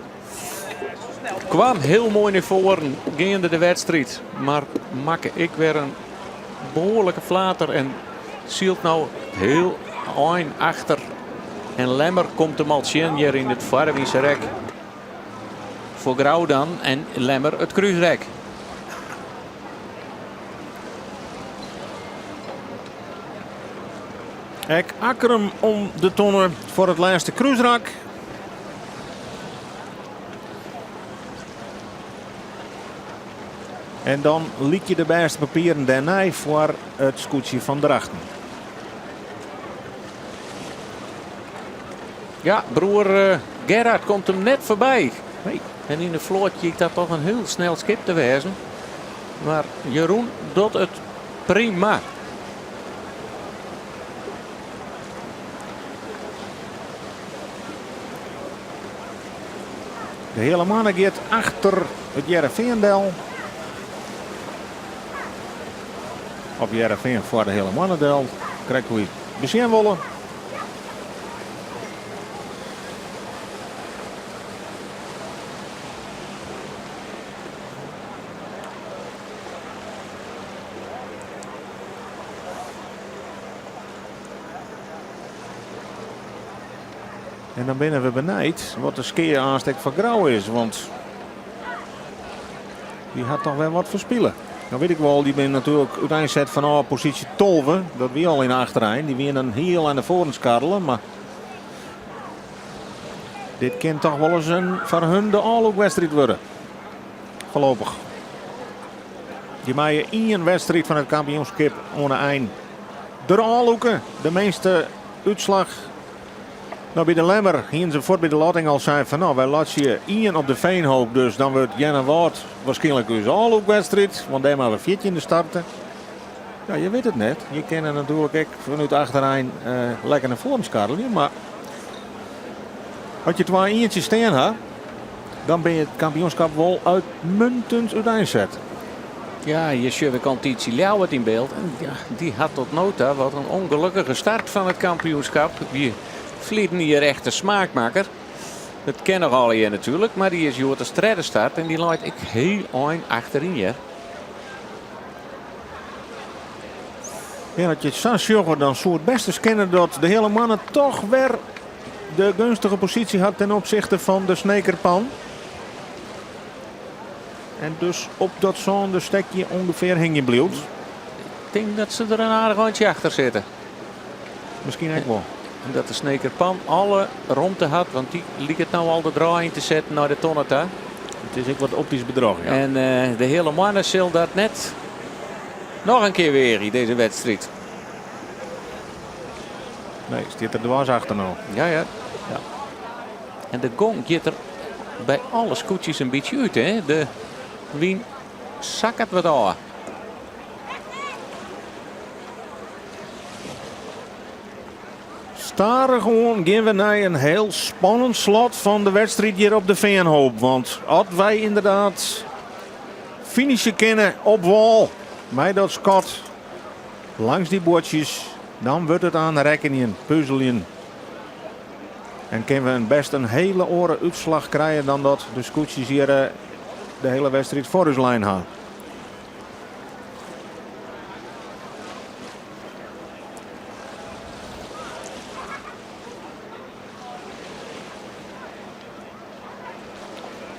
[SPEAKER 2] Kwam heel mooi naar voren. Gaande de wedstrijd. Maar maak ik weer een behoorlijke flater. En zielt nou heel eind achter. En Lemmer komt hem al zien hier in het Varenwiense rek. Voor Grauw dan. En Lemmer het kruisrek.
[SPEAKER 4] Ik Akkerum om de tonnen voor het laatste kruisrak. En dan liet je de beste papieren daarna voor het scootje van Drachten.
[SPEAKER 2] Ja, broer Gerard komt hem net voorbij.
[SPEAKER 4] Nee.
[SPEAKER 2] En in de vloot lijkt dat toch een heel snel schip te wezen. Maar Jeroen doet het prima.
[SPEAKER 4] De hele mannen gaat achter het Jereveen-del. Op Jereveen voor de hele mannendel. Krijgen we bezien willen. En dan binnen we benijd wat de skeer aanstek van Grauw is. Want die had toch wel wat verspillen. Nou weet ik wel, die ben natuurlijk uiteindelijk zet van positie 12. Dat wie al in de achterijn. Die weer een heel aan de voren skarrelen. Maar dit kan toch wel eens een voor hun de all-wedstrijd worden. Voorlopig. Die maaien één wedstrijd van het kampioenschap onder eind. De all-hoeken. De meeste uitslag. Nou, bij de Lemmer gingen ze voor bij de lotting al zijn van nou, wij laten je Ian op de Veenhoop. Dus dan wordt Jenna Wout waarschijnlijk dus al ook wedstrijd. Want daar maar we 14 in de starten. Ja, je weet het net. Je kan er natuurlijk ook vanuit achterein lekker naar voren skarrelen. Maar als je 2 eentjes staan hebt, dan ben je het kampioenschap wel uitmuntend uiteenzet.
[SPEAKER 2] Ja, je ziet de conditie Ljouwert in beeld. En ja, die had tot nota wat een ongelukkige start van het kampioenschap. Die vliegen hier echt de smaakmaker. Dat ken nog al hier natuurlijk. Maar die is hier de strijdenstart. En die laat ik heel eind achterin hier.
[SPEAKER 4] Ja, dat je het zo zegt, dan zou het beste scannen dat de hele mannen toch weer de gunstige positie had ten opzichte van de snekerpan. En dus op dat zo'n stekje ongeveer hing je bleef.
[SPEAKER 2] Ik denk dat ze er een aardig handje achter zitten.
[SPEAKER 4] Misschien ook wel.
[SPEAKER 2] En dat de snekerpan alle romte had. Want die liet het nou al de draai in te zetten naar de tonneta.
[SPEAKER 4] Het is ook wat optisch bedrog. Ja.
[SPEAKER 2] En de hele mannen zullen dat net nog een keer weer in deze wedstrijd.
[SPEAKER 4] Nee, zit er dwars achter nou.
[SPEAKER 2] Ja. En de gong gaat er bij alle scootjes een beetje uit. Hè? De wien zakkert wat aan.
[SPEAKER 4] Staren gewoon gaan we naar een heel spannend slot van de wedstrijd hier op de Veenhoop. Want als wij inderdaad finishen kennen op wal, met dat Scott langs die bordjes, dan wordt het aan rekeningen, puzzelen. En kunnen we best een hele oren uitslag krijgen dan dat de scootjes hier de hele wedstrijd voor ons lijn gaan.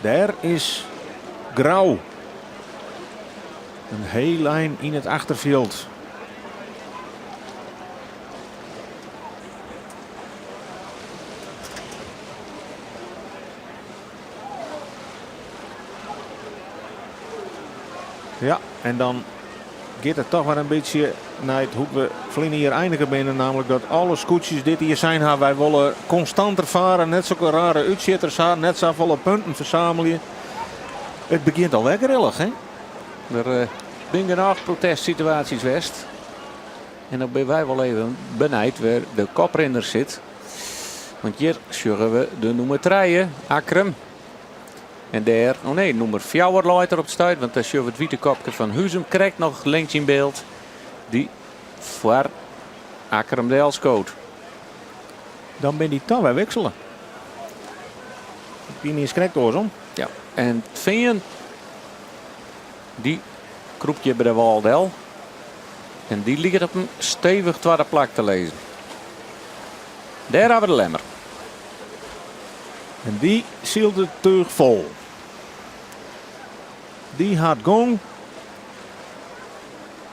[SPEAKER 4] Daar is Grauw. Een heel lijn in het achterveld. Ja, en dan gaat het toch wel een beetje naar het hoe we vliegen hier eindigen binnen. Namelijk dat alle scootjes dit hier zijn. Wij willen constanter varen. Net zulke rare uitzitters hebben. Net zo volle punten verzamelen. Het begint al lekker grillig, hè?
[SPEAKER 2] Er zijn genoeg protestsituaties west. En dan ben wij wel even benijd waar de koprenner zit. Want hier zullen we de nummer 3, Akrem. En daar, nummer 4 leidt er op stuit. Want daar zullen we het witte kopje van Huzem krijgt nog links in beeld. Die voor Akrem de Elscoot.
[SPEAKER 4] Dan ben die toch weer wisselen. Die niet schrikt om.
[SPEAKER 2] Ja, en Veen, die kroept je bij de Waldel. En die ligt op een stevig tweede plak te lezen. Daar hebben we de Lemmer.
[SPEAKER 4] En die zielt het teug vol. Die had gong.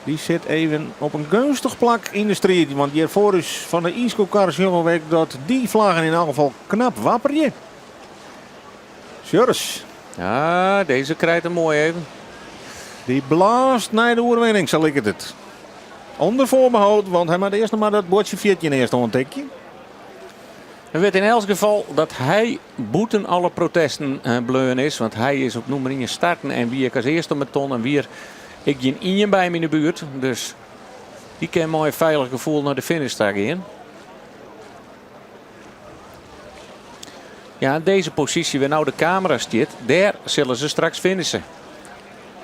[SPEAKER 4] Die zit even op een gunstig plak in de strijd. Want hiervoor is van de Isko-kars jongen dat die vlaggen in elk geval knap wapperje. Sjurs.
[SPEAKER 2] Ja, deze krijgt hem mooi even.
[SPEAKER 4] Die blaast naar de oerwinning, zal ik het. Onder voorbehoud, want hij moet eerst nog maar dat bordje 14 eerst ontdekken.
[SPEAKER 2] Het weet in elk geval dat hij boeten alle protesten bleun is. Want hij is op nummer 1 starten en wie ik als eerste op mijn ton en wie ik geen ien bij hem in de buurt. Dus die kan mooi veilig gevoel naar de finish gaan. Ja, deze positie waar nou de camera zit, daar zullen ze straks finishen.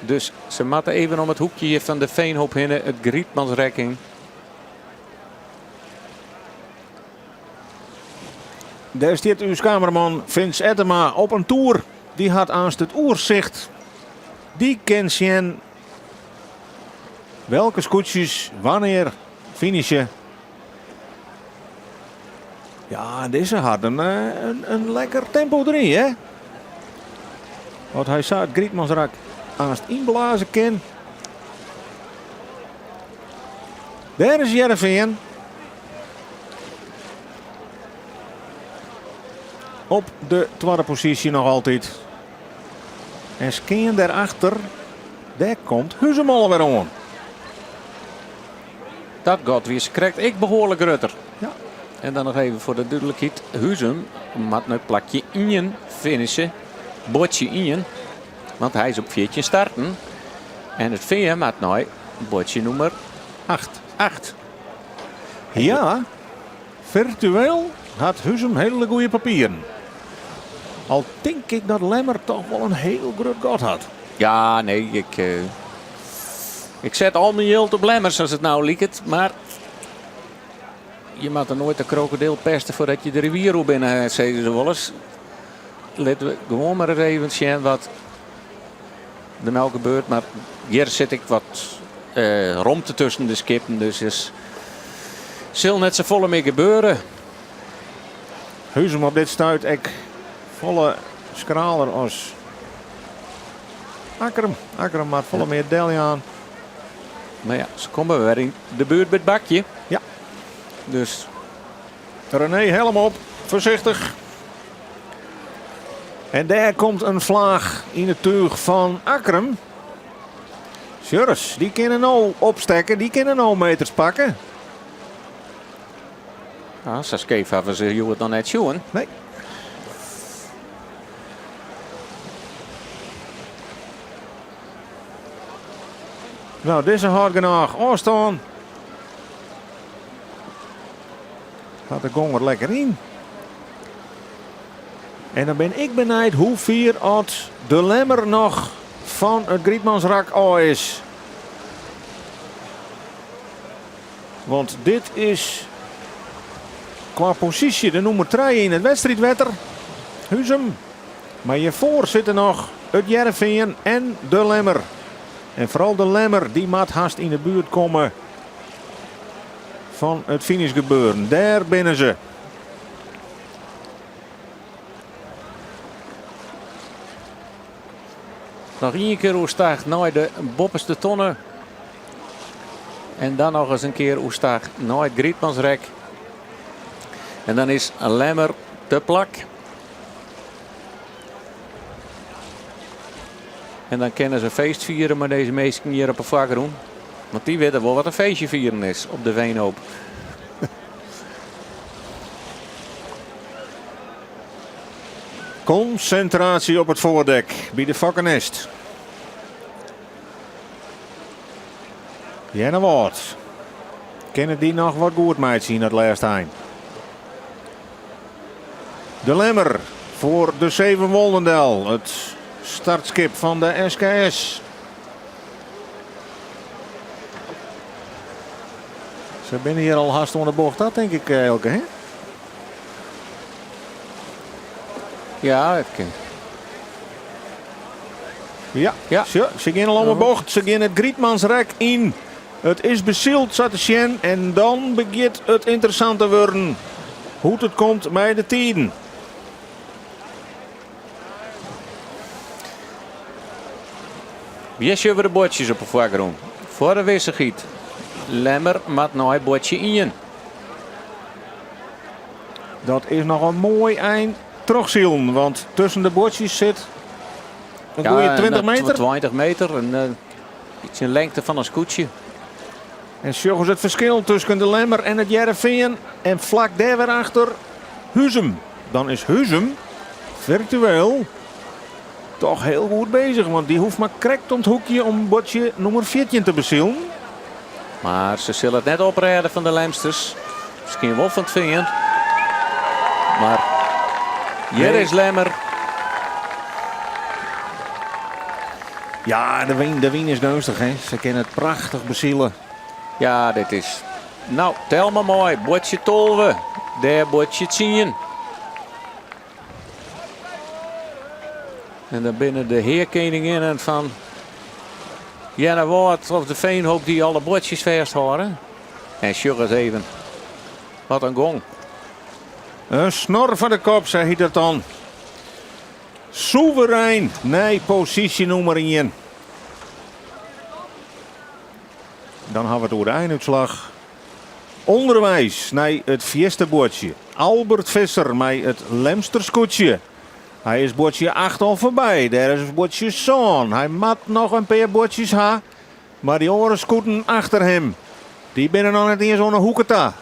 [SPEAKER 2] Dus ze moeten even om het hoekje van de Veenhoop heen, het Grietmansrekking.
[SPEAKER 4] Daar staat uw cameraman Vince Ettema op een toer. Die had aanst het oerzicht. Die kent zien welke scootjes wanneer finishen. Ja, deze had een lekker tempo erin, hè? Want hij zou het Grietmansrak aanst inblazen kan. Daar is Jereveen. Op de tweede positie nog altijd. En skien daarachter. Daar komt Huzemolle weer aan.
[SPEAKER 2] Dat gaat weer. Ze krijgt ik behoorlijk rutter.
[SPEAKER 4] Ja.
[SPEAKER 2] En dan nog even voor de duidelijkheid. Huzum moet nu plakje in finishen. Botje in. Want hij is op 14 starten. En het VM moet nu botje nummer 8.
[SPEAKER 4] Ja, virtueel had Huzum hele goede papieren. Al denk ik dat Lemmer toch wel een heel groot gat had.
[SPEAKER 2] Ja, nee, ik zet al mijn geld op Lemmers als het nou liekt. Maar je moet er nooit een krokodil pesten voordat je de rivier op binnen zeiden ze wel eens. Laten we gewoon maar eens even zien wat er nou gebeurt. Maar hier zit ik wat romte tussen de skippen. Dus is zal net zo volle mee gebeuren.
[SPEAKER 4] Huzum op dit stuit ik volle skraler als Akkerum. Akkerum maakt volle meer Delje aan.
[SPEAKER 2] Maar ja, ze komen weer in de buurt bij het bakje.
[SPEAKER 4] Ja.
[SPEAKER 2] Dus
[SPEAKER 4] René, helm op. Voorzichtig. En daar komt een vlaag in het tuig van Akkerum. Sjurres, die kunnen nou opstekken. Die kunnen nou meters pakken.
[SPEAKER 2] ja, Saskeef hebben ze het nog net zien.
[SPEAKER 4] Nee. Nou, deze hard genoeg. Oorstaan. Gaat de gonger lekker in. En dan ben ik benieuwd hoe vier oud de Lemmer nog van het Grietmansrak al is. Want dit is qua positie de nummer 3 in het wedstrijdwetter. Huzum. Maar hiervoor zitten nog het Jereveen en de Lemmer. En vooral de Lemmer die moet haast in de buurt komen van het finishgebeuren. Daar binnen ze.
[SPEAKER 2] Nog één keer oestaag naar de bopperste tonnen. En dan nog eens een keer oestaag naar het Grietmansrek. En dan is Lemmer te plak. En dan kunnen ze feest vieren met deze meesten hier op een vakgroen. Want die weten wel wat een feestje vieren is op de Veenhoop.
[SPEAKER 4] Concentratie op het voordek bij de vakkenest. Jenne Woord. Kennen die nog wat goed meid zien het laatste eind. De Lemmer voor de 7 Woldendel. Het startskip van de SKS. Ze binnen hier al haast onder de bocht. Dat denk ik Elke, hè?
[SPEAKER 2] Ja, het kan.
[SPEAKER 4] Ja,
[SPEAKER 2] Ja.
[SPEAKER 4] ze gaan al om een bocht. Ze gaan het Grietmansrek in. Het is bezield, zat te zien. En dan begint het interessant te worden. Hoe het komt bij de 10.
[SPEAKER 2] Wie hebben de bordjes op een vakgroen? Voor de wisselgiet. Lemmer met nou een bordje in.
[SPEAKER 4] Dat is nog een mooi eind terugzielen. Want tussen de bordjes zit een goede 20 meter.
[SPEAKER 2] 20 meter. En, Beetje een lengte van een scootje.
[SPEAKER 4] En zorgen het verschil tussen de Lemmer en het Jereveen. En vlak daar weer achter Huzum. Dan is Huzum virtueel toch heel goed bezig. Want die hoeft maar correct om het hoekje om bordje nummer 14 te bezielen.
[SPEAKER 2] Maar ze zullen het net oprijden van de Lemsters. Misschien wel van het Veen. Maar hier is Lemmer.
[SPEAKER 4] Ja, de wien is gunstig. Hè? Ze kunnen het prachtig bezielen.
[SPEAKER 2] Ja, dit is... Nou, tel maar mooi. Bordje 12. Daar bordje 10. En dan binnen de heerkoninginnen van Jenna Woord of de Veenhoop die alle bordjes vasthouden. En sjug eens even. Wat een gong.
[SPEAKER 4] Een snor van de kop, zei hij dat dan. Soeverein. Nee, positie nummer 1. Dan hebben we het over de einduitslag. Onderwijs. Nee, het fiesta-bordje. Albert Visser met het Lemsterscootje. Hij is bordje 8 al voorbij. Daar is bordje Zoon. Hij mat nog een paar bordjes ha. Maar die andere scooten achter hem. Die binnen nog net eens zo'n hoeketa.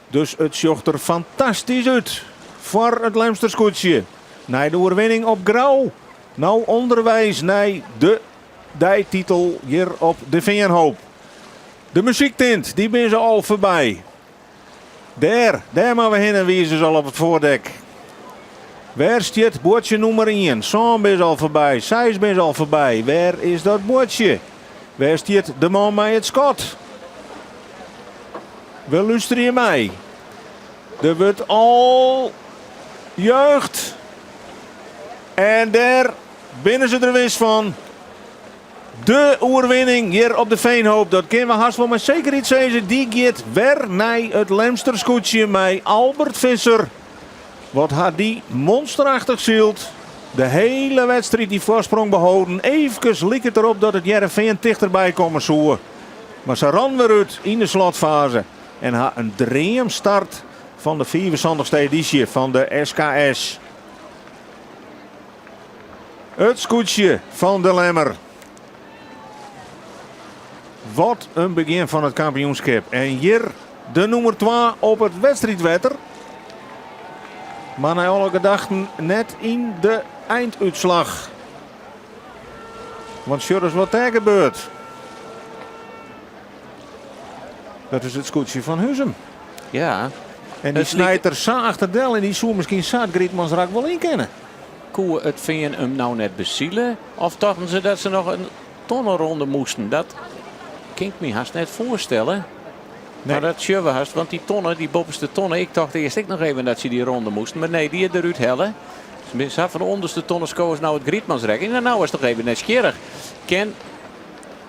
[SPEAKER 4] Dus het zocht er fantastisch uit. Voor het Lemsterscootje. Nee, de overwinning op Grauw. Nou, onderwijs. Nee, de dijtitel hier op de Veenhoop. De muziektint, die ben ze al voorbij. Daar maar we heen en wie ze al op het voordek. Waar staat bordje nummer 1? Zoon is al voorbij, Sijs is al voorbij. Waar is dat bordje? Waar staat de man met het schot? We luisteren je mij. Er wordt al jeugd. En daar binnen ze er wist van. De oerwinning hier op de Veenhoop. Dat kunnen we haast wel met zekerheid zeggen. Die gaat weer naar het Lemsterscootje met Albert Visser. Wat had die monsterachtig zield. De hele wedstrijd die voorsprong behouden. Even liep het erop dat het Jereveen dichterbij komen zou. Maar ze ran weer uit in de slotfase. En had een dreamstart van de 74e editie van de SKS. Het scootje van de Lemmer. Wat een begin van het kampioenschap. En hier de nummer 2 op het wedstrijdwetter. Maar naar alle gedachten net in de einduitslag. Want er is wat daar gebeurd. Dat is het scootje van Huzum.
[SPEAKER 2] Ja.
[SPEAKER 4] En die snijdt er zo achterdel en die zou misschien Saad Grietmans raak wel in kennen.
[SPEAKER 2] Koe het Veen hem nou net bezielen? Of dachten ze dat ze nog een tonnenronde moesten? Dat kan ik me haast net voorstellen.
[SPEAKER 4] Nee.
[SPEAKER 2] Maar dat zullen we haast, want die tonnen, die bovenste tonnen, ik dacht eerst ik nog even dat ze die ronde moesten. Maar nee, die eruit hellen. Ze van de onderste tonnen scoren nou het Grietmansrekking. En nou is het toch even net schierig. Ken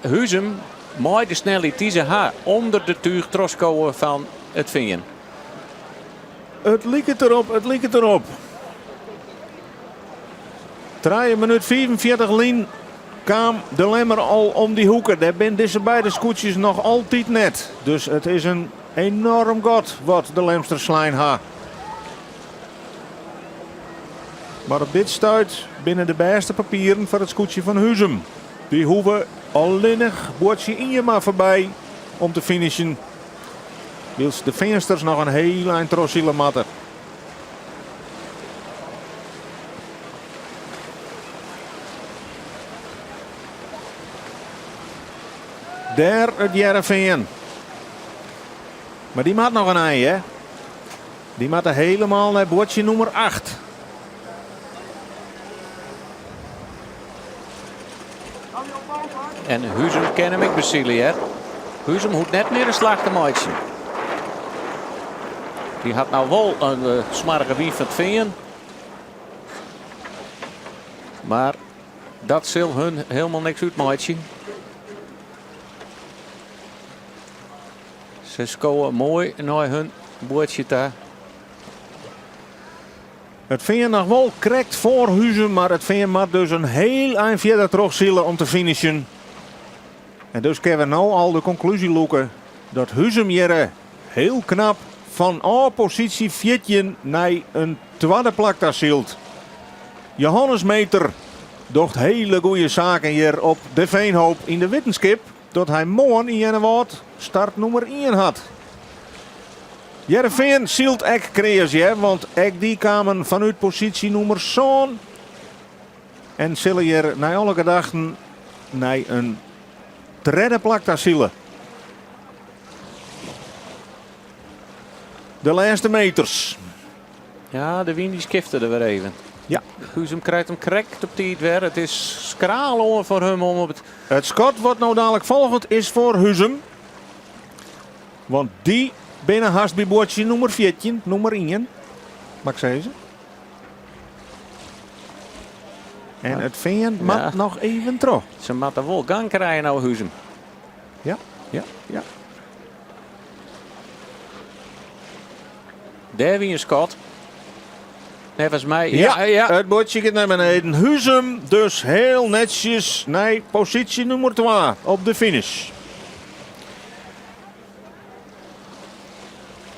[SPEAKER 2] Huzum mooi de snelheid die ze ha onder de tuig troskoen van het Veen.
[SPEAKER 4] Het liep het erop, het liep het erop. 3 minuut 45 lien kwam de Lemmer al om die hoeken. Daar zijn deze beide scootjes nog altijd net. Dus het is een enorm god wat de Lemster slijn ha. Maar op dit stuit binnen de beste papieren voor het scootje van Huzum. Die hoeven alleenig bordje in je maar voorbij om te finishen. Wils de vensters nog een heel eind trossiele matten. Daar het Jereveen. Maar die maakt nog een ei, hè? Die maakt er helemaal naar bordje nummer 8.
[SPEAKER 2] En Huzum kan hem ik bezielen, hè? Huzum hoeft net meer een slag te maken. Die had nou wel een smarge wief van het Veen. Maar dat zal hun helemaal niks uitmaken. Ze scoren mooi naar hun boordje daar.
[SPEAKER 4] Het Veen nog wel correct voor Huzum, maar het Veen moet dus een heel eind verder terugzielen om te finishen. En dus kunnen we nou al de conclusie loeken dat Huzum hier heel knap van positie 14 naar een tweede plek daar zielt. Johannes Meter, docht hele goede zaken hier op de Veenhoop in de Wittenskip. Dat hij morgen in Jennewaard start nummer 1 had. Heerenveen zielt ek creërs, want ek die kwamen vanuit positie nummer 7. En zullen hier na alle gedachten naar een derde plak daar zielen. De laatste meters.
[SPEAKER 2] Ja, de wind die skifte er weer even.
[SPEAKER 4] Ja.
[SPEAKER 2] Huzum krijgt hem correct op die weer. Het is skraal voor hem om op het...
[SPEAKER 4] Het schot wat nou dadelijk volgend is voor Huzum. Want die binnen haast bij boordje nummer 14, nummer 1. Mag ik zeggen? En het veen mag nog even terug.
[SPEAKER 2] Ze moeten wel gang krijgen nou Huzum.
[SPEAKER 4] Ja.
[SPEAKER 2] Daar wie een Scott. Nee, was mij.
[SPEAKER 4] Ja, het bordje gaat naar beneden. Huzum dus heel netjes naar positie nummer 2 op de finish.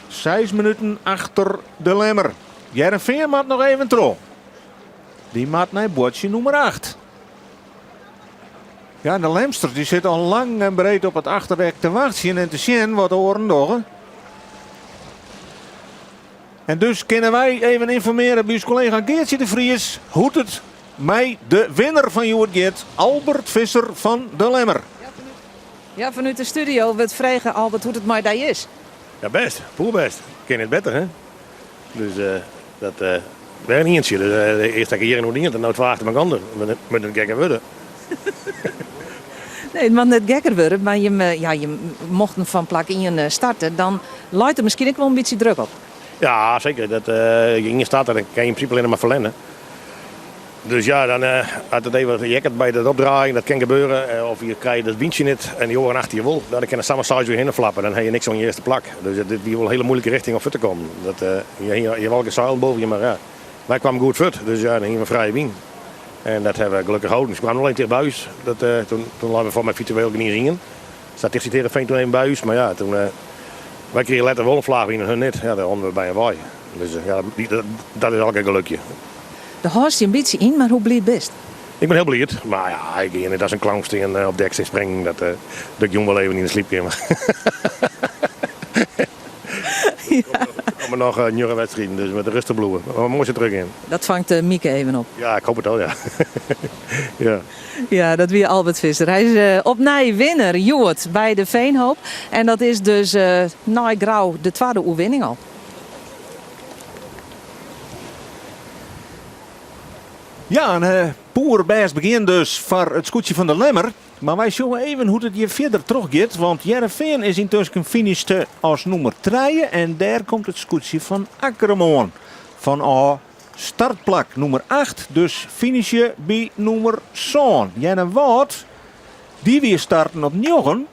[SPEAKER 4] 6 minuten achter de Lemmer. Heerenveen maakt nog even terug. Die maakt naar bordje nummer 8. Ja, de Lemster die zit al lang en breed op het achterwerk te wachten en te zien wat oren doen. En dus kunnen wij even informeren bij ons collega Geertje de Vries hoe het met de winnaar van Joert Albert Visser van de Lemmer.
[SPEAKER 5] Ja, vanuit de studio werd vragen Albert hoe het maar daar is.
[SPEAKER 6] Ja, best. Poelbest. Ken het beter, hè? Dus dat werkt niet eentje. Dus de eerste keer hier nog niet en nou 12 achter elkaar. Met een gekke worden.
[SPEAKER 5] Nee, het mag net gekker worden, maar je mocht hem van plak in starten, dan luidt er misschien ook wel een beetje druk op.
[SPEAKER 6] Ja, zeker. Dat in staat, dan kan je in principe alleen maar verlengen. Dus ja, dan had het even jekkerd bij dat opdraaien, dat kan gebeuren. Of je krijgt het windje niet en die oren achter je wol. Dan kan de samen size weer heen flappen. Dan heb je niks aan je eerste plak. Dus dit is wel een hele moeilijke richting om voor te komen. Je welke zeil boven je, maar ja. Wij kwamen goed voet, dus ja, dan gingen we vrije wien. En dat hebben we gelukkig gehouden. Dus we kwamen alleen tegen buis. Toen lagen we voor mijn virtueel niet zingen. Statistisch tegen Veen toen een buis, maar ja, toen... wij kregen letter wel een vlaag in en hun niet. Ja, daar honden we bij een waai. Dus ja, dat is elke gelukje.
[SPEAKER 5] De haast je een beetje in, maar hoe bleef het best?
[SPEAKER 6] Ik ben heel blij. Maar ja, ik ga niet als een clownsteen op dek springen. Dat ik jong wel even in de sliepkamer. Er komen nog nieuwe wedstrijden, dus met de rustig bloeien. Maar we moeten terug in.
[SPEAKER 5] Dat vangt Mieke even op.
[SPEAKER 6] Ja, ik hoop het al, ja. Ja.
[SPEAKER 5] Ja, dat weer Albert Visser. Hij is opnieuw winnaar, Joert, bij de Veenhoop. En dat is dus na Grauw de tweede oefening al.
[SPEAKER 4] Ja, een poer best begin dus voor het scootje van de Lemmer. Maar wij zullen even hoe het hier verder teruggaat. Want Heerenveen is intussen gefinished als nummer 3. En daar komt het scootje van Akkerman. Van A startplak nummer 8. Dus finishje bij nummer 7. Jennewaard, die weer starten op 9.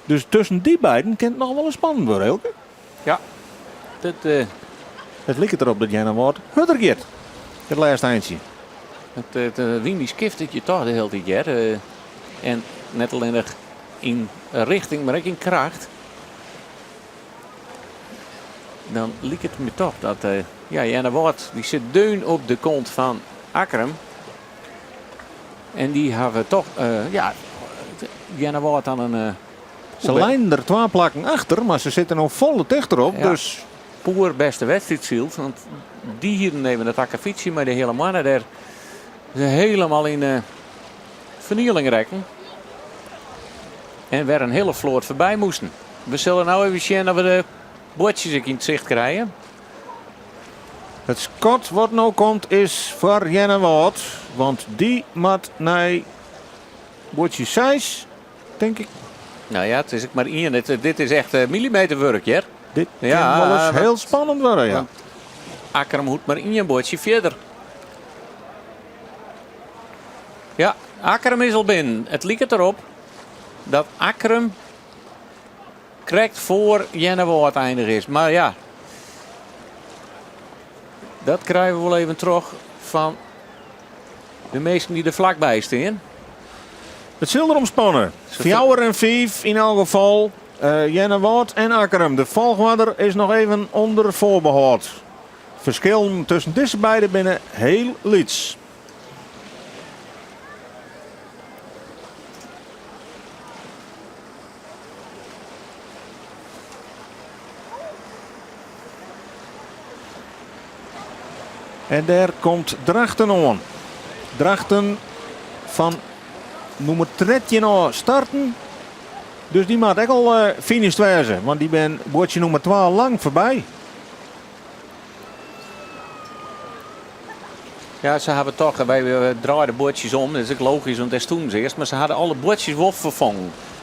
[SPEAKER 4] Dus tussen die beiden kan het nog wel eens spannend worden, Elke.
[SPEAKER 2] Ja.
[SPEAKER 4] Het lijkt erop dat Jennewaard hutter gaat. Het laatste eindje.
[SPEAKER 2] Het wind die skift het je toch de hele tijd. En net alleen in richting, maar ook in kracht. Dan lijkt het me toch dat Jennewaard die zit deun op de kont van Akkerum. En die hebben toch Jennewaard aan een...
[SPEAKER 4] Ze lijnen er 2 plakken achter, maar ze zitten nog volle dicht erop.
[SPEAKER 2] Ja.
[SPEAKER 4] Dus
[SPEAKER 2] Poer beste wedstrijd, want die hier nemen het akkefietje, maar de hele mannen daar ze helemaal in vernieling rekken. En weer een hele vloot voorbij moesten. We zullen nou even zien dat we de bordjes in het zicht krijgen.
[SPEAKER 4] het schot wat nou komt is voor Jennewaard. Want die moet naar bordje 6, denk ik.
[SPEAKER 2] Nou ja, het is ook maar één. Dit is echt millimeterwerk, hè?
[SPEAKER 4] Dit
[SPEAKER 2] Ja,
[SPEAKER 4] kan wel eens
[SPEAKER 2] maar-
[SPEAKER 4] heel spannend worden, ja.
[SPEAKER 2] Want Akkerum moet maar één bordje verder. Ja, Akkerum is al binnen. Het lijkt erop dat Akkerum krijgt voor Jennewaard eindig is. Maar ja, dat krijgen we wel even terug van de meesten die er vlakbij staan.
[SPEAKER 4] Het zal erom spannen. 4 en 5 in elk geval. Jennewaard en Akkerum. De volgorde is nog even onder voorbehoud. Verschil tussen deze beiden binnen heel liets. En daar komt Drachten aan. Drachten van nummer 13 al starten. Dus die moet echt al finished wezen. Want die ben bootje nummer 12 lang voorbij.
[SPEAKER 2] Ja, ze hebben toch, wij draaien de bootjes om, dat is ook logisch, want dat is toen eerst. Maar ze hadden alle bootjes wel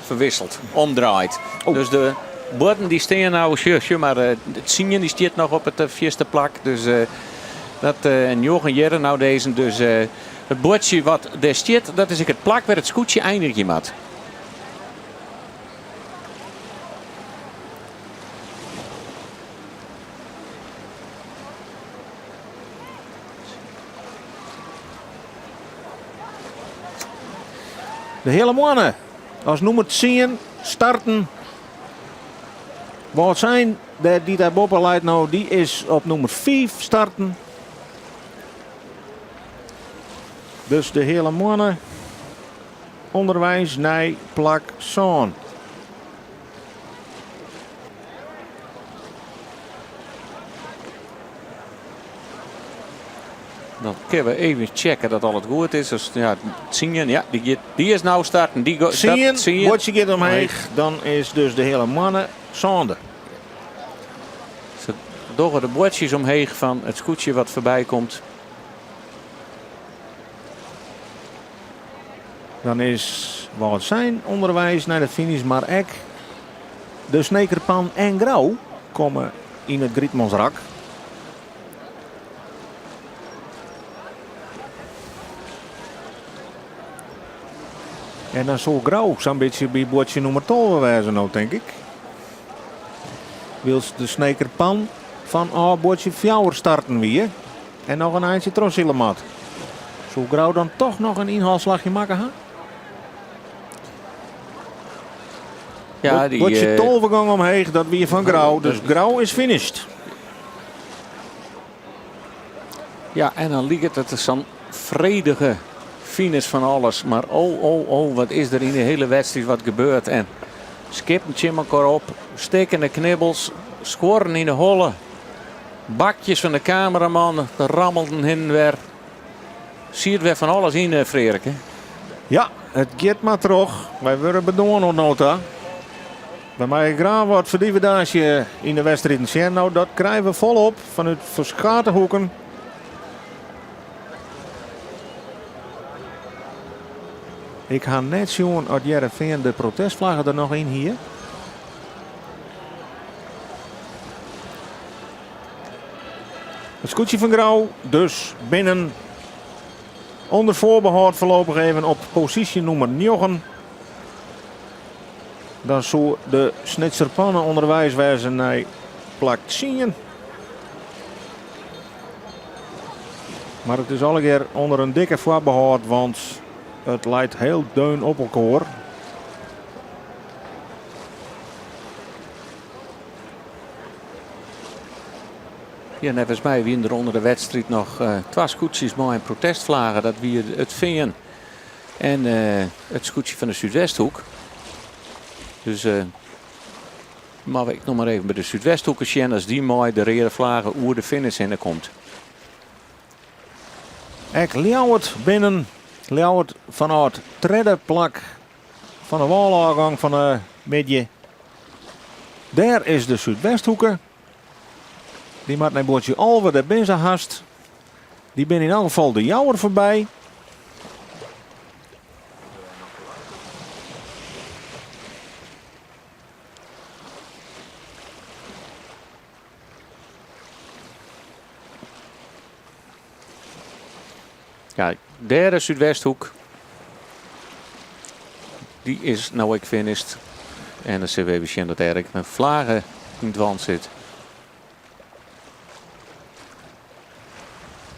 [SPEAKER 2] verwisseld, omdraaid.
[SPEAKER 4] Oh.
[SPEAKER 2] Dus de boten die staan nou, maar het Sien die staat nog op het vierste plak. Dus en Jochen Jerre nou deze. Dus het bootje wat daar staat, dat is ook het plak waar het scootje eindigt iemand.
[SPEAKER 4] De hele mannen als nummer 10 starten. Wat zijn die daar boven leidt nou, die is op nummer 5 starten. Dus de hele mannen onderwijs naar plak zo'n.
[SPEAKER 2] Dan kunnen we even checken dat al het goed is. Dus ja, Sien, ja, die is nou starten.
[SPEAKER 4] Zien, wat je gaat omheen, dan is dus de hele mannen zonde.
[SPEAKER 2] Ze doggen de bootjes omheen van het scootje wat voorbij komt.
[SPEAKER 4] Dan is wat zijn onderwijs naar de finish, maar ook de Snekerpan en Grauw komen in het Grietmansrak. En dan zal Grauw zo'n beetje bij bootje nummer 12 wezen nou, denk ik. Wil de Snekerpan van bootje 4 starten weer. En nog een eindje Trossillemat. Zal Grauw dan toch nog een inhaalslagje maken? Hè?
[SPEAKER 2] Ja, die
[SPEAKER 4] bootje 12 gang omheen, dat weer van Grauw. Dus Grauw is finished.
[SPEAKER 2] Ja, en dan liep het zo'n vredige finish van alles. Maar oh, wat is er in de hele wedstrijd wat gebeurt. En skippen elkaar op, stekende knibbels, scoren in de holle. Bakjes van de cameraman, de rammelden heen en weer. Zie het weer van alles in, Frederik.
[SPEAKER 4] Ja, het gaat maar terug. Wij worden bedoeld nota. Bij mij graag wat verdividage in de wedstrijd. Nou, dat krijgen we volop vanuit verschillende hoeken. Ik ga net zien uit Jereveen de protestvlaggen er nog in hier. Het scootje van Grauw dus binnen. Onder voorbehoud voorlopig even op positie nummer 9. Dan zou de Snitserpannen onderwijs wezen naar plak 10. Maar het is alle keer onder een dikke voorbehoud, want het lijkt heel deun op elkaar.
[SPEAKER 2] Ja, net mij wie er onder de wedstrijd nog 2 scootjes met een protestvlagen. Dat wie het Veen en het scootje van de Zuidwesthoek. Dus maar ik nog maar even bij de Zuidwesthoekers zien als die mooi de rode vlaggen oer de finish in komt.
[SPEAKER 4] Ik Ljouwert binnen. Ljouwert vanuit derde plak van de walaangang van de midje. Daar is de Zuidwesthoeker. Die maakt naar bootje Alve, daar ben ze haast. Die ben in elk geval de Jouwer voorbij.
[SPEAKER 2] Ja, derde Zuidwesthoek. Die is nou ik finished. En dan zien we even zien dat Erik met vlagen in het wand zit.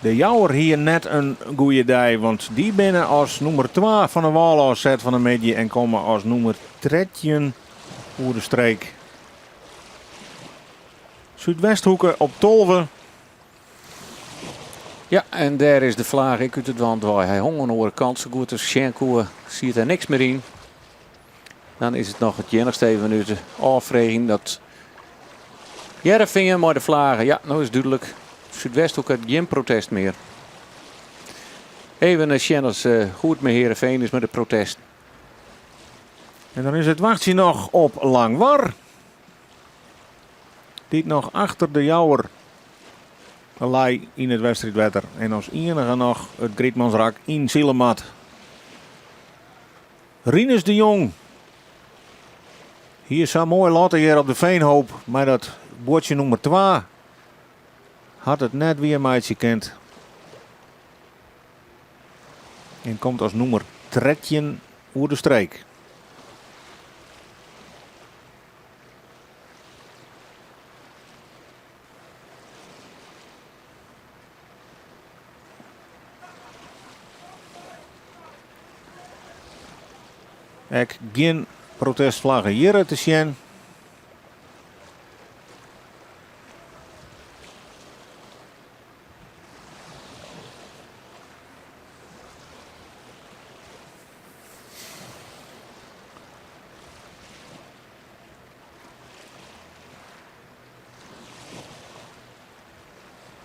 [SPEAKER 4] De Jouwer hier net een goede dij, want die binnen als nummer 2 van de walafzet van de medie en komen als nummer 13 oer de streek. Zuidwesthoeken op Tolve.
[SPEAKER 2] Ja, en daar is de vlaag ik uit het wand waar hij hong aan de andere kant. Zo goed als Schenkoe ziet er niks meer in. Dan is het nog het enigste even nu de afvraging dat Jereveen maar de vlagen. Ja, nou is het duidelijk. Zuidwesthoek had geen protest meer. Even als Sjenners goed met Heerenveen is met de protest.
[SPEAKER 4] En dan is het wachtje nog op Langwar. Die nog achter de Jouwer lei in het wedstrijdwetter. En als enige nog het Grietmansrak in Zielemat. Rinus de Jong. Hier zo mooi later hier op de Veenhoop. Maar dat boordje nummer 2 had het net weer meidje kent. En komt als nummer 13 oer de streek. Ik geen protestvlaggen hier te zien.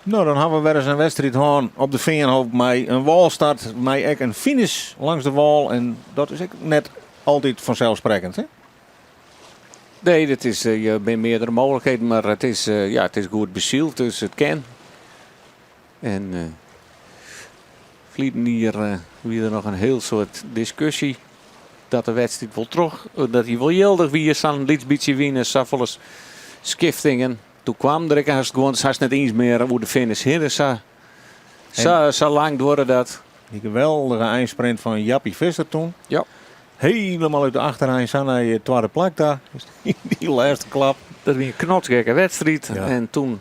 [SPEAKER 4] Nou, dan hebben we weer eens een wedstrijd gehad op de Veenhoop met een walstart, met ook een finish langs de wal. En dat is ook net altijd vanzelfsprekend, hè?
[SPEAKER 2] Nee, dat is, je bent meerdere mogelijkheden, maar het is, het is goed bezield, dus het kan. En vliegen hier weer nog een heel soort discussie. Dat de wedstrijd wel terug, dat hij wel jeldig wie is aan een beetje winnen, Saffeles skiftingen. Toen kwam er haast gewoon, ze net eens meer hoe de finish heen. Zo lang door dat.
[SPEAKER 4] Die geweldige eindsprint van Jappie Visser toen.
[SPEAKER 2] Ja.
[SPEAKER 4] Helemaal uit de achterrij zijn naar je tweede plek daar. Die laatste klap.
[SPEAKER 2] Dat was een knotsgekke wedstrijd.
[SPEAKER 4] Ja.
[SPEAKER 2] En toen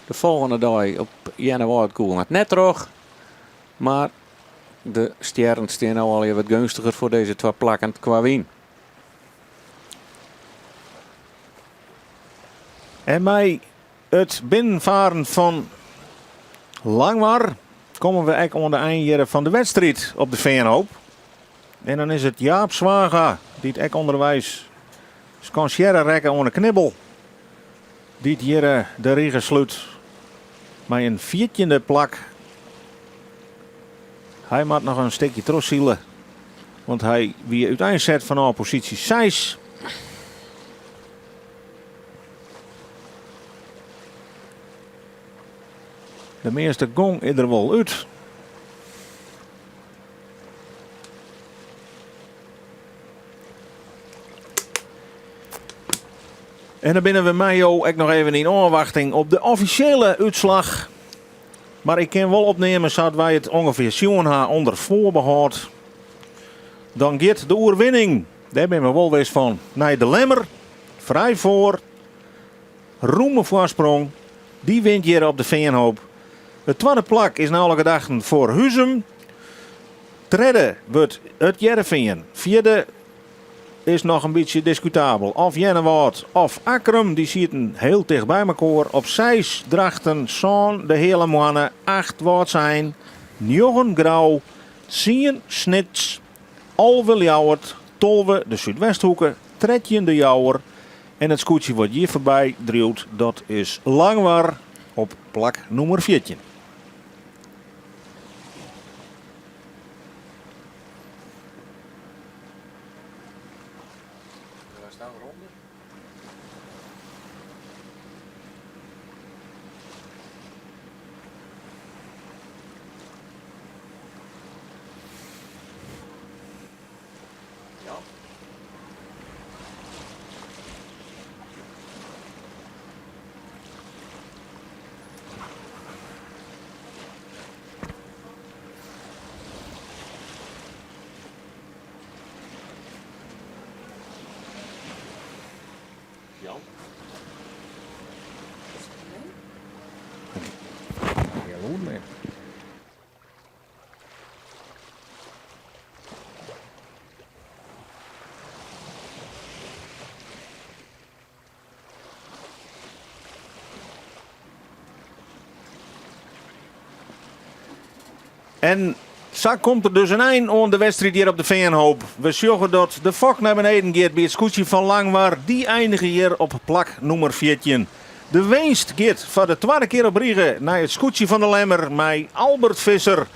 [SPEAKER 2] de volgende dag op januari kwam het net terug. Maar de sterren staan nou al wat gunstiger voor deze twee plakken qua win.
[SPEAKER 4] En bij het binnenvaren van Langwar komen we eigenlijk onder de eindjaren van de wedstrijd op de Veenhoop. En dan is het Jaap Zwaga die het onderwijs kan rekken onder knibbel. Die hier de regen sluit met een 14e plak. Hij moet nog een stukje terugzielen. Want hij wie uiteindelijk zet van positie 6. De meeste gong is er wel uit. En dan binnen we mij ook nog even in afwachting op de officiële uitslag. Maar ik kan wel opnemen zodat wij het ongeveer zien onder voorbehoud. Dan gaat de oerwinning, daar ben we wel wees van, naar de Lemmer. Vrij voor. Roemen voorsprong. Die wint hier op de Veenhoop. De tweede plak is nou gedachten voor Huzum. Derde wordt het Jereveen. Vierde is nog een beetje discutabel. Of Jennewaard of Akrum. Die zitten heel dicht bij elkaar. Op 6 drachten zo'n de hele mannen. 8 woord zijn. 9 Grauw. 10 Snits. Alve Ljouwert. 12 de Zuidwesthoeken. 13 de Jouwer. En het scootje wordt hier voorbij drieuwt. Dat is Langwar op plak nummer 14. En zo komt er dus een eind aan de wedstrijd hier op de Veenhoop. We zorgen dat de fok naar beneden gaat bij het scootje van Langwar. Die eindigen hier op plak nummer 14.
[SPEAKER 1] De winst gaat voor de tweede keer op Riegen naar het scootje van de Lemmer met Albert Visser.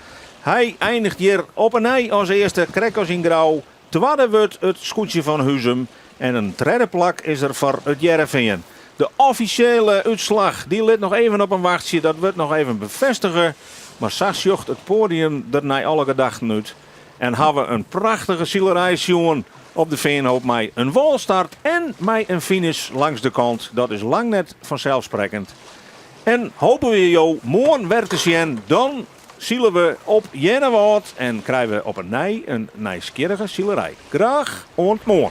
[SPEAKER 1] Hij eindigt hier op een ei als eerste, Krekkers in grauw. Tweede wordt het scootje van Huzum. En een derde plak is er voor het Jereveen. De officiële uitslag die ligt nog even op een wachtje. Dat wordt nog even bevestigen. Maar Sas jocht het podium er naar alle gedachten uit. En hebben we een prachtige zielerijsjongen op de Veenhoop met een walstart en met een finish langs de kant. Dat is lang net vanzelfsprekend. En hopen we jou morgen weer te zien. Dan zielen we op Jennewoud en krijgen we op een nieuwsgierige zielerij. Graag ontmoet.